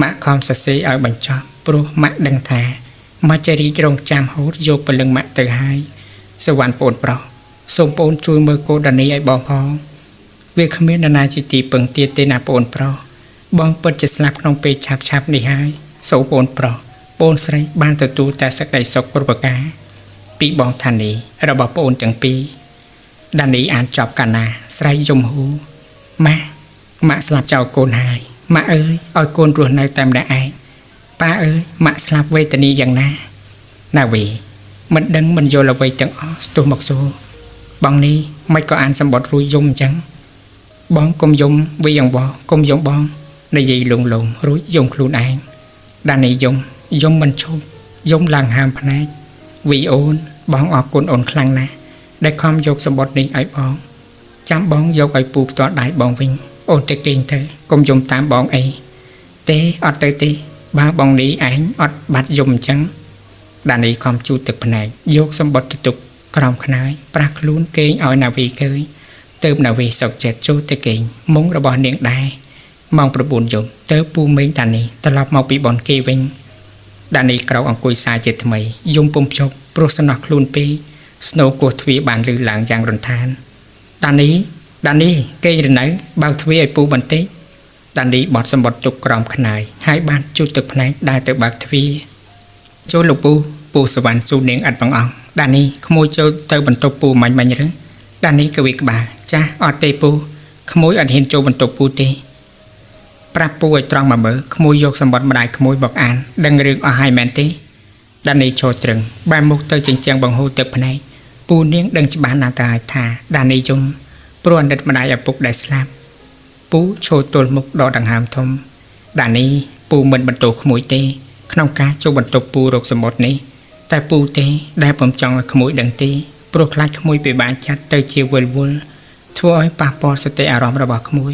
Speaker 1: ម៉ាក់ខំសរសេរឲ្យបញ្ចប់ព្រោះម៉ាក់ដឹងថាម៉ាក់ជារីករងចាំហូតយកពលឹងម៉ាក់ទៅហើយសវណ្ណប្អូនប្រុសសូមប្អូនជួយមើលកូនដានីឲ្យបងផងវាគ្មាននរណាជាទីពឹងទៀតទេណាប្អូនប្រុសបងពិតជាស្លាប់ក្នុងពេលឆាប់នេះហើយសូមប្អូនប្រុសប្អូនស្រីបានទទួលតែសេចក្តីសុខគ្រប់ប្រការពីបងថានីរបស់ប្អូនទាំងពីរដានីអានចប់កាលណាស្រីយំហូម៉ាក់ស្លាប់ចោលកូនហើយម៉ាក់អើយឲ្យកូនរស់នៅតែម្នាក់ឯងប៉ាអើយម៉ាក់ស្លាប់វេទនាយ៉ាងណាណាវីមិនដឹងមិនយល់អ្វីទាំងអស់ស្ទុះមកសួរបងនេះមិនក៏អានសម្បត្តិរួយយំអញ្ចឹងបងកុំយំវីយ៉ាងវកុំយំបងនិយាយលងរួចយំខ្លួនឯងដានីយំមិនឈប់យំឡើងហាមភ្នែកវីអូនបងអរគុណអូនខ្លាំងណាស់ដែលខំយកសម្បត្តិនេះឲ្យបងចាំបងយកឲ្យពូផ្ទាល់ដៃបងវិញអូនទៅគេងទៅកុំយំតាមបងអីទេអត់ទៅទេបើបងនេះឯងអត់បាត់យំអញ្ចឹងដានីខំជូតទឹកភ្នែកយកសម្បត្តិទៅទុកក្រោមខ្នើយប្រាស់ខ្លួនគេងឲ្យណាវីឃើញទៅណាវីសុកចិត្តចូលទៅគេងមុងរបស់នាងដែរម៉ោង 9 យប់ទៅពូមេងដានីត្រឡប់មកពីបនគេវិញដានីក្រោកអង្គុយសាជាថ្មីយំពុំជប់ព្រោះសំណោះខ្លួនពេកស្នូគោះទ្វារបានលឺឡើងយ៉ាងរន្ធានដានីគេងរនៅបើកទ្វារឲ្យពូបន្តិចដានីបត់សម្បត្តិទុកក្រោមខ្នើយហើយបានជូតទឹកភ្នែកដើរទៅបើកទ្វារចូលលោកពូសវណ្ណស៊ូនាងអត់បងអង្គដានីក្មួយចូលទៅបន្ទប់ពូមាញ់ឬដានីក៏វាក្បាលចាស់អត់ទេពូក្មួយអត់ហ៊ានចូលបន្ទប់ពូទេប្រាប់ពូឲ្យត្រង់មកមើលក្មួយយកសម្បត្តិម្ដាយក្មួយមកអានដឹងរឿងអស់ហើយមែនទេដានីឈរត្រឹងបែរមុខទៅជញ្ជាំងបង្ហូរទឹកភ្នែកពូនាងដឹងច្បាស់ណាស់ទៅហើយថាដានីយំព្រោះអាណិតម្ដាយឪពុកដែលស្លាប់ពូឈរទល់មុខដកដង្ហើមធំដានីពូមិនបន្ទោសក្មួយទេក្នុងការចូលបន្ទប់ពូរកសម្បត្តិនេះតែពូទេដែលបំចង់ឲ្យក្មួយដឹងទេព្រោះខ្លាចក្មួយពិបាកចាត់ទៅជាវិលវល់ធ្វើឲ្យប៉ះពាល់សតិអារម្មណ៍របស់ក្មួយ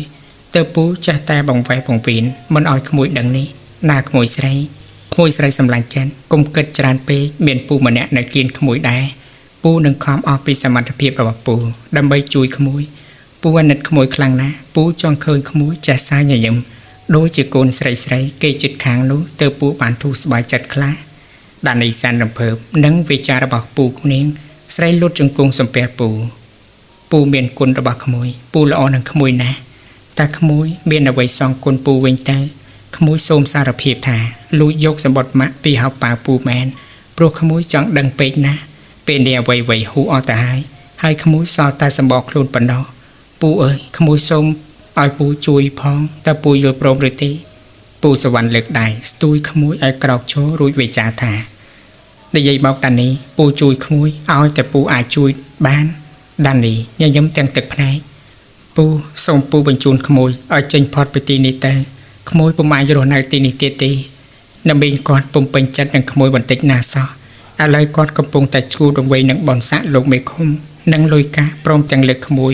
Speaker 1: ទៅពូចេះតែបង្វែរបង្វីនមិនឲ្យក្មួយដឹងនេះណាក្មួយស្រីសម្លាញ់ចិនគុំគិតច្រើនពេកមានពូម្នាក់នៅគៀនក្មួយដែរពូនឹងខំអស់ពីសមត្ថភាពរបស់ពូដើម្បីជួយក្មួយពូអាណិតក្មួយខ្លាំងណាស់ពូចង់ឃើញក្មួយចេះសាញញឹមដូចជាកូនស្រីគេចិត្តខាងនោះទៅពូបានធូរស្បើយចិត្តខ្លះដានីសានរំភើបនឹងវិចាររបស់ពូនាងស្រីលុតជង្គង់សំពះពូមានគុណរបស់ក្មួយពូល្អនឹងក្មួយណាស់តែក្មួយមានអ្វីសងគុណពូវិញតើក្មួយសូមសារភាពថាលួចយកសម្បត្តិម៉ាក់ពីហៅប៉ាពូមែនព្រោះក្មួយចង់ដឹងពេកណាស់ពេលនេះអ្វីហូអត់ទៅហើយក្មួយសល់តែសម្បកខ្លួនប៉ុណ្ណោះពូអើយក្មួយសូមឲ្យពូជួយផងតើពូយល់ព្រមឬទេពូសវណ្ណលើកដៃស្ទួយក្មួយឲ្យក្រោកឈររួចវិចារថានិយាយមកដានីពូជួយក្មួយឲ្យតែពូអាចជួយបានដានីញញឹមទាំងទឹកភ្នែកពូសូមពូបញ្ជូនក្មួយឲ្យចេញផុតពីទីនេះទៅក្មួយពុំអាចរស់នៅទីនេះទៀតទេនៅមីងគាត់ពុំពេញចិត្តនឹងក្មួយបន្តិចណាសោះឥឡូវគាត់កំពុងតែឈួររង្វេងនឹងបនសាក់លោកមេឃុំនិងលុយកាព្រមទាំងលើកក្មួយ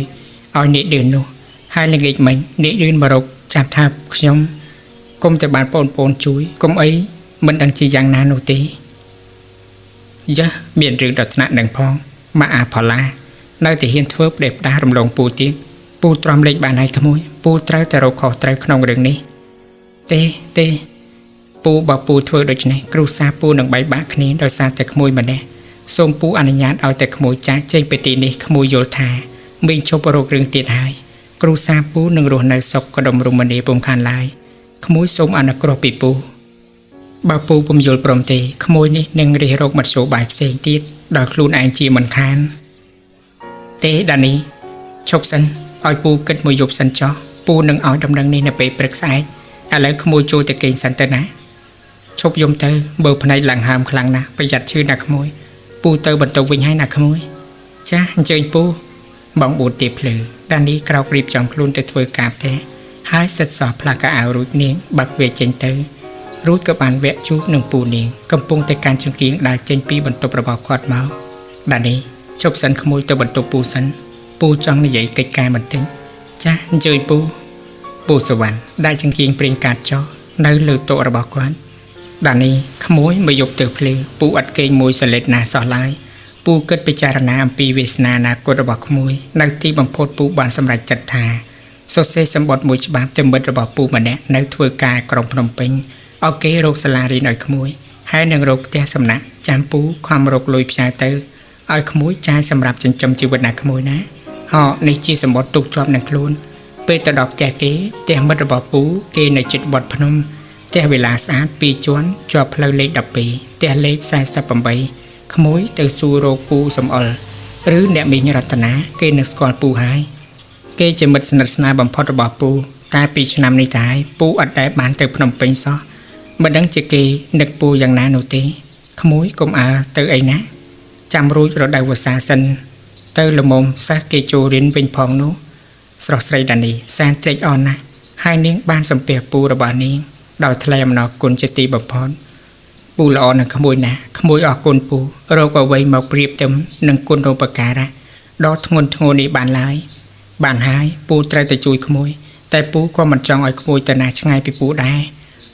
Speaker 1: ឲ្យនាយឌឿននោះហើយល្ងាចមិញនាយឌឿនមករកចាប់ថាខ្ញុំគុំតែបានបងជួយគុំអីមិនដឹងជាយ៉ាងណានោះទេយ៉ាមានរឿងរត់ថ្នាក់នឹងផងម៉ាអាផល្លានៅតែហ៊ានធ្វើផ្ដេសផ្ដាសរំលងពូទៀតពូទ្រាំលេងបានហើយក្មួយពូត្រូវតែរកខុសត្រូវក្នុងរឿងនេះទេពូបើពូធ្វើដូច្នេះគ្រូសាពូនឹងបែកបាក់គ្នាដោយសារតែក្មួយម្នាក់សូមពូអនុញ្ញាតឲ្យតែក្មួយចាស់ចេញពីទីនេះក្មួយយល់ថាមីងឈប់រករឿងទៀតហើយគ្រូសាពូនឹងរស់នៅសុខកដុំរមនាពុំខានឡើយក្មួយសូមអនុគ្រោះពីពូបើពូពុំយល់ព្រមទេក្មួយនេះនឹងរិះរកមធ្យោបាយផ្សេងទៀតដល់ខ្លួនឯងជាមិនខានទេដានីឈប់សិនឲ្យពូគិតមួយយប់សិនចោះពូនឹងឲ្យដំណឹងនេះនៅពេលព្រឹកស្អែកឥឡូវក្មួយចូលទៅគេងសិនទៅណាឈប់យំទៅបើភ្នែកឡើងហើមខ្លាំងណាស់ប្រយ័ត្នឈឺណាក្មួយពូទៅបន្ទប់វិញហើយណាក្មួយចាអញ្ជើញពូបងបួនទៀបភ្លឺ ដានីក្រោករៀបចំខ្លួនទៅធ្វើការផ្ទះហើយសិតសោះផ្លាកអាវរួចនាងបាក់វាចេញទៅរួចក៏បានវែកជួបនឹងពូនាងកំពុងតែកាន់ចង្គៀងដើរចេញពីបន្ទប់របស់គាត់មកដានីជប់សិនក្មួយទៅបន្ទប់ពូសិនពូចង់និយាយកិច្ចការបន្តិចចាស់អញ្ជើញពូសវណ្ណដែលចង្គៀងព្រៀងកាត់ចោលនៅលើតុរបស់គាត់ដានីក្មួយមកយកទៅភ្លឺពូអត់គេងមួយសលេតណាសោះឡើយពូគិតពិចារណាអំពីវាសនាអនាគតរបស់ក្មួយនៅទីបំផុតពូបានសម្រេចចិត្តថាសរសេរសម្បត្តិមួយច្បាប់ទៅមិត្តរបស់ពូម្នាក់នៅធ្វើការក្រុងភ្នំពេញឲ្យគេរកសាលារៀនឲ្យក្មួយហើយនឹងរកផ្ទះសំណាក់ចាំពូខំរកលុយផ្សាយទៅឲ្យក្មួយចាយសម្រាប់ចិញ្ចឹមជីវិតណាក្មួយណាហោនេះជាសម្បត្តិទុកជាប់នឹងខ្លួនពេលទៅដល់ផ្ទះគេផ្ទះមិត្តរបស់ពូគេនៅជិតវត្តភ្នំផ្ទះវិឡាស្អាត2ជាន់ជាប់ផ្លូវលេខ12ផ្ទះលេខ48ក្មួយទៅសួររកពូសំអល់ឬអ្នកមីងរតនាគេនឹងស្គាល់ពូហើយគេជាមិត្តស្និទ្ធស្នាលបំផុតរបស់ពូកាលពីឆ្នាំនេះតែពូអត់ដែលបានទៅភ្នំពេញសោះមិនដឹងជាគេនឹកពូយ៉ាងណានោះទេក្មួយកុំអើទៅអីណាចាំរួចរដូវវស្សាសិនទៅល្មមសិស្សគេចូលរៀនវិញផងនោះស្រស់ស្រីដានីសែនត្រេកអរណាស់ហើយនាងបានសំពះពូរបស់នាងដោយថ្លែងអំណរគុណជាទីបំផុតពូល្អនឹងក្មួយណាក្មួយអរគុណពូរកអ្វីមកប្រៀបទៅនឹងគុណរូបការៈដ៏ធ្ងន់ធ្ងរនេះបានឡើយបានហើយពូត្រូវតែជួយក្មួយតែពូក៏មិនចង់ឲ្យក្មួយទៅណាឆ្ងាយពីពូដែរ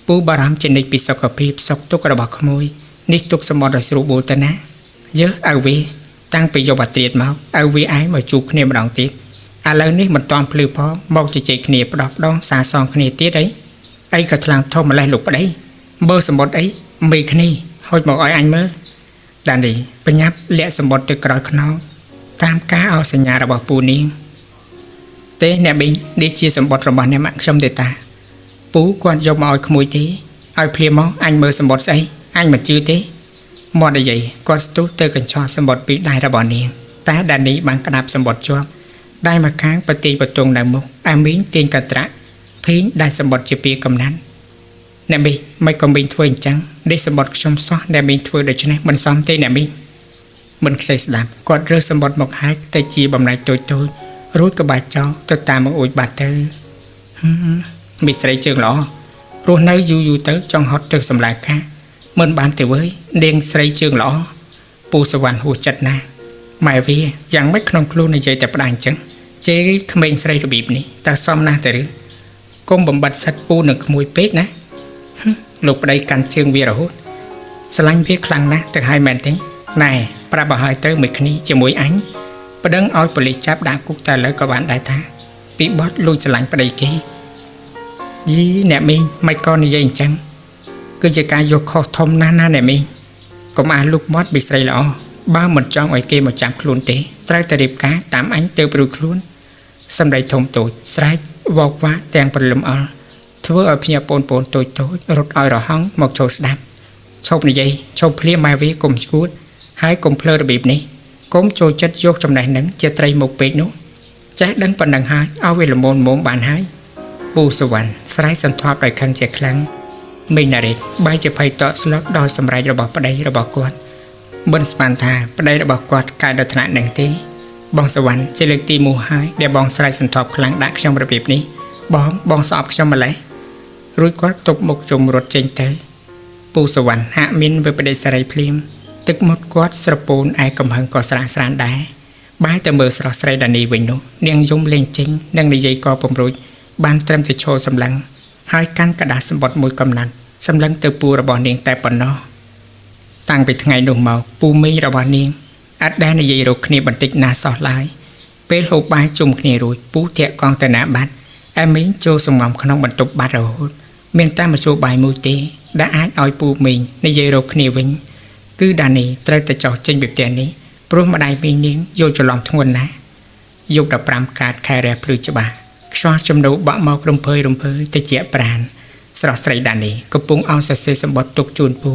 Speaker 1: ពូបារម្ភជានិច្ចពីសុខភាពសុខទុក្ខរបស់ក្មួយនេះទុកសម្បត្តិឲ្យស្រួលបួលទៅណាយើអើវីតាំងពីយកអាត្រៀតមកអើវីឯងមកជួបគ្នាម្ដងទៀតឥឡូវនេះមិនតាន់ភ្លឺផងមកជជែកគ្នាផ្ដោះផ្ដងសាសងគ្នាទៀតអីក៏ថ្លើមធំម្លេះលោកប្តីមើលសម្បត្តិអីមេគ្នាហូចមកឲ្យអញមើលដានីបញ្ញាប់លាក់សម្បត្តិទៅក្រោយខ្នងតាមការអោសញ្ញារបស់ពូនាងទេអ្នកប៊ីងនេះជាសម្បត្តិរបស់អ្នកម៉ាក់ខ្ញុំទេតាពូគាត់យកមកឲ្យក្មួយទេឲ្យភ្លាមមកអញមើលសម្បត្តិស្អីអញមិនជឿទេមកនិយាយគាត់ស្ទុះទៅកញ្ចក់សម្បត្តិពីដៃរបស់នាងតែដានីបានក្តាប់សម្បត្តិជាប់ដៃមកខាងប្រទីបតុងនៅមុខអាមីងទាញកត្រាក់ភីងដៃសម្បត្តិជាពីកំណាន់អ្នកមីងមិនក៏មីងធ្វើអញ្ចឹងនេះសម្បត្តិខ្ញុំសោះអ្នកមីងធ្វើដូច្នេះមិនសមទេអ្នកមីងមិនខ្ចីស្ដាប់គាត់រើសសម្បត្តិមកហាច់ទៅជាបំណែកតូចរួចក៏បាច់ចោលទៅតាមមកអួយបាត់ទៅមីស្រីជើងល្អរស់នៅយូរទៅចង់ហត់ទៅសម្លាកាមិនបានទេវើយនាងស្រីជើងល្អពូសវណ្ណហួសចិត្តណាស់ម៉ែវាយ៉ាងម៉េចក្នុងខ្លួននិយាយតែផ្ដាច់អញ្ចឹងជេរក្មេងស្រីរបៀបនេះតើសមណាស់ទេឬកុំបំបត្តិសិតពូនឹងក្មួយពេកណាលោកប្តីកាន់ជើងវារហូតស្រឡាញ់វាខ្លាំងណាស់ទៅហើយមែនទេណែប្រាប់ឲ្យហើយទៅមួយគ្នាជាមួយអញប្តឹងឲ្យប៉ូលីសចាប់ដាក់គុកតែឥឡូវក៏បានដែរថាពីបត់លួចស្រឡាញ់ប្តីគេយីអ្នកមីងមិនក៏និយាយអញ្ចឹងគឺជាការយកខុសធំណាស់ណាអ្នកមីងកុំអាលុកមាត់ពីស្រីល្អបើមិនចង់ឲ្យគេមកចាប់ខ្លួនទេត្រូវតែរៀបការតាមអញទៅព្រួយខ្លួនសម្ដីធំតូចស្រែកវោកវាទាំងព្រលឹមអល់ធ្វើឲ្យភ្ញាក់បងប្អូនតូចរត់ឲ្យរហ័ងមកចូលស្ដាប់ឈប់និយាយឈប់ភ្លាមម៉ែវាកុំឈួតហើយកុំភ្លើរបៀបនេះកុំចូលចិត្តយកចំណេះនឹងជាត្រីមុខពេកនោះចេះដឹងប៉ុណ្ណឹងហើយឲ្យវាល្មមបានហើយពូសវណ្ណស្រែកសន្ធាប់ដោយខឹងជាខ្លាំងមីងណារ៉េតបែរជាភ័យតក់ស្លុតដោយសម្រេចរបស់ប្តីរបស់គាត់មិនស្មានថាប្តីរបស់គាត់កើតដល់ថ្នាក់នឹងទេបងសវណ្ណជាលើកទី1ហើយដែលបងស្រែកសន្ធាប់ខ្លាំងដាក់ខ្ញុំរបៀបនេះបងស្អប់ខ្ញុំម្លេះរួចគាត់ទប់មុខជុំរត់ចេញទៅពូសវណ្ណហាក់មានវិបដិសេរីភ្លាមទឹកមុតគាត់ស្រពោនឯកំហឹងក៏ស្រានដែរបែរទៅមើលស្រស់ស្រីដានីវិញនោះនាងយំលេងចេញនិងនិយាយក៏ពំរួចបានត្រឹមតែឈរសម្លឹងហើយកាន់กระดาษសម្បត្តិមួយកំណាត់សម្លឹងទៅពូរបស់នាងតែប៉ុណ្ណោះតាំងពីថ្ងៃនោះមកពូមីងរបស់នាងអត់ដែលនិយាយរកគ្នាបន្តិចណាសោះឡើយពេលហូបបាយជុំគ្នារួចពូធាក់កង់ទៅណាបាត់អែមីងចូលសំងំក្នុងបន្ទប់បាត់រហូតមានតែមជ្ឈបាយមួយទេដែលអាចឲ្យពូមីងនិយាយរកគ្នាវិញគឺដានីត្រូវតែចោះចេញពីផ្ទះនេះព្រោះម្ដាយមីងនាងយល់ច្រឡំធ្ងន់ណាស់យប់15កើតខែរះភ្លឺច្បាស់ខ្យល់ចំនូបាក់មករំភើយទៅជាប្រានស្រស់ស្រីដានីកំពុងអោនសរសេរសម្បត្តិទុកជូនពូ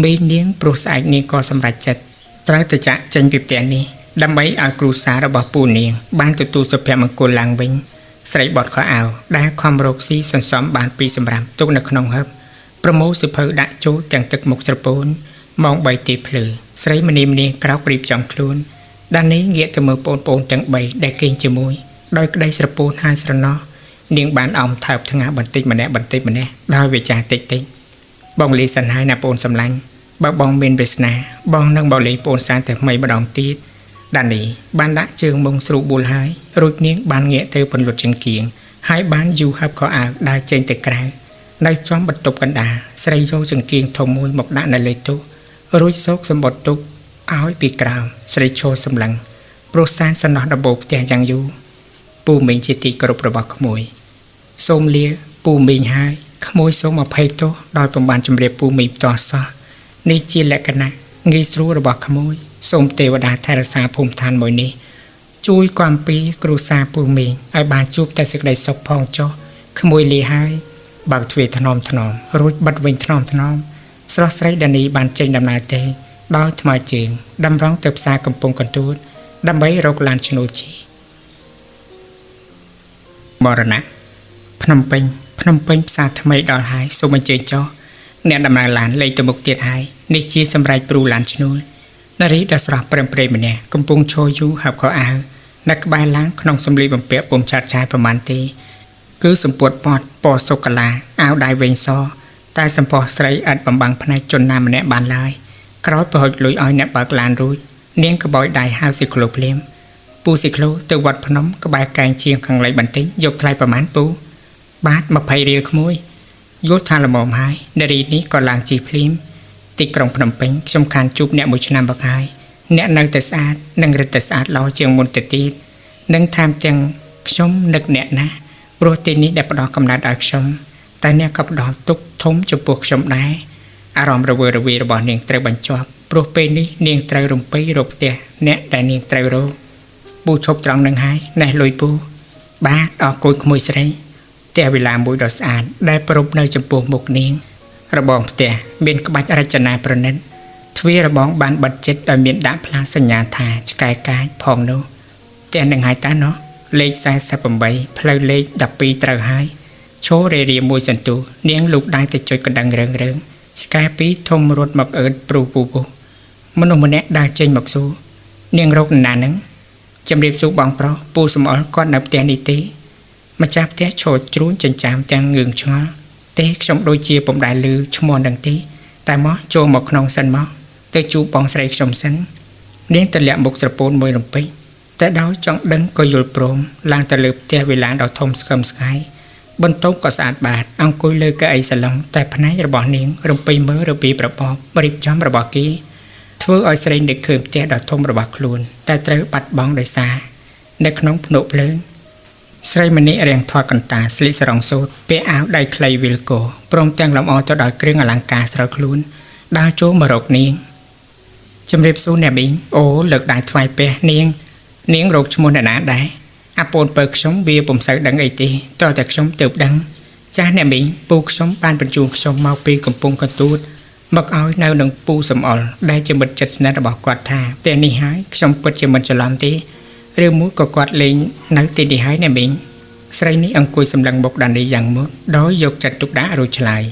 Speaker 1: មីងនាងព្រោះស្អែកនាងក៏សម្រេចចិត្តត្រូវតែចាក់ចេញពីផ្ទះនេះដើម្បីឲ្យគ្រូសារបស់ពូនាងបានទទួលសុភមង្គលឡើងវិញស្រីបត់ខោអាវដែលខំរកស៊ីសន្សំបានពីសម្រាប់ទុកនៅក្នុងហឹបប្រមូលសិភៅដាក់ចូលទាំងទឹកមុខស្រពោនម៉ោង3ទីភ្លឺស្រីម្នីក្រោករៀបចំខ្លួនដានីងាកទៅមើលបងប្អូនទាំង3ដែលគេងជាមួយ ដោយក្តីស្រពោនហើយស្រណោះនាងបានអោមថើបថ្ងាបន្តិចម្នាក់ដោយវាចាតិចបងលីសិនហើយណាប្អូនសម្លាញ់បើបងមានវាសនាបងនឹងបោលេប្អូនសានតែថ្មីម្ដងទៀតដានីបានដាក់ជើងមុងស្រួលបួលហើយរួចនាងបានងាកទៅពន្លត់ចង្គៀងហើយបានយូហឹបខោអាវដើរចេញទៅក្រៅនៅចំបន្ទប់កណ្ដាលស្រីយកចង្គៀងធំមួយមកដាក់នៅលើទូរួចសោកសម្បត្តិទុកឲ្យពីក្រោមស្រីឈរសម្លឹងព្រោះសានសំណោះដបោផ្ទះយ៉ាងយូរពូមីងជាទីគោរពរបស់ក្មួយសូមលាពូមីងហើយក្មួយសូមអភ័យទោសដោយពំបានជម្រាបពូមីងផ្ទាល់សោះនេះជាលក្ខណៈងាយស្រួលរបស់ក្មួយសូមទេវតាថែរក្សាភូមិឋានមួយនេះជួយគំពីគ្រួសារពូមីងឲ្យបានជួបតែសេចក្តីសុខផងចុះក្មួយលាហើយបើកទ្វារថ្នមរួចបិទវិញថ្នមស្រស់ស្រីដានីបានចេញដំណើរទេដោយថ្មើរជើងតម្រង់ទៅផ្សារកំពង់កន្ទួតដើម្បីរកឡានឈ្នួលជិះមរណៈភ្នំពេញផ្សារថ្មីដល់ហើយសូមអញ្ជើញចុះអ្នកដំណើរឡានលេខទៅមុខទៀតហើយនេះជាសម្រេចព្រូឡានឈ្នួលនារីដ៏ស្រស់ព្រមព្រៀងម្នាក់កំពុងឈរយូរហាប់ខោអាវនៅក្បែរឡានក្នុងសម្លៀកបំពាក់ពុំឆាតឆាយប្រមាណទេគឺសម្ពុតពណ៌ពណ៌សូកូឡាអាវដៃវែងសតែសម្ផស្សស្រីឥតបំបាំងភ្នែកជនណាម្នាក់បានឡើយក្រោយប្រហុចលុយឲ្យអ្នកបើកឡានរួចនាងកបោយដៃហៅស៊ីក្លូភ្លាមពូស៊ីក្លូទៅវត្តភ្នំក្បែរកែងជាងខាងលិចបន្តិចយកថ្លៃប្រមាណពូបាទ20រៀលក្មួយយល់ថាល្មមហើយនារីនេះក៏ឡើងជិះភ្លាមទីក្រុងភ្នំពេញខ្ញុំខានជួបអ្នកមួយឆ្នាំមកហើយអ្នកនៅតែស្អាតនិងរឹតតែស្អាតល្អជាងមុនទៅទៀតនិងថែមទាំងខ្ញុំនឹកអ្នកណាព្រោះទីនេះដែលផ្ដោះកំណត់ឲ្យខ្ញុំតែអ្នកក៏ផ្ដោះទុកធំចំពោះខ្ញុំដែរអារម្មណ៍រវើរវាយរបស់នាងត្រូវបញ្ចប់ព្រោះពេលនេះនាងត្រូវរំពេចរកផ្ទះអ្នកដែលនាងត្រូវរកពូឈប់ត្រង់នឹងហើយណេះលុយពូបាទអរគុណក្មួយស្រីផ្ទះវិឡាមួយដ៏ស្អាតដែលប្រពនៅចំពោះមុខនាងរបងផ្ទះមានក្បាច់រចនាប្រណិតទ្វាររបងបានបិទជិតដោយមានដាក់ផ្លាសញ្ញាថាឆ្កែកាចផងនោះផ្ទះនឹងហើយតាណោះលេខ48ផ្លូវលេខ12ត្រូវហើយឈររេរាមួយសន្ទុះនាងលូកដៃទៅចុចកណ្ដឹងរើងឆ្កែពីរធំរត់មកអើតព្រូពូមនុស្សម្នាក់ដើរចេញមកសួរនាងរកណានឹងជំរាបសួរបងប្រុសពូសំអល់គាត់នៅផ្ទះនេះទេម្ចាស់ផ្ទះឈរជ្រួញចិញ្ចាមទាំងងឿងឆ្ងល់ទេខ្ញុំដូចជាពុំដែលឮឈ្មោះនឹងទេតែមកចូលមកក្នុងសិនមកទៅជួបបងស្រីខ្ញុំសិននាងទម្លាក់មុខស្រពោនមួយរំពេចតែដោយចង់ដឹងក៏យល់ព្រមឡើងទៅលើផ្ទះវិឡានដ៏ធំស្កឹមស្កាយបន្ទប់ក៏ស្អាតបាតអង្គុយលើកៅអីសាឡុងតែភ្នែករបស់នាងរំពេញមើលរបៀបរបបរៀបចំរបស់គេធ្វើឲ្យស្រីនឹកឃើញផ្ទះដ៏ធំរបស់ខ្លួនតែត្រូវបាត់បង់ដោយសារនៅក្នុងភ្នក់ភ្លើងស្រីម្នាក់រៀងធាត់កន្តាស្លៀកស្រង់សូត្រពាក់អាវដៃខ្លីវិលកោព្រមទាំងលម្អទៅដោយគ្រឿងអលង្ការស្រើខ្លួនដើរចូលមករកនាងជំរាបសួរអ្នកមីងអូលើកដៃថ្វាយព្រះនាងរកឈ្មោះអ្នកណាដែរអាពូនពើខ្ញុំវាពុំសូវដឹងអីទេតើតែខ្ញុំទើបដឹងចាស់អ្នកមីងពូខ្ញុំបានបញ្ជូនខ្ញុំមកពីកំពង់កន្ទួតមកឲ្យនៅនឹងពូសំអល់ដែលជាមិត្តជិតស្និទ្ធរបស់គាត់ថាតែនេះហើយខ្ញុំពិតជាមិនច្រឡំទេឬមួយក៏គាត់លេងនៅទីនេះហើយអ្នកមីងស្រីនេះអង្គុយសម្លឹងមុខដានីយ៉ាងមុតដោយយកចិត្តទុកដាក់រួចឆ្លើយ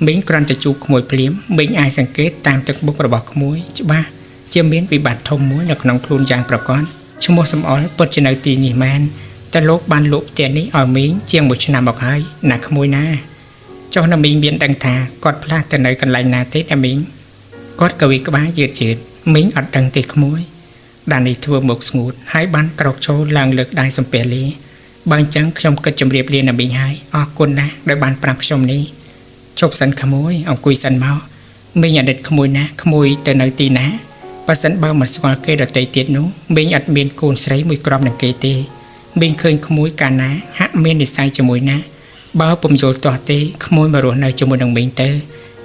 Speaker 1: មីងគ្រាន់តែជួបក្មួយភ្លាមមីងអាចសង្កេតតាមទឹកមុខរបស់ក្មួយច្បាស់ជាមានវិបត្តិធំមួយនៅក្នុងខ្លួនយ៉ាងប្រកបឈ្មោះសំអល់ពិតជានៅទីនេះមែនតែលោកបានលក់ផ្ទះនេះឲ្យមីងជាង1ឆ្នាំមកហើយណាក្មួយណាចុះណាមីងមានដឹងថាគាត់ផ្លាស់ទៅនៅកន្លែងណាទេណាមីងគាត់ក៏វិក្បាលយឺតមីងអត់ដឹងទេក្មួយដានីធ្វើមុខស្ងួតហើយបានក្រោកឈរឡើងលើកដៃសំពះលាបើអញ្ចឹងខ្ញុំគិតជម្រាបលាណាមីងហើយអរគុណណាស់ដែលបានប្រាប់ខ្ញុំនេះជប់សិនក្មួយអង្គុយសិនមកមីងអតីតក្មួយណាក្មួយទៅនៅទីណាបើសិនបើមិនស្គាល់គេដទៃទៀតនោះមីងអត់មានកូនស្រីមួយក្រុមនឹងគេទេមីងឃើញក្មួយកាលណាហាក់មាននិស្ស័យជាមួយណាបើពុំយល់ទាស់ទេក្មួយមករស់នៅជាមួយនឹងមីងទៅ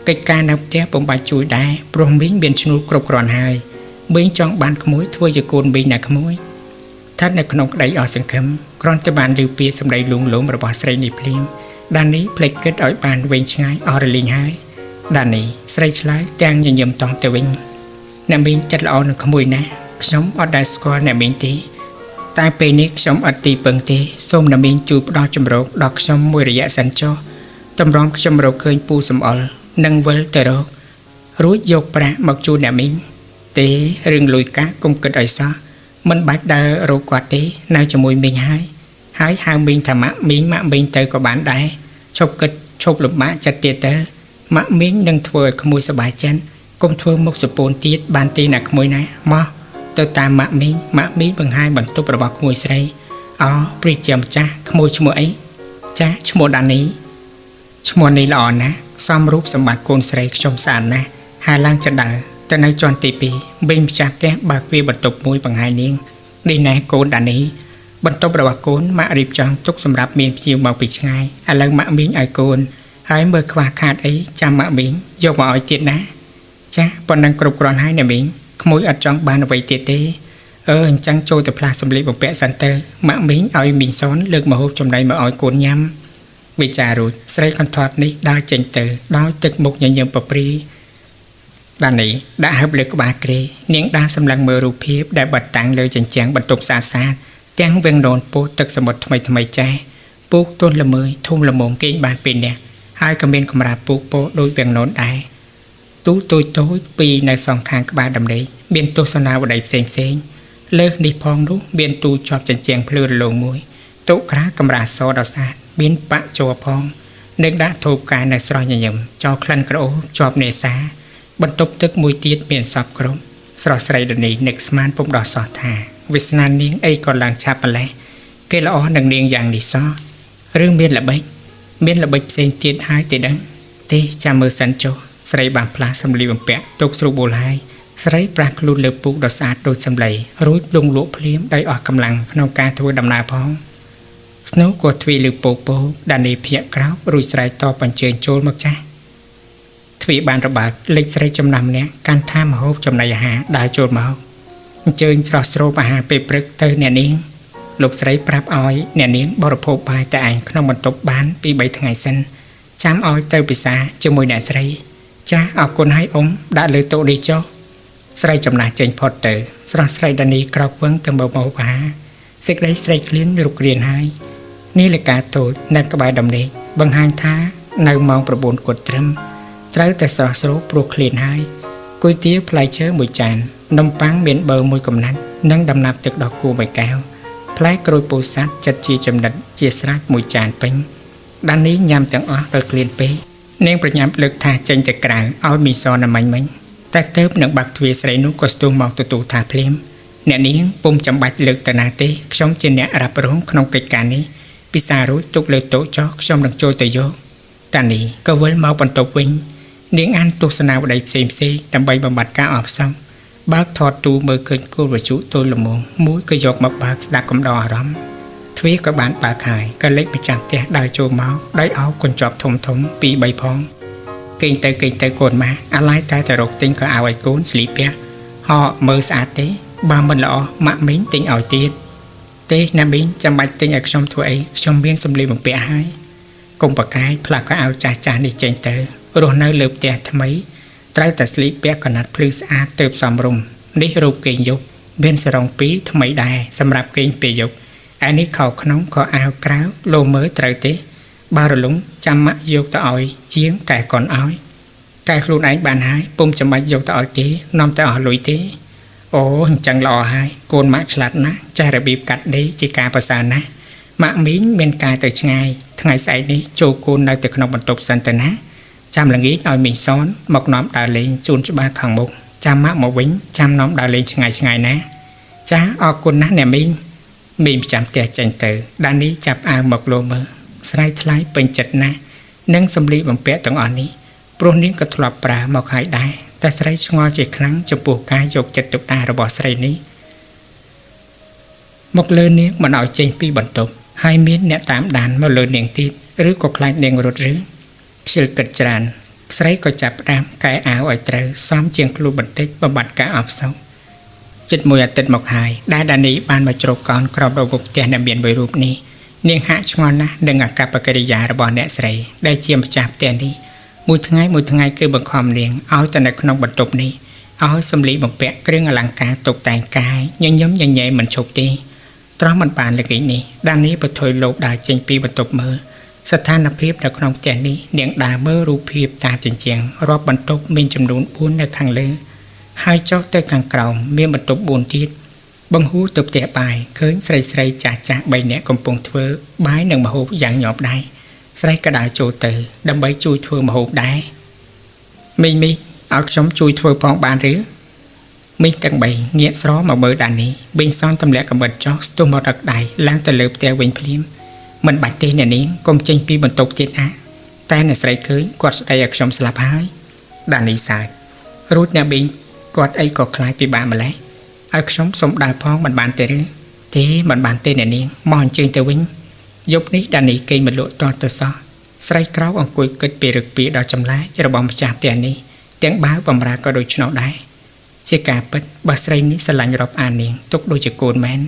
Speaker 1: កិច្ចការនៅផ្ទះពុំបាច់ជួយដែរព្រោះមីងមានឈ្នួលគ្រប់គ្រាន់ហើយមីងចង់បានក្មួយធ្វើជាកូនមីងណាក្មួយស្ថិតនៅក្នុងក្តីអស់សង្ឃឹមគ្រាន់តែបានឮពាក្យសម្ដីលួងលោមរបស់ស្រីនេះភ្លាមដានីភ្លេចគិតឲ្យបានវែងឆ្ងាយអស់រលីងហើយដានីស្រីឆ្លើយទាំងញញឹមតោះទៅវិញអ្នកមីងចិត្តល្អនឹងក្មួយណាស់ខ្ញុំអត់ដែលស្គាល់អ្នកមីងទេតែពេលនេះខ្ញុំអត់ទីពឹងទេសូមអ្នកមីងជួយផ្ដល់ជំរកដល់ខ្ញុំមួយរយៈសិនចុះតម្រាំខ្ញុំរកឃើញពូសំអល់និងវិលទៅរករួចយកប្រាក់មកជូនអ្នកមីងទេរឿងលុយកាក់កុំគិតឲ្យសោះមិនបាច់ដើររកគាត់ទេនៅជាមួយមីងហើយ ហើយហៅមីងថាម៉ាក់មីងម៉ាក់មីងទៅក៏បានដែរឈប់គិតឈប់លំបាកចិត្តទៀតទៅម៉ាក់មីងនឹងធ្វើឲ្យក្មួយសប្បាយចិត្តកុំធ្វើមុខសពូនទៀតបានទីណាក្មួយណាមកទៅតាមម៉ាក់មីងបង្ហាញបន្ទប់របស់ក្មួយស្រីអូព្រីជាម្ចាស់ក្មួយឈ្មោះអីចាឈ្មោះដានីឈ្មោះនេះល្អណាស់សំរូបសម្បត្តិកូនស្រីខ្ញុំស្អាតណាស់ហើយឡើងចដើទៅនៅជាន់ទី2វិញម្ចាស់ផ្ទះបើកវាបន្ទប់មួយបង្ហាញនាងនេះណែកូនដានីបន្ទប់របស់កូនម៉ាក់រៀបចំទុកសម្រាប់មានភ្ញៀវមកពីឆ្ងាយឥឡូវម៉ាក់មីងឲ្យកូនហើយមើលខ្វះខាតអីចាំម៉ាក់មីងយកមកឲ្យទៀតណាចាប៉ុណ្ណឹងគ្រប់គ្រាន់ហើយណាមីងក្មួយអត់ចង់បានអ្វីទៀតទេអញ្ចឹងចូលទៅផ្លាស់សម្លៀកបំពាក់សិនទៅម៉ាក់មីងឲ្យមីងសនលើកម្ហូបចំណីមកឲ្យកូនញ៉ាំវិចាររួចស្រីកន្ធាត់នេះដើរចេញទៅដោយទឹកមុខញញឹមប្រព្រីដានីដាក់ហឹបលើក្បាលគ្រែនាងដើរសម្លឹងមើលរូបភាពដែលបិទតាំងលើជញ្ជាំងបន្ទប់ស្អាតទាំងវៀងននពោទឹកសមុទ្រថ្មីចាស់ពូកទន់ល្មើយធំល្មមគេងបានពេលនេះហើយក៏មានកម្រាលពូកពោដូចវៀងននដែរទូតូចពីនៅសងខាងក្បាលដំណេកមានទស្សនាវដ្តីផ្សេងលើសនេះផងនោះមានទូជាប់ជញ្ជាំងភ្លឺរលោងមួយតុក្រាកម្រាលសដ៏ស្អាតមានបាក់ជាប់ផងនឹងដាក់ធូបកាយនៅស្រស់ញញឹមចោលក្លិនក្រអូបជាប់នេសាបន្ទប់ទឹកមួយទៀតមានសពក្រុមស្រស់ស្រីដនីនឹកស្មានពុំដោះសោះថាវាសនានាងអីក៏ឡើងឆាប់ម្លេះគេល្អនឹងនាងយ៉ាងនេះសោះរឿងមានល្បិចផ្សេងទៀតហើយទេដឹងទេចាំមើលសិនចុះស្រីបានផ្លាស់សម្លៀកបំពាក់ទុកស្រួលបួលហើយស្រីប្រាស់ខ្លួនលើពូកដ៏ស្អាតដូចសម្លៃរួចលងលក់ភ្លាមដោយអស់កម្លាំងក្នុងការធ្វើដំណើរផងស្នូក៏ទ្វីលើពោដានីភ្ញាក់ក្រោបរួចស្រែកតបអញ្ជើញចូលមកចាស់ទ្វីបានរបាក់លេចស្រីចំណាំម្នាក់កាន់ថាមហូបចំណីអាហារដើរចូលមកអញ្ជើញស្រស់ស្រូបអាហារពេលព្រឹកទៅអ្នកនាងលោកស្រីប្រាប់ឲ្យអ្នកនាងបរិភោគបាយតែឯងក្នុងបន្ទប់បានពី3ថ្ងៃសិនចាំឲ្យទៅពិសាជាមួយអ្នកស្រីចាស់អរគុណឲ្យអ៊ំដាក់លើតុនេះចុះស្រីចំណាស់ចេញផុតទៅស្រស់ស្រីដានីក្រោកវឹងទៅមើលមកអាហារសេចក្តីស្រេកឃ្លានរុកគ្រានហើយនាឡិកាតូចនៅក្បែរដំណេកបង្ហាញថានៅម៉ោង9គត់ត្រឹមត្រូវតែស្រស់ស្រូបព្រោះឃ្លានហើយគុយទាវផ្លែឈើមួយចាននំប៉័ងមានប៊ឺមួយកំណាត់និងដំណាប់ទឹកដោះគោមួយកែវផ្លែក្រូចពោធិ៍សាត់ចិតជាចំណិតជាស្រេចមួយចានពេញដានីញ៉ាំទាំងអស់ដោយឃ្លានពេកនាងប្រញាប់លើកថាចេញទៅក្រៅឲ្យមីសនមិញតែទៅនឹងបាក់ទ្វារស្រីនោះក៏ស្ទុះមកទទួលថាភ្លាមអ្នកនាងពុំចាំបាច់លើកទៅណាទេខ្ញុំជាអ្នករ៉ាប់រងក្នុងកិច្ចការនេះពិសារួចទុកលើតុចុះខ្ញុំនឹងចូលទៅយកដានីក៏វិលមកបន្ទប់វិញនាងអានទស្សនាវដ្តីផ្សេងដើម្បីបំបត្តិការអបសង្ឃបើកថតទូមើលឃើញគោលវជុទល់ល្មមមួយក៏យកមកបើកស្ដាប់កំដរអារម្មណ៍ទ្វារក៏បានបើកហើយក៏លេចម្ចាស់ផ្ទះដើរចូលមកដោយអោបកញ្ចប់ធំ2 3ផងគេងទៅកូនម៉ាអាឡៃតែរកទិញក៏ឲ្យកូនស្លីពះហោមើលស្អាតទេបើមិនល្អម៉ាក់មីងទិញឲ្យទៀតទេណាមីងចាំបាច់ទិញឲ្យខ្ញុំធ្វើអីខ្ញុំមានសម្លៀកបំពាក់ហើយកុំប្រកាយផ្លាស់ក៏ឲ្យចាស់នេះចេញទៅរស់នៅលើផ្ទះថ្មីត្រូវតែស្លៀកពាក់កណាត់ភ្លឺស្អាតទៅសមរម្យនេះរូបគេងយប់មានសរង2ថ្មីដែរសម្រាប់គេងពេលយប់ឯនេះខោក្នុងក៏អាវក្រៅលោមើលត្រូវទេបើរលុងចាំម៉ាក់យកទៅឲ្យជាងកែកូនឲ្យកែខ្លួនឯងបានហើយពុំចាំបាច់យកទៅឲ្យទេនាំតែអស់លុយទេអូអញ្ចឹងល្អហើយកូនម៉ាក់ឆ្លាតណាស់ចេះរបៀបកាត់ដេរជាការប្រសើរណាស់ម៉ាក់មីងមានការទៅឆ្ងាយថ្ងៃស្អែកនេះចូលកូននៅទៅក្នុងបន្ទប់សិនទៅណាចាំល្ងាចឲ្យមីងសនមកនាំដើរលេងជូនច្បារខាងមុខចាំម៉ាក់មកវិញចាំនាំដើរលេងឆ្ងាយណាចាអរគុណណាស់អ្នកមីងប្រចាំផ្ទះចេញទៅដានីចាប់អាវមកលោមើលស្រ័យថ្លៃពេញចិត្តណាស់នឹងសម្លៀកបំពាក់ទាំងអស់នេះព្រោះនាងក៏ធ្លាប់ប្រើមកហើយដែរតែស្រីឆ្ងល់ជាខ្លាំងចំពោះការយកចិត្តទុកដាក់របស់ស្រីនេះមកលើនាងមិនឲ្យចេញពីបន្ទប់ហើយមានអ្នកតាមដានមកលើនាងទៀតឬក៏ខ្លាចនាងរត់ឬខ្ជិលគិតច្រើនស្រីក៏ចាប់ផ្ដើមកែអាវឲ្យត្រូវសមជាងខ្លួនបន្តិចបំបត្តិការអបសោកចិត្តមួយអាទិត្យមកហើយដែលដានីបានមកជ្រកកោនក្រោមរបបផ្ទះអ្នកមានមួយរូបនេះនាងហាក់ឆ្ងល់ណាស់នឹងអាកប្បកិរិយារបស់អ្នកស្រីដែលជាម្ចាស់ផ្ទះនេះមួយថ្ងៃគឺបង្ខំនាងឲ្យទៅនៅក្នុងបន្ទប់នេះឲ្យសម្លៀកបំពាក់គ្រឿងអលង្ការតុបតែងកាយញញឹមញញែមិនឈប់ទេត្រង់មិនបានល្ងាចនេះដានីបថុយលោកដើរចេញពីបន្ទប់មើលស្ថានភាពនៅក្នុងផ្ទះនេះនាងដើរមើលរូបភាពតាមជញ្ជាំងរាប់បន្ទប់មានចំនួន4នៅខាងលើហើយចុះទៅខាងក្រោមមានបន្ទប់4ទៀត បង្ហូរទៅផ្ទះបាយឃើញស្រីស្រីចាស់ចាស់3នាក់កំពុងធ្វើបាយនិងម្ហូបយ៉ាងញាប់ដៃស្រីក៏ដើរចូលទៅដើម្បីជួយធ្វើម្ហូបដែរមីងមីងឲ្យខ្ញុំជួយធ្វើផងបានឬមីងទាំង3ងាកស្រមកមើលដានីបេងសនទម្លាក់កំបិតចុះស្ទុះមករឹកដៃឡើងទៅលើផ្ទះវិញភ្លាមមិនបាច់ទេអ្នកនាងកុំចេញពីបន្ទប់ទៀតណាតែអ្នកស្រីឃើញគាត់ស្ដីឲ្យខ្ញុំស្លាប់ហើយដានីសើចរួចអ្នកបេងគាត់អីក៏ខ្លាចពិបាកម្លេះឲ្យខ្ញុំសុំដើរផងមិនបានទេឬទេមិនបានទេអ្នកនាងមកអញ្ជើញទៅវិញយប់នេះដានីគេងមិនលក់តទៅសោះស្រីក្រោកអង្គុយគិតពីរឹកពីដល់ចម្លែករបស់ម្ចាស់ផ្ទះនេះទាំងបាវបំរើក៏ដូចឆ្នោតដែរជាការពិតបើស្រីនេះស្រឡាញ់រាប់អាននាងទុកដូចជាកូនមែន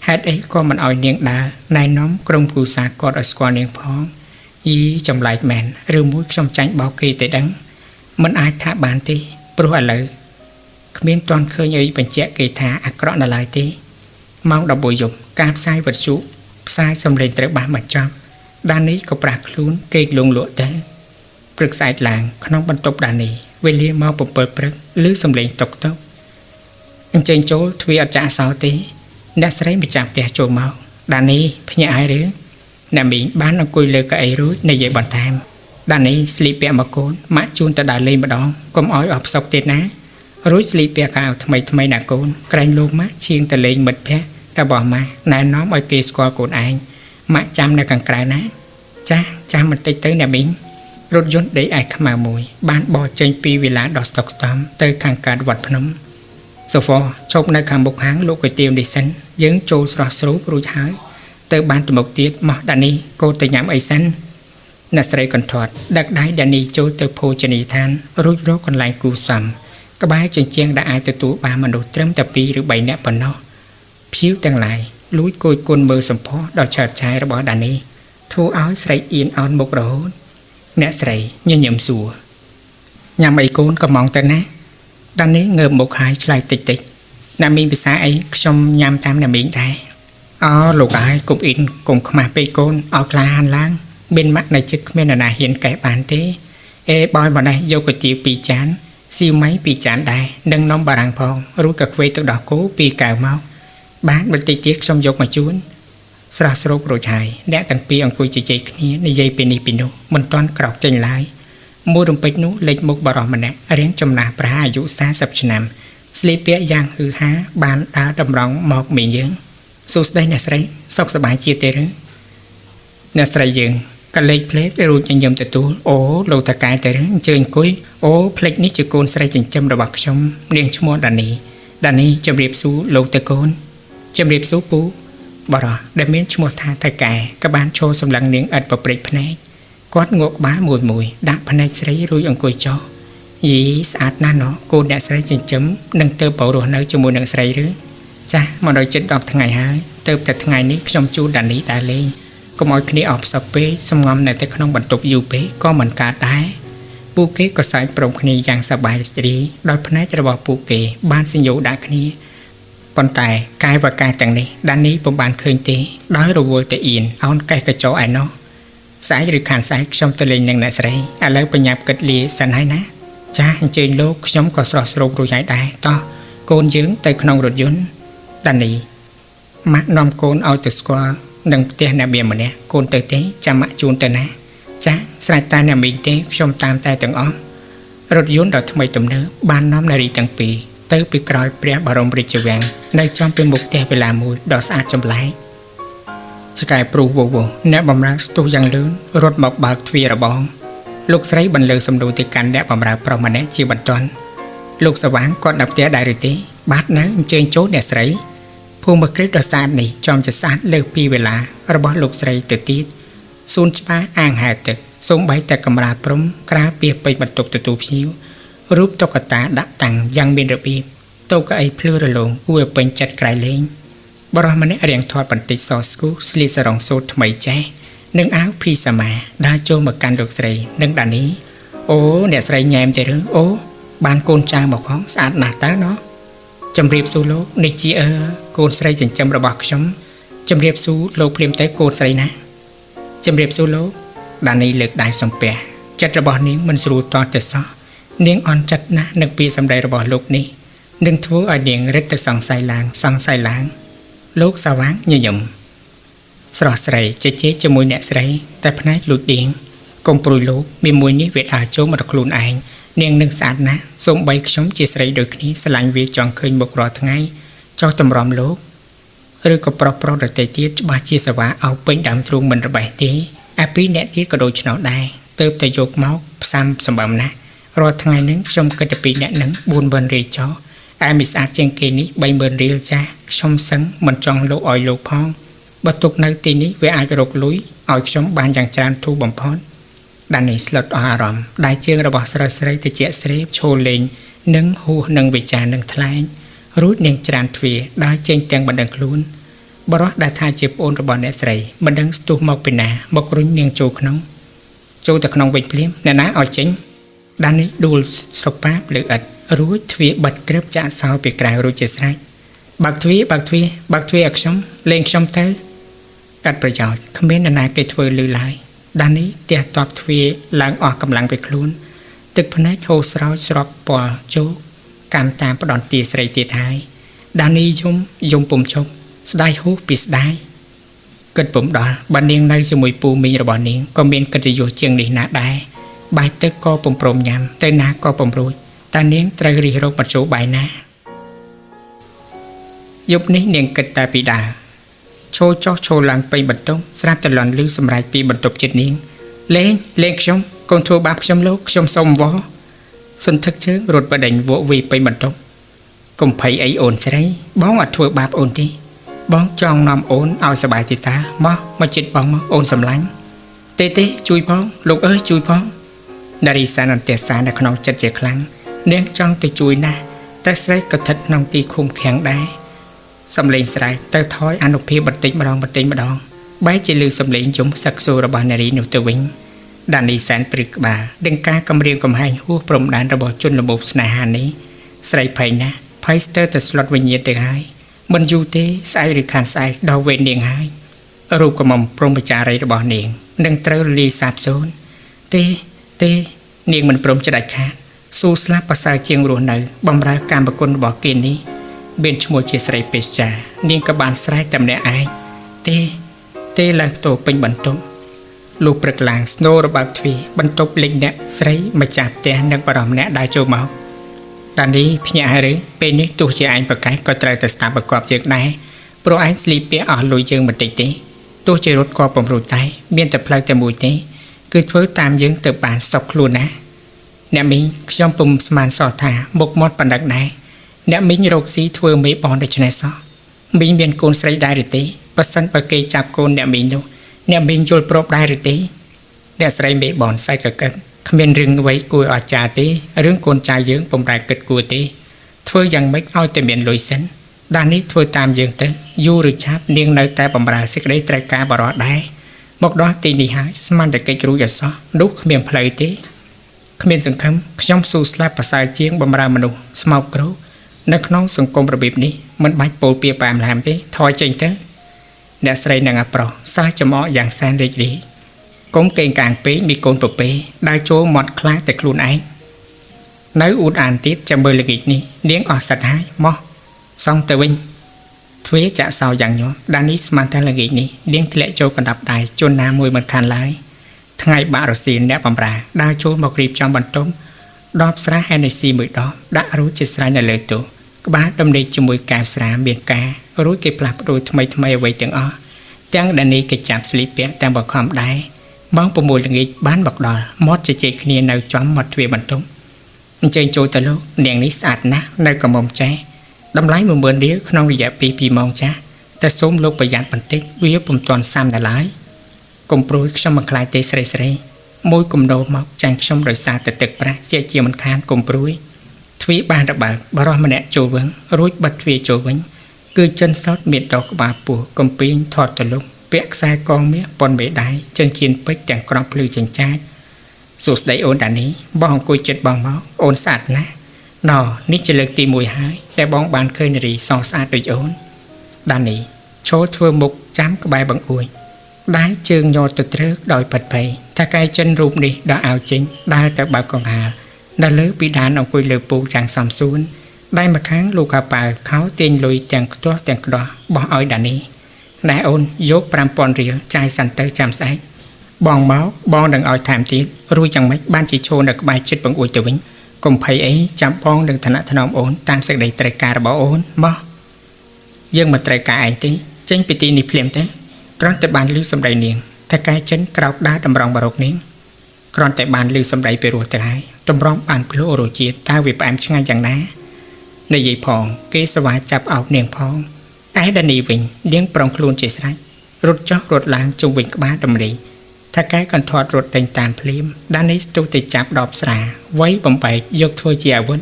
Speaker 1: ហេតុអីក៏មិនឲ្យនាងដើរណែនាំក្រុមគ្រួសារគាត់ឲ្យស្គាល់នាងផងយីចម្លែកមែនឬមួយខ្ញុំចាញ់បោកគេទៅដឹងមិនអាចថាបានទេព្រោះឥឡូវគ្មានទាន់ឃើញអីបញ្ជាក់គេថាអាក្រក់នៅឡើយទេម៉ោង11យប់ការផ្សាយវិទ្យុផ្សាយសំឡេងត្រូវបានបញ្ចប់ដានីក៏ប្រាស់ខ្លួនគេងលងលក់ទៅព្រឹកស្អែកឡើងក្នុងបន្ទប់ដានីវេលាម៉ោង7ព្រឹកឮសំឡេងតុកតុកអញ្ជើញចូលទ្វារអត់ចាក់សោទេអ្នកស្រីម្ចាស់ផ្ទះចូលមកដានីភ្ញាក់ហើយឬអ្នកមីងបានអង្គុយលើកៅអីរួចនិយាយបន្ថែមដានីស្លីពាក់មកកូនម៉ាក់ជូនទៅដើរលេងម្ដងកុំឲ្យអស់ផ្សុកទៀតណារួចស្លីពាក់កៅថ្មីណាកូនក្រែងលោកម៉ាក់ឈៀងទៅលេងមិត្តភ័ក្តិរបស់ម៉ាក់ណែនាំឲ្យគេស្គាល់កូនឯងម៉ាក់ចាំនៅខាងក្រៅណាចាស់ចាំបន្តិចទៅអ្នកមីងរថយន្តដេកឯខ្មៅមួយបានបោះចេញពីវិឡាដល់ស្តុកស្តំទៅខាងកើតវត្តភ្នំសូហ្វឈប់នៅខាងមុខហាងលោកគុយទាវនេះសិនយើងចូលស្រស់ស្រូបរួចហើយទៅបានទៅមុខទៀតមកដានីកូនទៅញ៉ាំអីសិនអ្នកស្រីកន្ធាត់ដឹកដៃដានីចូលទៅភោជនីយដ្ឋានរួចរកកន្លែងគូសំក្បែរជញ្ជាំងដែលអាចទទួលបានមនុស្សត្រឹមតែ2ឬ3នាក់ប៉ុណ្ណោះភៀវទាំងឡាយលួចគួយគុណមើលសម្ផស្សដល់ឆើតឆាយរបស់ដានីធ្វើឲ្យស្រីអៀនអោនមុខរហូតអ្នកស្រីញញឹមសួរញ៉ាំអីកូនកំងទៅណាដានីងើបមុខហើយឆ្លើយតិចអ្នកមីងភាសាអីខ្ញុំញ៉ាំតាមអ្នកមីងដែរអូលោកហើយកុំអ៊ីនកុំខ្មាស់ពេកកូនឲ្យក្លាហានឡើងមានម៉ាក់នៅជិតគ្មាននរណាហ៊ានកេះបានទេអេបយមកនេះយកគុយទាវ2ចានស៊ីម៉ៃ2ចានដែរនិងនំបារាំងផងរួចក៏ខ្វេទឹកដោះគោ2កែវមកបានបន្តិចទៀតខ្ញុំយកមកជូនស្រស់ស្រូបរួចហើយអ្នកទាំងពីរអង្គុយជជែកគ្នានិយាយពីនេះពីនោះមិនទាន់ក្រោកចេញឡើយមួយរំពេចនោះលេចមុខបរិសម្នាក់រៀងចំណាស់ប្រហែលអាយុ40ឆ្នាំស្លៀកពាក់យ៉ាងហឺហាបានដើរតម្រង់មកមីងយើងសួស្ដីអ្នកស្រីសុខសប្បាយជាទេឬអ្នកស្រីយើងក៏លេចភ្លេចរួចញញឹមទទួលអូលោកតាកែទៅឬអញ្ជើញអង្គុយអូភ្លេចនេះជាកូនស្រីចិញ្ចឹមរបស់ខ្ញុំនាងឈ្មោះដានីជម្រាបសួរលោកតាកូនជម្រាបសួរពូបរោះដែលមានឈ្មោះថាតាកែក៏បានឈរសម្លឹងនាងឥតប្រព្រឹត្តភ្នែកគាត់ងក់ក្បាលមួយដាក់ភ្នែកស្រីរួចអង្គុយចុះយីស្អាតណាស់ណោះកូនអ្នកស្រីចិញ្ចឹមនឹងទៅបរោះនៅជាមួយនឹងស្រីឬចាស់មកដល់ជិត10ថ្ងៃហើយទៅតែថ្ងៃនេះខ្ញុំជួលដានីដើរលេងកុំឲ្យគ្នាអស់ផ្សព្វពេកសំងំនៅតែក្នុងបន្ទប់យូរពេកក៏មិនកើតដែរពួកគេក៏សើចព្រមគ្នាយ៉ាងសប្បាយរីករាយដោយភ្នែករបស់ពួកគេបានសញ្ញោដាក់គ្នាប៉ុន្តែកាយវកាយទាំងនេះដានីពុំបានឃើញទេដោយរវល់តែអៀនអោនកេះកញ្ចោឯណោះស្អែកឬខានស្អែកខ្ញុំទៅលេងនឹងអ្នកស្រីឥឡូវបញ្ញាប់គិតលាសិនហើយណាចាស់អញ្ជើញលោកខ្ញុំក៏ស្រស់ស្រូបរួចហើយដែរតោះកូនយើងទៅក្នុងរថយន្តដានីម៉ាក់នាំកូនឲ្យទៅស្គាល់នឹងផ្ទះអ្នកមានម្នាក់កូនទៅទេចាំម៉ាក់ជូនទៅណាចាស់ស្រេចតែអ្នកមីងទេខ្ញុំតាមតែទាំងអស់រថយន្តដ៏ថ្មីទំនើបបាននាំនារីទាំងពីរទៅពីក្រោយព្រះបរមរាជវាំងនៅចំពីមុខផ្ទះវិឡាមួយដ៏ស្អាតចម្លែកស្កាយព្រុសវោអ្នកបម្រើស្ទុះយ៉ាងលឿនរត់មកបើកទ្វាររបងលោកស្រីបន្លឺសំដៅទៅកាន់អ្នកបម្រើប្រុសម្នាក់ជាបន្ទាន់លោកសវាងគាត់នៅផ្ទះដែរឬទេបាទនៅអញ្ជើញចូលអ្នកស្រីភូមិគ្រឹះដ៏ស្អាតនេះចំជាស្អាតលើពីវេលារបស់លោកស្រីទៅទៀតសួនច្បារអាងហែទឹកសូម្បីតែកំរាលព្រំក្រាលពីពេញបន្ទប់ទទួលភ្ញៀវរូបតុក្កតាដាក់តាំងយ៉ាងមានរបៀបតូកៅអីភ្លឺរលោងគួរឲ្យពេញចិត្តក្រៃលែងបរិសម្នាក់រៀងធាត់បន្តិចសស្គូស្លៀកសរងសូត្រថ្មីចេះនិងអាវភីសាម៉ាដើរចូលមកកាន់លោកស្រីនិងដានីអូអ្នកស្រីញ៉ែមទេឬអូបានកូនចៅមកផងស្អាតណាស់តើណោះជម្រាបសួរលោកនេះជាកូនស្រីចិញ្ចឹមរបស់ខ្ញុំជម្រាបសួរលោកភ្លាមទៅកូនស្រីណាជម្រាបសួរលោកដានីលើកដៃសំពះចិត្តរបស់នាងមិនស្រួលតតែសោះនាងអន់ចិត្តណាស់នឹងពាក្យសម្ដីរបស់លោកនេះ នឹងធ្វើឲ្យនាងរឹតទៅសង្ស័យឡើងលោកសាវាងញញឹមស្រស់ស្រីជជែកជាមួយអ្នកស្រីតែផ្នែកលួចដៀងកុំព្រួយលោកមានមួយនេះវាអាចចូលមករកខ្លួនឯងនាងនឹងស្អាតណាស់សូម្បីខ្ញុំជាស្រីដូចគ្នាស្រឡាញ់វាចង់ឃើញមុខរាល់ថ្ងៃចង់តម្រាំលោកឬក៏ប្រុសដទៃទៀតច្បាស់ជាសវ៉ាអោបពេញដើមទ្រូងមិនរបេះទេអាពីរអ្នកទៀតក៏ដូចនោះដែរទើបតែយកមកផ្សំសម្បំណាស់រាល់ថ្ងៃនឹងខ្ញុំគិតតែពីអ្នកនឹង40000រៀលចោឯមិនស្អាតជាងគេនេះ30000រៀលចាខ្ញុំសឹងមិនចង់លោកឲ្យលោកផងបើទុកនៅទីនេះវាអាចរកលុយឲ្យខ្ញុំបានយ៉ាងច្រើនធូរបំផុតដានីស្លុតអស់អារម្មណ៍ដៃជើងរបស់ស្រីតិចស្រីឈោលេងនឹងហួសនឹងវិចារនឹងថ្លែងរួចនាងច្រានទ្វារដើរចេញទាំងបណ្ដឹងខ្លួនបរោះដែលថាជាប្អូនរបស់អ្នកស្រីមិនដឹងស្ទុះមកពីណាមករុញនាងចូលទៅក្នុងវិញភ្លាមអ្នកណាឲ្យចេញដានីដួលស្រប៉ាបលើឥដ្ឋរួចទ្វារបិទក្រឹបចាក់សោពីក្រៅរួចជាស្រេចបើកទ្វារឲ្យខ្ញុំលេងខ្ញុំទៅកាត់ប្រយោជន៍គ្មាននរណាគេធ្វើលឺឡើយដានីទះតបទ្វារឡើងអស់កម្លាំងពីខ្លួនទឹកភ្នែកហូរស្រោចស្រពពណ៌ជោគកម្មតាមផ្ដន់ទាស្រីទៀតហើយដានីយំពុំឈប់ស្ដាយហួសពីស្ដាយគិតពុំដល់បើនាងនៅជាមួយពូមីងរបស់នាងក៏មានកិត្តិយសជាងនេះណាដែរបាយទឹកក៏ពុំព្រមញ៉ាំទៅណាក៏ពុំរួចតើនាងត្រូវរិះរោបមធ្យោបាយណាយប់នេះនាងគិតតែពីដើរឈោចោះឈោឡើងពេញបន្ទប់ស្រាប់តែលន់ឮសម្រែកពីបន្ទប់ចិត្តនាងលេងខ្ញុំកូនធ្វើបាបខ្ញុំលោកខ្ញុំសុំវល់សន្ធឹកជើងរត់បដិញវក់វីពេញបន្ទប់កុំភ័យអីអូនស្រីបងអត់ធ្វើបាបអូនទេបងចង់នាំអូនឲ្យសប្បាយទេតាមកចិត្តបងមកអូនសម្លាញ់ទេជួយផងលោកអើយជួយផងនារីសានអន្តេសានៅក្នុងចិត្តជាខ្លាំងនាងចង់ទៅជួយណាស់តែស្រីក៏ស្ថិតក្នុងទីឃុំឃាំងដែរសំលេងស្រែកទៅថយអនុភាពបន្តិចម្ដងបែរជាលឺសំលេងយំសឹកសួររបស់នារីនោះទៅវិញដានីសែនព្រឹកក្បាលដឹងការកំរៀងកំហែងហួសព្រំដែនរបស់ជនល្មូបស្នេហានេះស្រីភ័យណាស់ភ័យស្ទើរតែស្លុតវិញ្ញាណទៅហើយមិនយូរទេស្អែកឬខានស្អែកដល់វេននាងហើយរូបកំមព្រំប្រចារីរបស់នាងនឹងត្រូវរលាយសាបសូន្យទេនាងមិនព្រមច្ដាច់ខាតស៊ូស្លាប់ប្រសើរជាងរស់នៅបំរើកម្មប្រគុណរបស់គេនេះមានឈ្មោះជាស្រីពេជ្ចានាងក៏បានស្រែកតែម្នាក់ឯងទេឡើងតោពេញបន្ទប់លុះព្រឹកឡើងស្នូររបើកទ្វារបន្ទប់លេងអ្នកស្រីម្ចាស់ផ្ទះនិងបរិមម្នាក់ដើរចូលមកដានីភ្ញាក់ហើយឬពេលនេះទោះជាឯងប្រកែកក៏ត្រូវតែស្ដាប់ប្រកបយើងដែរព្រោះឯងស្លីពាអស់លុយយើងបន្តិចទេទោះជារត់ក៏ពំរួចដែរមានតែផ្លូវតែមួយទេគឺធ្វើតាមយើងទៅបានសុខខ្លួនណាអ្នកមីងខ្ញុំពុំស្មានសោះថាមុខមាត់បណ្ដឹងដែរអ្នកមីងរកស៊ីធ្វើមេបនដូច្នេះសោះមីងមានកូនស្រីដែរឬទេបើសិនបើគេចាប់កូនអ្នកមីងនោះអ្នកមីងយល់ព្រមដែរឬទេអ្នកស្រីមេបនសៃកកឹកគ្មានរឿងអ្វីគួរអស្ចារ្យទេរឿងកូនចៅយើងពុំដែលគិតគួរទេធ្វើយ៉ាងម៉េចឲ្យតែមានលុយសិនដានេះធ្វើតាមយើងទៅយូរឬឆាប់នាងនៅតែបំរើសេចក្តីត្រូវការបរោះដែរមកដល់ទីនេះហើយស្មានតែកិច្ចរួចអសោះនោះគ្មានផ្លូវទេគ្មានសង្ឃឹមខ្ញុំស៊ូស្លាប់ប្រសើរជាងបំរើមនុស្សស្មោកគ្រោកនៅក្នុងសង្គមរបៀបនេះមិនបាច់ពោលពាប៉ាមឡាមទេថយចេញទៅអ្នកស្រីនិងអាប្រុសសើចចំអកយ៉ាងសែនរីករាយកុំកេងកាងពេកមីកូនប្រពេដើរចូលមាត់ខ្លាចតែខ្លួនឯងនៅអ៊ូតអានទៀតចាំមើលល្ងាចនេះនាងអស់សិតហើយមកសងទៅវិញទ្វារចាក់សោយ៉ាងញាប់ដានីស្មានតែល្ងាចនេះនាងធ្លាក់ចូលកណ្ដាប់ដៃជន់ណាមួយមិនខានឡើយថ្ងៃបាក់រសៀលអ្នកបំរើដើរចូលមករៀបចំបន្ទប់ដបស្រាហេនេស៊ីមួយដបដាក់រួចជាស្រេចនៅលើទូក្បាលដំណេកជាមួយកែវស្រាមានការរួចគេផ្លាស់ប្ដូរថ្មីអ្វីទាំងអស់ទាំងដានីគេចាប់ស្លីពាក់ទាំងបខំដែរម៉ោង6ល្ងាចបានមកដល់មាត់ជជែកគ្នានៅចំមាត់ទ្វារបន្ទប់អញ្ជើញចូលទៅលោកនាងនេះស្អាតណាស់នៅកំមុំចេះតម្លៃ10000រៀលក្នុងរយៈពេល2ម៉ោងចាស់តែសូមលោកប្រយ័ត្នបន្តិចវាពុំទាន់សាំដល់ឡើយកុំព្រួយខ្ញុំមិនខ្លាចទេស្រីមួយគំនោមកចាញ់ខ្ញុំដោយសារតែទឹកប្រាក់ជាមិនខានកុំព្រួយទ្វារបានរបើកបរោះម្នាក់ចូលវិញរួចបិទទ្វារចូលវិញគឺចិនសតមានដកក្បាលពោះកំពីងថតទៅលុកពាក់ខ្សែកងមាសប៉ុនមេដៃចិនជៀនពេជ្រទាំងក្រំភ្លឺចិញ្ចាចសួស្ដីអូនដានីបងអង្គុយចិត្តបងមកអូនស្អាតណាស់ណ៎នេះជាលើកទី1ហើយដែលបងបានឃើញនារីសស្អាតដូចអូនដានីឈរធ្វើមុខចាំក្បែរបង្អួយដៃជើងញ័រទៅត្រើកដោយប៉ិតភ័យថាកែចិនរូបនេះដើរអាវចេញដើរទៅបើកកង្ហារនៅលើពីដានអង្គុយលើពូយ៉ាងសំសួន ได้มาค้างลูกกระเป๋าเขาเตียงลุยแต่งตัวแต่งกระดอบอกเอาดันนี้ได้โอนยกปรามปอนเรียลใจสันเตอร์จำใสบองเมาส์บองดังเอาถามตีรู้จังไหมบ้านจีโชนักใบจิตบังอุยตัววิ่งกลมไผ่ไอ้จำบองดังธนาถนอมโอนตามสักใดตรการระบโอนบ่ยังมาตรการไอ้ตีเจงไปตีนิเพลียมเต้ร้อนแต่บ้านลือสำไรเนียงถ้ากายเจนกราวด้าดำรองบารกเนียงกรอนแต่บ้านลือสำไรไปรัวแต่หายดำรองบ้านพลูโรจีตาวิปแอมช่างอย่างนั้นในยีพองเกสวาจับเอาเนียงพองไอ้ดันนีวิ่งเลี้ยงปรองคลูนเจสไรรถจอกรถล้างจงวิ่งบ้านดำรีถ้าแกกันทอดรถเดินตามพลิมด้านนี้ตูติจับดอบสาไว้บ่มไปยกถ้วยเจียววน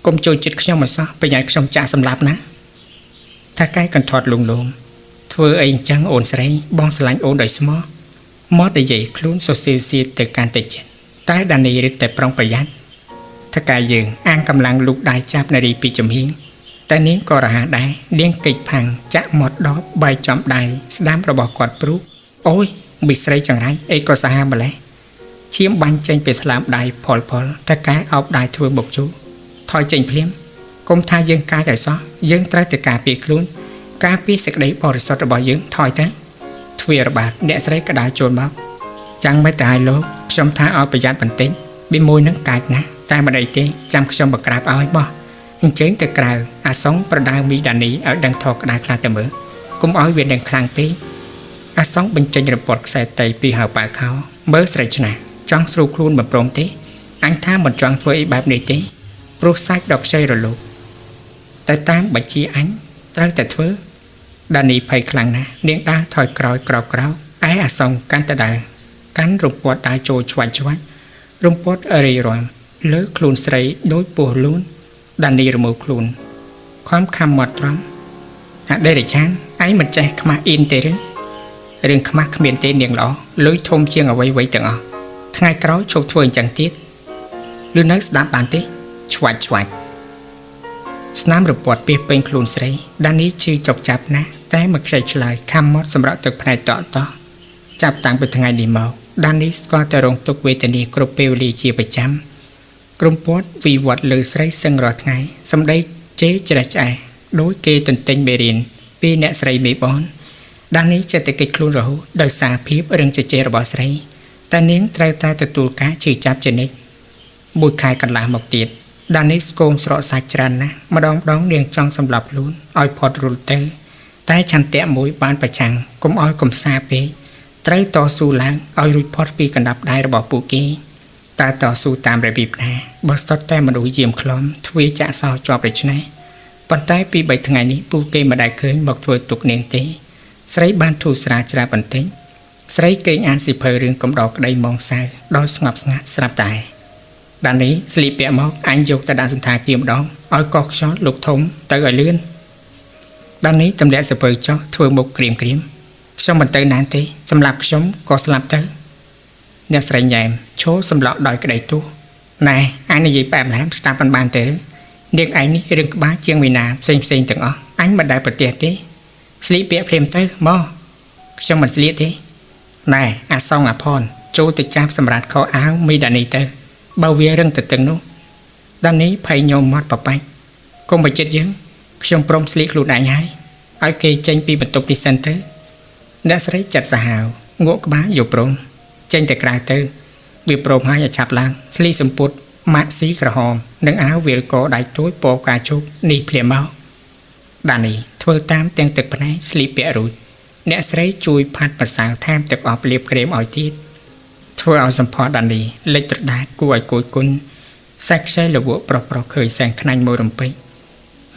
Speaker 1: กลมโจจิตขยมมาซะไปยังขยมจ่าสำลับนะถ้าแกกันทอดลุงลมถ้วยเองจังโอนใส่บองสลังโอนโดยสมอมอดได้ใหญ่คลุ้นโซเซียซีแต่การติดเจ็ดใต้ด้านนี้ริแต่ปรองประหยัดถ้ากายยืงอ้างกำลังลุกได้จับนารีปีจมหิงแต่นี้ก็ระหาได้เลี้ยงกิจพังจะหมดดอกใบจอมได้สดามระบอกกอดปลุกโอ้ยบิสไรจังไรเอก็สาหามาแล้วเชี่ยมบันเจงไปสลามได้พอลถ้ากายเอาได้ทั่วบกจูถอยเจงเพลียมกรมทายังกายแต่ซ้อยังตรัสกาปีคลุ้นกาปีสักได้บริสุทธิ์ระบยังถอยตั้งทวีระบาดเดสไรกระดาษโจรบ้าจังไม่ตายโลกชมท่าเอาประหยัดบันเต็งบิมวยนังกายนะแต่มาได้เต้จำชมบักกราบเอาให้บ่เจงแต่กล่าวอาสงประดามีดันนี้เอาดังทอกได้คลาแต่เมื่อกุมอ้อยเวียนดังคลางปีอาสองเป็นจังระปดใส่ไตปีหาป่าเขาเบอร์ใส่ชนะจ้องสูครูนแบบโปร่งตีอังท่าเหมือนจ้องถ้วยแบบนี้ตีโปรไซด์ดอกไซระลุแต่ตามบัญชีอันตั้งแต่ถ้วยดันนี้ภัยคลังนะเลี้ยงได้ถอยกรอยกราวไอ้อาสองกันแต่ได้กันรุมปวดได้โจชวนรุมปวดอะไรรอนเลิกคลูนใส่โดยปูลุ้นดันนี้ระมูคลูนความคำหมดร้องได้แต่ฉันไอ้มันใจขมาอินเตอร์เรื่องขมักเมียนเตนเดียงหล่อลุยทมเชียงเอาไว้จังอ๋อทั้งไงกร้อยโชว์ถ้วยจังติดลือนักสนามบานติชวัดสนามระปวดเปียเป็นคลูนใส่ด้านนี้ชื่อจบจับนะแต่เมื่อใครฉลายคำมดสำหรับตึกภายต่อจับต่างไปทั้งไงดีเมาด้านนี้ก็จะลงตกเวทนีกรุเปลลีเจียประจำกลุ่มปอดวีวัดลือใส่ซึ่งรอทั้งไงสำได้เจ๊จระใจโดยเกตันเต็งเบรินปีเนสไรเมบอนด้านนี้จะตะกิดครูเราโดยสาพิบเรื่องจะเจระบอสไรแต่เน้นไตรตาตะตูกาชื่อจับเจนิกบุยคายกันหลาหมกติดด้านนี้สโกมสระสายจันนะมาดองเรียงจ้องสำหรับลุ้นออยพอดรูเตอร์แต่ฉันเตะมวยบ้านประชังกุมออยกุมซาเปไตรต่อสู้ล้างออยรูพอดปีกันดับได้ระบอบปูกีตาต่อสู้ตามระบีบนะบอสตอดแต่มาดูเยี่ยมคล้อมทวีจะสาวจอบเลยใช่ไหมปันใต้ปีใบทั้งไงนี้ปูกีมาได้เคยบอกถวยตุกเนียงเตใส่บ้านทูสราจราบันเต็งใส่เกยอ่านสิเพอเรื่องกำดอกได้มองสายดอยสงบสงัดสลับตายด้านนี้สลีเปียมอกอันยกแต่ด้านสันทาเกี่ยมดองอ้อยกอกช้อนลูกทงเตยเลื่อนด้านนี้ตำแหน่งสิเพอจ้อทั่วมุกเกรียมช่องบันเตยนานตีสำหรับชมก็สลับเตยเนี่ยใส่ใหญ่โชว์สำหรับดอยกระไดตู้นายอันนี้ยิ่งแบบแหลมสตาร์บันบานเตยเด็กไอ้นี่เรื่องบ้าเชียงวีนาเซ็งถึงอ๋ออันบันไดประเดี๋ยวตีสลีเปียเพลมเตอร์มอช่างมันสลีทีนายอาซองอาพรโจติจับสำรัดเขาอ้าวมีดานีเตอร์เบาเวียเรื่องตึงนู้ด้านนี้ภัยโยมมัดปะไปคงไปเจ็ดยังช่างพรมสลีกลุดได้ยังไอ้เกย์เจนปีบรรทุกดิเซนเตอร์ได้สไลจัดสหาวงกบ้าอยู่พรมเจนแต่กลายเตอร์วิปรมหายจับลังสลีสมปุตมาสีกระหอมนึ่งอ้าวเวลโกได้ตัวโปกาชุกนี่เพลียเมาด้านนี้เธอตามเตียงตึกปนัยสลีเปียรูเนสไรจุยพัดภาษาแทมตึกออกเรียบเกรมอ่อยทีเธอเอาสัมพอด้านนี้เล็กจุดได้กวยกุยกุนแซกใช้ระบบปลอกเคยแสงขนายมวยรำไป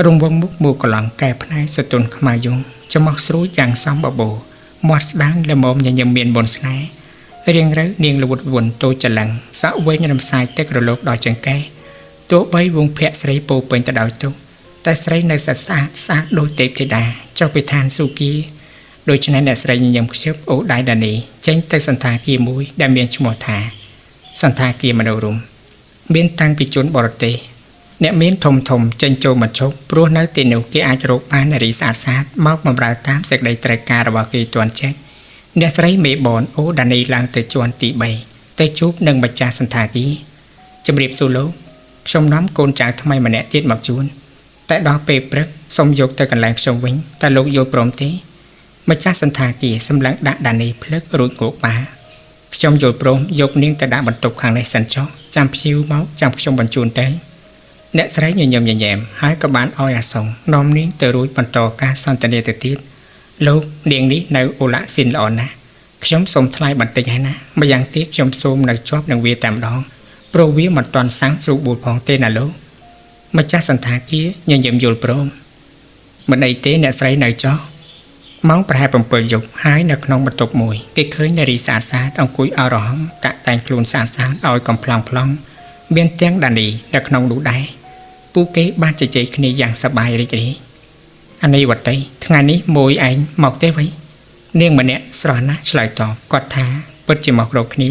Speaker 1: รุงวงมุกมูกหลังแก่พนัยสตุนขมายุงจะมักสู้อย่างซ้อมบโบมอสดังและมอมยังเมียนบนสไนเรียงไรเนียงระบบวนโตจะหลังสะเวยนำสายเตกระโลกดอยจังแก่ตัวใบวงเพะใส่ปูเป็นตะดอยตุแต่ใส่ในสัตว์สะโดยเตปเทดาเจ้าไปทานสุกีโดยฉะนั้นในใส่ยังเชื่อโอได้ดานีเจนแต่สันทากีมุยดาเมียนชโมธาสันทากีมาโดรุมเมียนตังปิจุนบอรเตเนเมียนทมเจนโจมันชกปลุกนักตีนุกีอาจรกปานริสาสาดมอกมาบราตามเสกได้ตรการระบกีจวนเช็คเนสไรเมบอนโอดานีลางเตจวนตีใบเตจุบหนึ่งบัจจาสันทากีจำเรียบสุโล ខ្ញុំនាំកូនចៅថ្មីម្នាក់ទៀតមកជូនតែដល់ពេលព្រឹកសូមយកទៅកន្លែងខ្ញុំវិញតែលោកយល់ព្រមទេម្ចាស់សន្តាគារសម្លឹងដាក់ដានីភ្លឹករួចគោកបាខ្ញុំយល់ព្រមយកនាងទៅដាក់បន្ទប់ខាងនេះសិនចុះចាំព្យាវមកចាំខ្ញុំបញ្ជូនទៅអ្នកស្រីញញឹមញញែមហើយក៏បានឲ្យអាសុងនាំនាងទៅរួចបន្តការសន្ទនាទៅទៀតលោកនាងនេះនៅអូឡាស៊ីនល្អណាស់ខ្ញុំសូមថ្លៃបន្តិចហើយណាម្យ៉ាងទៀតខ្ញុំសូមនៅជាប់នឹងវាតែម្ដងព្រោះវាមិនទាន់សាំងស្រួលបួលផងទេណាលោកម្ចាស់សន្តាគារញញឹមយល់ព្រមមិនអីទេអ្នកស្រីនៅចុះម៉ោងប្រហែល7យប់ហើយនៅក្នុងបន្ទប់មួយគេឃើញនារីស្អាតអង្គុយអរហមតាក់តែងខ្លួនស្អាតឲ្យកំប្លង់ប្លង់មានទាំងដានីនៅក្នុងនោះដែរពួកគេបានជជែកគ្នាយ៉ាងសប្បាយរីករាយអានេះវត្តថ្ងៃនេះមួយឯងមកទេវៃនាងម្នាក់ស្រស់ណាស់ឆ្លើយតបគាត់ថាពិតជាមករកគ្នា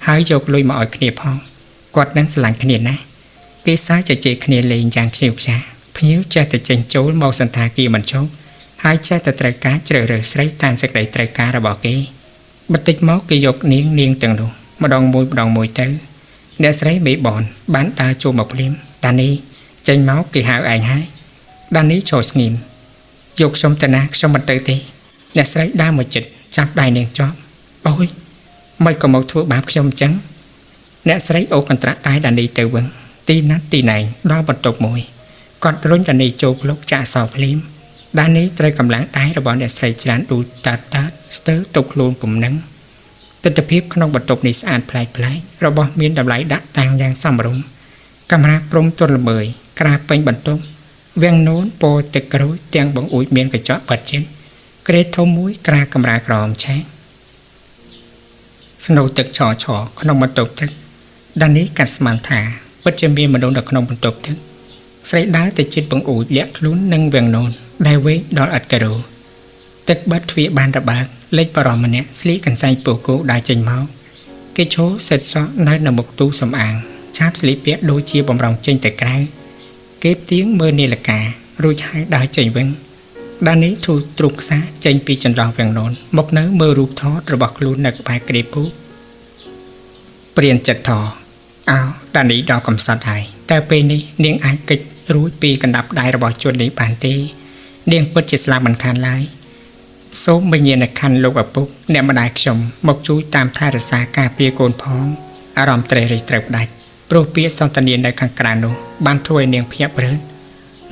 Speaker 1: ហើយយកលុយមកឲ្យគ្នាផងគាត់នឹងស្រឡាញ់គ្នាណាស់គេសាជជែកគ្នាលេងយ៉ាងខ្ជិលខ្ចាភ្ញៀវចេះតែចេញចូលមកសន្តាគារមិនចុះហើយចេះតែត្រូវការជ្រើសរើសស្រីតាមសេចក្តីត្រូវការរបស់គេបន្តិចមកគេយកនាងទាំងនោះម្ដងមួយទៅអ្នកស្រីមេបនបានដើរចូលមកភ្លាមតានេះចេញមកគេហៅឯងហើយដានីចូលស្ងៀមយកខ្ញុំទៅណាខ្ញុំមិនទៅទេអ្នកស្រីដើរមកជិតចាប់ដៃនាងជាប់អូយមិនក៏មកធ្វើបាបខ្ញុំអញ្ចឹងអ្នកស្រីអូកន្ត្រាក់ដៃដានីទៅវិញទីណាត់ទីណែងដល់បន្ទប់មួយគាត់រុញដានីចូលក្លុកចាក់សោភ្លាមដានីត្រូវកម្លាំងដៃរបស់អ្នកស្រីច្រើនដួលតាត់ស្ទើរទុកខ្លួនពំនឹងទិដ្ឋភាពក្នុងបន្ទប់នេះស្អាតប្លែករបស់មានតម្លៃដាក់តាំងយ៉ាងសមរម្យកាមេរ៉ាព្រំទល់ល្មើយក្រាពេញបន្ទប់វាំងនូនពោទឹកក្រូចទាំងបង្អួចមានកញ្ចក់បិទជិតក្រេតធំមួយក្រាកាមេរ៉ាក្រមឆេះស្នូរទឹកឆក្នុងបន្ទប់ទឹកដានីកាត់ស្មានថាពិតជាមានមនុស្សនៅក្នុងបន្ទប់ទឹកស្រីដើរទៅជិតបង្អួចលាក់ខ្លួននឹងវាំងនូនដែលវេដល់ឥតការ៉ូទឹកបិទទ្វារបានរបើកលេចបរោះម្នាក់ស្លៀកកន្សែងពូគោដើរចេញមកគេឈរសិតសក់នៅមុខទូសំអាងឆាបស្លៀកពាក់ដូចជាបំរុងចេញទៅក្រៅគេផ្ទៀងមើលនាឡិការួចហើយដើរចេញវិញដានីធូរទ្រុបខ្សាចេញពីចន្លោះវាំងនូនមកនៅមើលរូបថតរបស់ខ្លួននៅក្បែរក្រេពូព្រានចិត្តថអោដានីដល់កំសត់ហើយតែពេលនេះនាងអាចកិច្ចរួចពីកណ្ដាប់ដៃរបស់ជននេះបានទេនាងពិតជាស្លាប់មិនខានឡើយសូមវិញ្ញាណក្ខន្ធលោកឪពុកអ្នកម្ដាយខ្ញុំមកជួយតាមថែរក្សាការពារកូនផងអារម្មណ៍ត្រេះរិះត្រូវផ្ដាច់ព្រោះពាក្យសន្ទនានៅខាងក្រៅនោះបានធ្វើឲ្យនាងភ្ញាក់ព្រឺន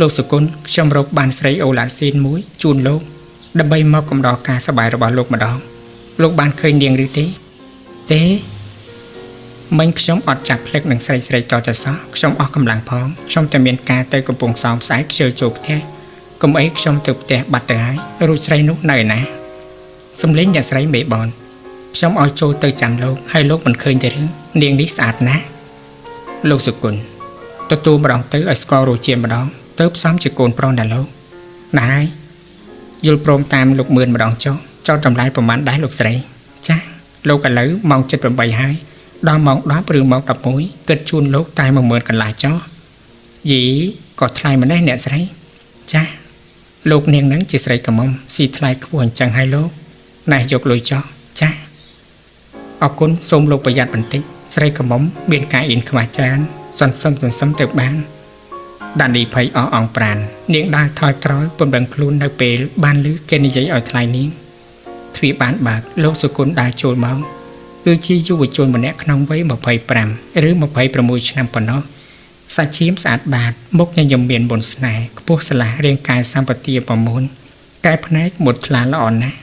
Speaker 1: លោកសុគន្ធខ្ញុំរកបានស្រីអូឡាស៊ីនមួយជូនលោកដើម្បីមកកំដរការសប្បាយរបស់លោកម្ដងលោកបានឃើញនាងឬទេមិញខ្ញុំអត់ចាប់ផ្លឹកនឹងស្រីតតសោះខ្ញុំអស់កម្លាំងផងខ្ញុំតែមានការទៅកំពង់សោមផ្សាយខ្ជិលចូលផ្ទះកុំអីខ្ញុំទៅផ្ទះបាត់ទៅហើយរូចស្រីនោះនៅណាសំលេងអ្នកស្រីមេបនខ្ញុំឲ្យចូលទៅចាំលោកហើយលោកមិនឃើញទេឬនាងនេះស្អាតណាស់លោកសុគន្ធទទួលម្ដងទៅឲ្យស្គាល់រសជាតិម្ដងទៅផ្សំជាកូនប្រុសណាលោកណាហើយយល់ព្រមតាមលោកមឿនម្ដងចុះចោតចម្លើយប្រមាណដែរលោកស្រីចាលោកឥឡូវម៉ោង 7:08 ហើយដល់ម៉ោង 10 ឬម៉ោង 11គិតជូនលោកតែ 10000 កន្លះចុះយីក៏ថ្លៃម្នេះអ្នកស្រីចាលោកនាងនឹងជាស្រីកមុំស៊ីថ្លៃខ្ពស់អញ្ចឹងហើយលោកណែយកលុយចុះចាអរគុណសូមលោកប្រយ័ត្នបន្តិចស្រីកមុំមានការអៀនខ្មាស់ច្រើនសន្សំទៅបានដានីភ័យអស់អង្ប្រាននាងដើរថយក្រោយពំដឹងខ្លួននៅពេលបានឮគេនិយាយឲ្យថ្លៃនាងទ្វារបានបើកលោកសុគន្ធដើរចូលមកគឺជាយុវជនម្នាក់ក្នុងវ័យ25ឬ26ឆ្នាំប៉ុណ្ណោះសាច់ឈាមស្អាតបាតមុខញញឹមមានបុណ្យស្នេហ៍ខ្ពស់ស្លាស់រាងកាយសម្បទាប្រមូលកែភ្នែកមុតថ្លាល្អណាស់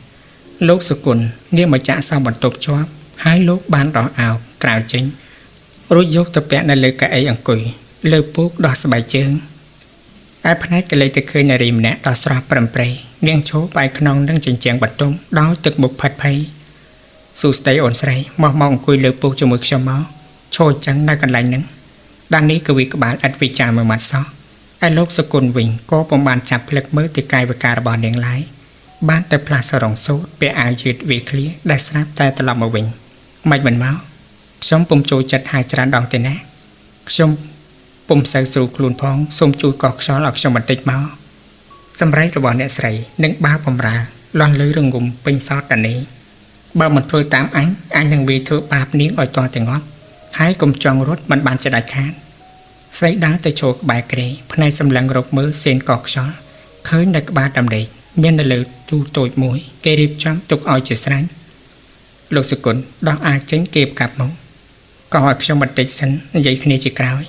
Speaker 1: លោកសុគន្ធងាកមកចាក់សោបន្ទប់ជាប់ហើយលោកបានដោះអាវក្រៅចេញរួចយកទៅពាក់នៅលើកៅអីអង្គុយលើពូកដោះស្បែកជើងឯផ្នែកកលេចទៅឃើញនារីម្នាក់ដ៏ស្រស់ប្រំប្រៃនាងឈរបែរខ្នងនឹងជញ្ជាំងបន្ទប់ដោយទឹកមុខផិតភ័យសួស្តីអូនស្រីមកអង្គុយលើពូកជាមួយខ្ញុំមកឈរចឹងនៅកន្លែងហ្នឹងដាននេះក៏វាក្បាលឥតវិចារមួយម៉ាត់សោះឯលោកសុគន្ធវិញក៏ពុំបានចាប់ផ្លឹកមើលទៅកាយវិការរបស់នាងឡើយបានតែផ្លាស់សរងសូត្រពាក់អាវយឺតវាឃ្លាដែលស្រាប់តែត្រឡប់មកវិញមិនមកខ្ញុំពុំចូលចិត្តហាយច្រើនដងទេណាខ្ញុំពុំសូវស្រួលខ្លួនផងសូមជួយកោះខ្យល់ឲ្យខ្ញុំបន្តិចមកសម្រែករបស់អ្នកស្រីនឹងបាវបំរើលន់លឺរងំពេញសោតតានេះបើមិនធ្វើតាមអញនឹងវាធ្វើបាបនាងឲ្យតទាំងអស់ហើយកុំចង់រត់មិនបានចដាច់ខាត ស្រីដើរទៅចូលក្បែរក្រេផ្នែកសម្លឹងរកមើលសេនកកខ្យល់ឃើញនៅក្បាលដំណេកមាននៅលើទូតូចមួយគេរៀបចំទុកឲ្យជាស្រេចលោកសុគន្ធដោះអាចេញគេកាប់មកក៏ឲ្យខ្ញុំបន្តិចសិននិយាយគ្នាជាក្រោយ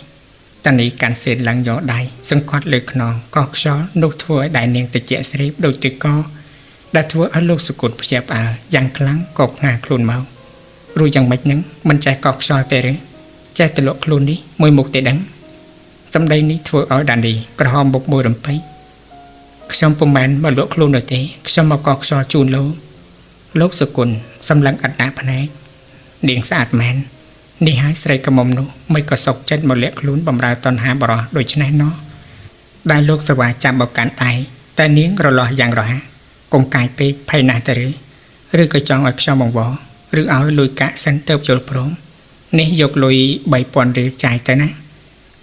Speaker 1: តានីកាន់សេនឡើងយកដៃសង្កត់លើខ្នងកកខ្យល់នោះធ្វើឲ្យដៃនាងតិចស្រីបដូចទឹកកដែលធ្វើឲ្យលោកសុគន្ធភ្ញាក់ផ្អើលយ៉ាងខ្លាំងក៏ផ្ងាខ្លួនមករួចយ៉ាងម៉េចនឹងមិនចេះកកខ្យល់ទេឬចេះតែលក់ខ្លួននេះមួយមុខទេដឹងសម្ដីនេះធ្វើឲ្យដានីក្រហមមុខមួយរំពេចខ្ញុំពុំមែនមកលក់ខ្លួននោះទេខ្ញុំមកកកខ្យល់ជូនលោកសុគន្ធសម្លឹងអត់ដាក់ភ្នែកនាងស្អាតមែននេះហើយស្រីកមុំនោះមិនក៏សុកចិត្តមកលាក់ខ្លួនបំរើតណ្ហាបរោះដូច្នេះណោះដែលលោកសវ៉ាចាប់មកកាន់ដៃតែនាងរលាស់យ៉ាងរហ័សកុំកាយពេកភ័យណាស់ទៅឬក៏ចង់ឲ្យខ្ញុំបង្វល់ឬឲ្យលុយកាក់សិនទៅយល់ព្រមនេះយកលុយ 3000 រៀលចាយទៅណា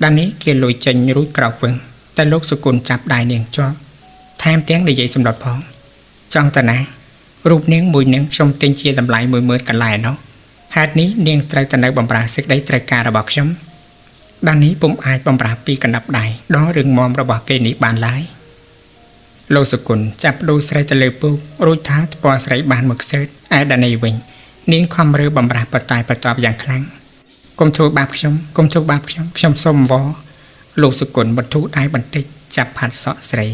Speaker 1: ដល់នេះគេលុយចេញរួចក្រោកវឹងតែលោកសុគន្ធចាប់ដៃនាងជាប់ថែមទាំងនិយាយសម្ដុតផងចង់ទៅណារូបនាងមួយនឹងខ្ញុំទិញជាតម្លៃ 10000 កន្លែងនោះហេតុនេះនាងត្រូវទៅនៅបំរើសេចក្តីត្រូវការរបស់ខ្ញុំដល់នេះពុំអាចបំរើពីកណ្ដាប់ដៃដល់រឿងមមរបស់គេនេះបានឡើយលោកសុគន្ធចាប់ដូរស្រីទៅលើពូករួចថាថ្ពាល់ស្រីបានមកខ្សើតឯដានីវិញនាងខំរើបំរើបតាយបតបយ៉ាងខ្លាំងកុំធ្វើបាបខ្ញុំខ្ញុំសុំអង្វរលោកសុគន្ធបន្ធូរដៃបន្តិចចាប់ផាត់សក់ស្រី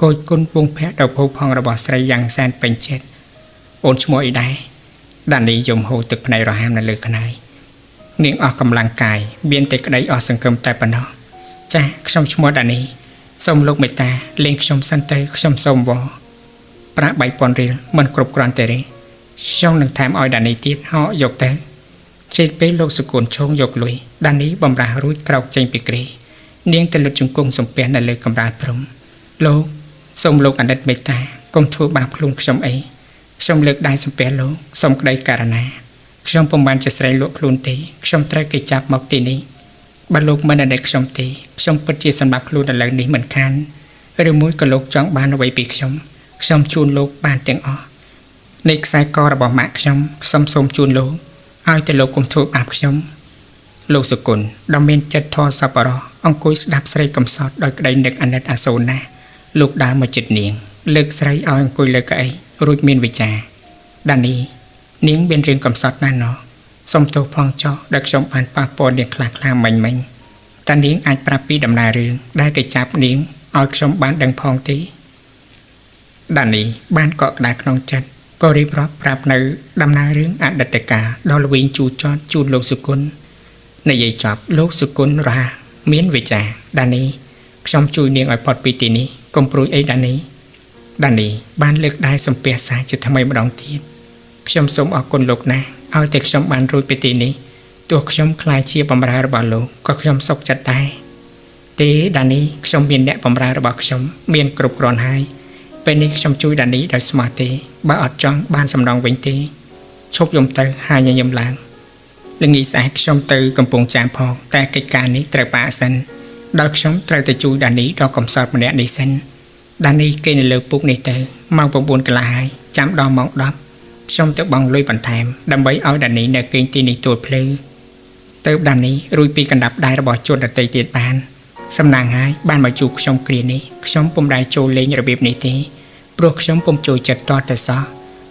Speaker 1: គយគុណពងភ័ក្រដល់ភោផងរបស់ស្រីយ៉ាងសែនពេញចិត្តអូនឈ្មោះអីដែរដានីយំហូរទឹកភ្នែករហាមនៅលើខ្នើយនាងអស់កម្លាំងកាយមានតែក្តីអស់សង្ឃឹមតែប៉ុណ្ណោះចាខ្ញុំឈ្មោះដានីសូមលោកមេត្តាលេងខ្ញុំសិនទៅខ្ញុំសូមវល់ប្រាក់ 3000 រៀលមិនគ្រប់គ្រាន់ទេទេខ្ញុំនឹងថែមឲ្យដានីទៀតហោយកទៅជិតពេលលោកសុគន្ធឈោងយកលុយដានីបំរាស់រួចក្រោកចេញពីក្រេនាងទៅលុតជង្គង់សំពះនៅលើកម្រាលព្រំលោកសូមលោកអណិតមេត្តាកុំធ្វើបាបខ្លួនខ្ញុំអីខ្ញុំលើកដៃសំពះលោកសូមក្តីករណាខ្ញុំពុំបានជាស្រីលក់ខ្លួនទេខ្ញុំត្រូវគេចាប់មកទីនេះបើលោកមិនអណិតខ្ញុំទេខ្ញុំពិតជាសម្រាប់ខ្លួនឥឡូវនេះមិនខានឬមួយក៏លោកចង់បានអ្វីពីខ្ញុំជូនលោកបានទាំងអស់នៃខ្សែករបស់ម៉ាក់ខ្ញុំសូមជូនលោកឲ្យតែលោកកុំធ្វើបាបខ្ញុំលោកសុគន្ធដ៏មានចិត្តធម៌សប្បុរសអង្គុយស្ដាប់ស្រីកំសត់ដោយក្តីនឹកអាណិតអាសូរណាស់លោកដើរមកជិតនាងលើកស្រីឲ្យអង្គុយលើកៅអីរួចមានវិចារដានីនាងមានរឿងកំសត់ណាស់ណោះសូមទោសផងចោះដែលខ្ញុំបានប៉ះពាល់នាងខ្លះមិញតានាងអាចប្រាប់ពីដំណើររឿងដែលគេចាប់នាងឲ្យខ្ញុំបានដឹងផងទេដានីបានកក់ក្ដៅក្នុងចិត្តក៏រៀបរាប់ប្រាប់នៅដំណើររឿងអតីតកាលដល់ល្វីងជូរចត់ជូនលោកសុគន្ធនិយាយចប់លោកសុគន្ធរហ័សមានវិចារដានីខ្ញុំជួយនាងឲ្យផុតពីទីនេះកុំព្រួយអីដានីបានលើកដៃសំពះសាជាថ្មីម្ដងទៀតខ្ញុំសូមអរគុណលោកណាស់ឲ្យតែខ្ញុំបានរួចពីទីនេះទោះខ្ញុំខ្លាចជាបម្រើរបស់លោកក៏ខ្ញុំសុខចិត្តដែរទេដានីខ្ញុំមានអ្នកបម្រើរបស់ខ្ញុំមានគ្រប់គ្រាន់ហើយពេលនេះខ្ញុំជួយដានីដោយស្មោះទេបើអត់ចង់បានសំណងវិញទេឈប់យំទៅហើយញញឹមឡើងល្ងាចស្អែកខ្ញុំទៅកំពង់ចាមផងតែកិច្ចការនេះត្រូវបាក់សិនដល់ខ្ញុំត្រូវទៅជួយដានីដល់កំសត់ម្នាក់នេះសិនដានីគេនៅលើពុកនេះទៅម៉ោង 9 កន្លះហើយចាំដល់ម៉ោង 10ខ្ញុំទៅបង់លុយបន្ថែមដើម្បីឲ្យដានីនៅគេងទីនេះទួលភ្លឺទៅដានីរួចពីកណ្ដាប់ដៃរបស់ជនដតីទៀតបានសំណាងហើយបានមកជួបខ្ញុំគ្រានេះខ្ញុំពុំដែលចូលលេងរបៀបនេះទេព្រោះខ្ញុំពុំចូលចិត្តតតែសោះ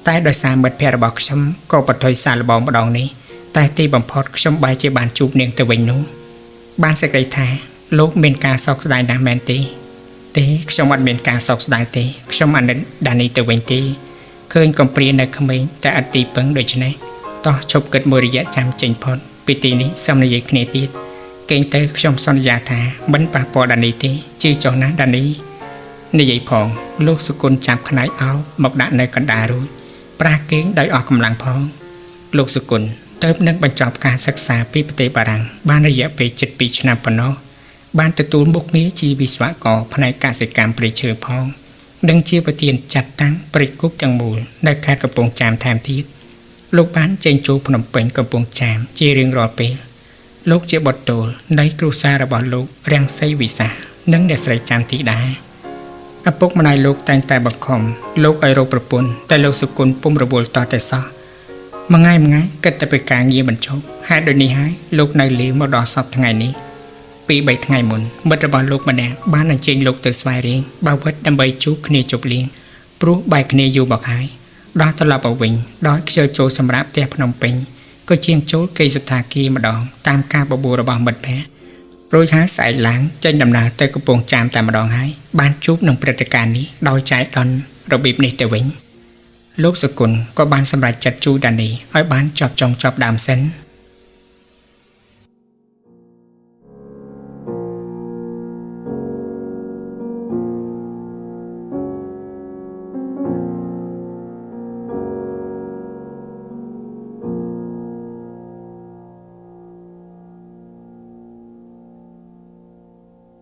Speaker 1: តែដោយសារមិត្តភក្តិរបស់ខ្ញុំក៏បថុយសារលបងម្ដងនេះតែទីបំផុតខ្ញុំបែរជាបានជួបនាងទៅវិញនោះបានសេចក្តីថាលោកមានការសោកស្ដាយណាស់មែនទេខ្ញុំអត់មានការសោកស្ដាយទេខ្ញុំអាណិតដានីទៅវិញទេឃើញកំព្រានៅក្មេងតែអត់ទីពឹងដូច្នេះតោះឈប់គិតមួយរយៈចាំចេញផុតពីទីនេះសូមនិយាយគ្នាទៀតគេងទៅខ្ញុំសន្យាថាមិនប៉ះពាល់ដានីទេជឿចុះណាដានីនិយាយផងលោកសុគន្ធចាប់ខ្នែកអោបមកដាក់នៅកណ្ដាលរួចប្រាស់គេងដោយអស់កម្លាំងផងលោកសុគន្ធទៅនឹងបញ្ចប់ការសិក្សាពីប្រទេសបារាំងបានរយៈពេល7 ឆ្នាំប៉ុណ្ណោះបានទទួលមុខងារជាវិស្វករផ្នែកកសិកម្មព្រៃឈើផងនិងជាប្រធានចាត់តាំងព្រៃគុកទាំងមូលនៅខេត្តកំពង់ចាមថែមទៀតលោកបានចេញចូលភ្នំពេញកំពង់ចាមជារៀងរាល់ពេលលោកជាបុត្រទោលនៃគ្រួសាររបស់លោករាំងសីវិសានិងអ្នកស្រីច័ន្ទធីតាឪពុកម្ដាយលោកតែងតែបង្ខំលោកឲ្យរកប្រពន្ធតែលោកសុគន្ធពុំរវល់តតែសោះមួយថ្ងៃគិតតែពីការងារបញ្ចប់ហេតុដូចនេះហើយលោកនៅលាមកដល់សពថ្ងៃនេះ ពី3ថ្ងៃមុនមិត្តរបស់លោកម្នាក់បានអញ្ជើញលោកទៅស្វែងរែងបាវិតដើម្បីជួបគ្នាជប់លៀងព្រោះបែកគ្នាយូរមកហើយដល់ត្រឡប់មកវិញដោយខ្ជិលចូលសម្រាប់ផ្ទះភ្នំពេញក៏ជាងចូលកេសថាគាម្ដងតាមការបបួលរបស់មិត្តភ័ក្តិរួចហើយស្អែកឡើងចេញដំណើរទៅកំពង់ចាមតែម្ដងហើយបានជួបនឹងព្រឹត្តិការណ៍នេះដោយចែកដន្យរបៀបនេះទៅវិញលោកសុគន្ធក៏បានសម្រេចចិត្តជួយដានីឲ្យបានចប់ដើមសិន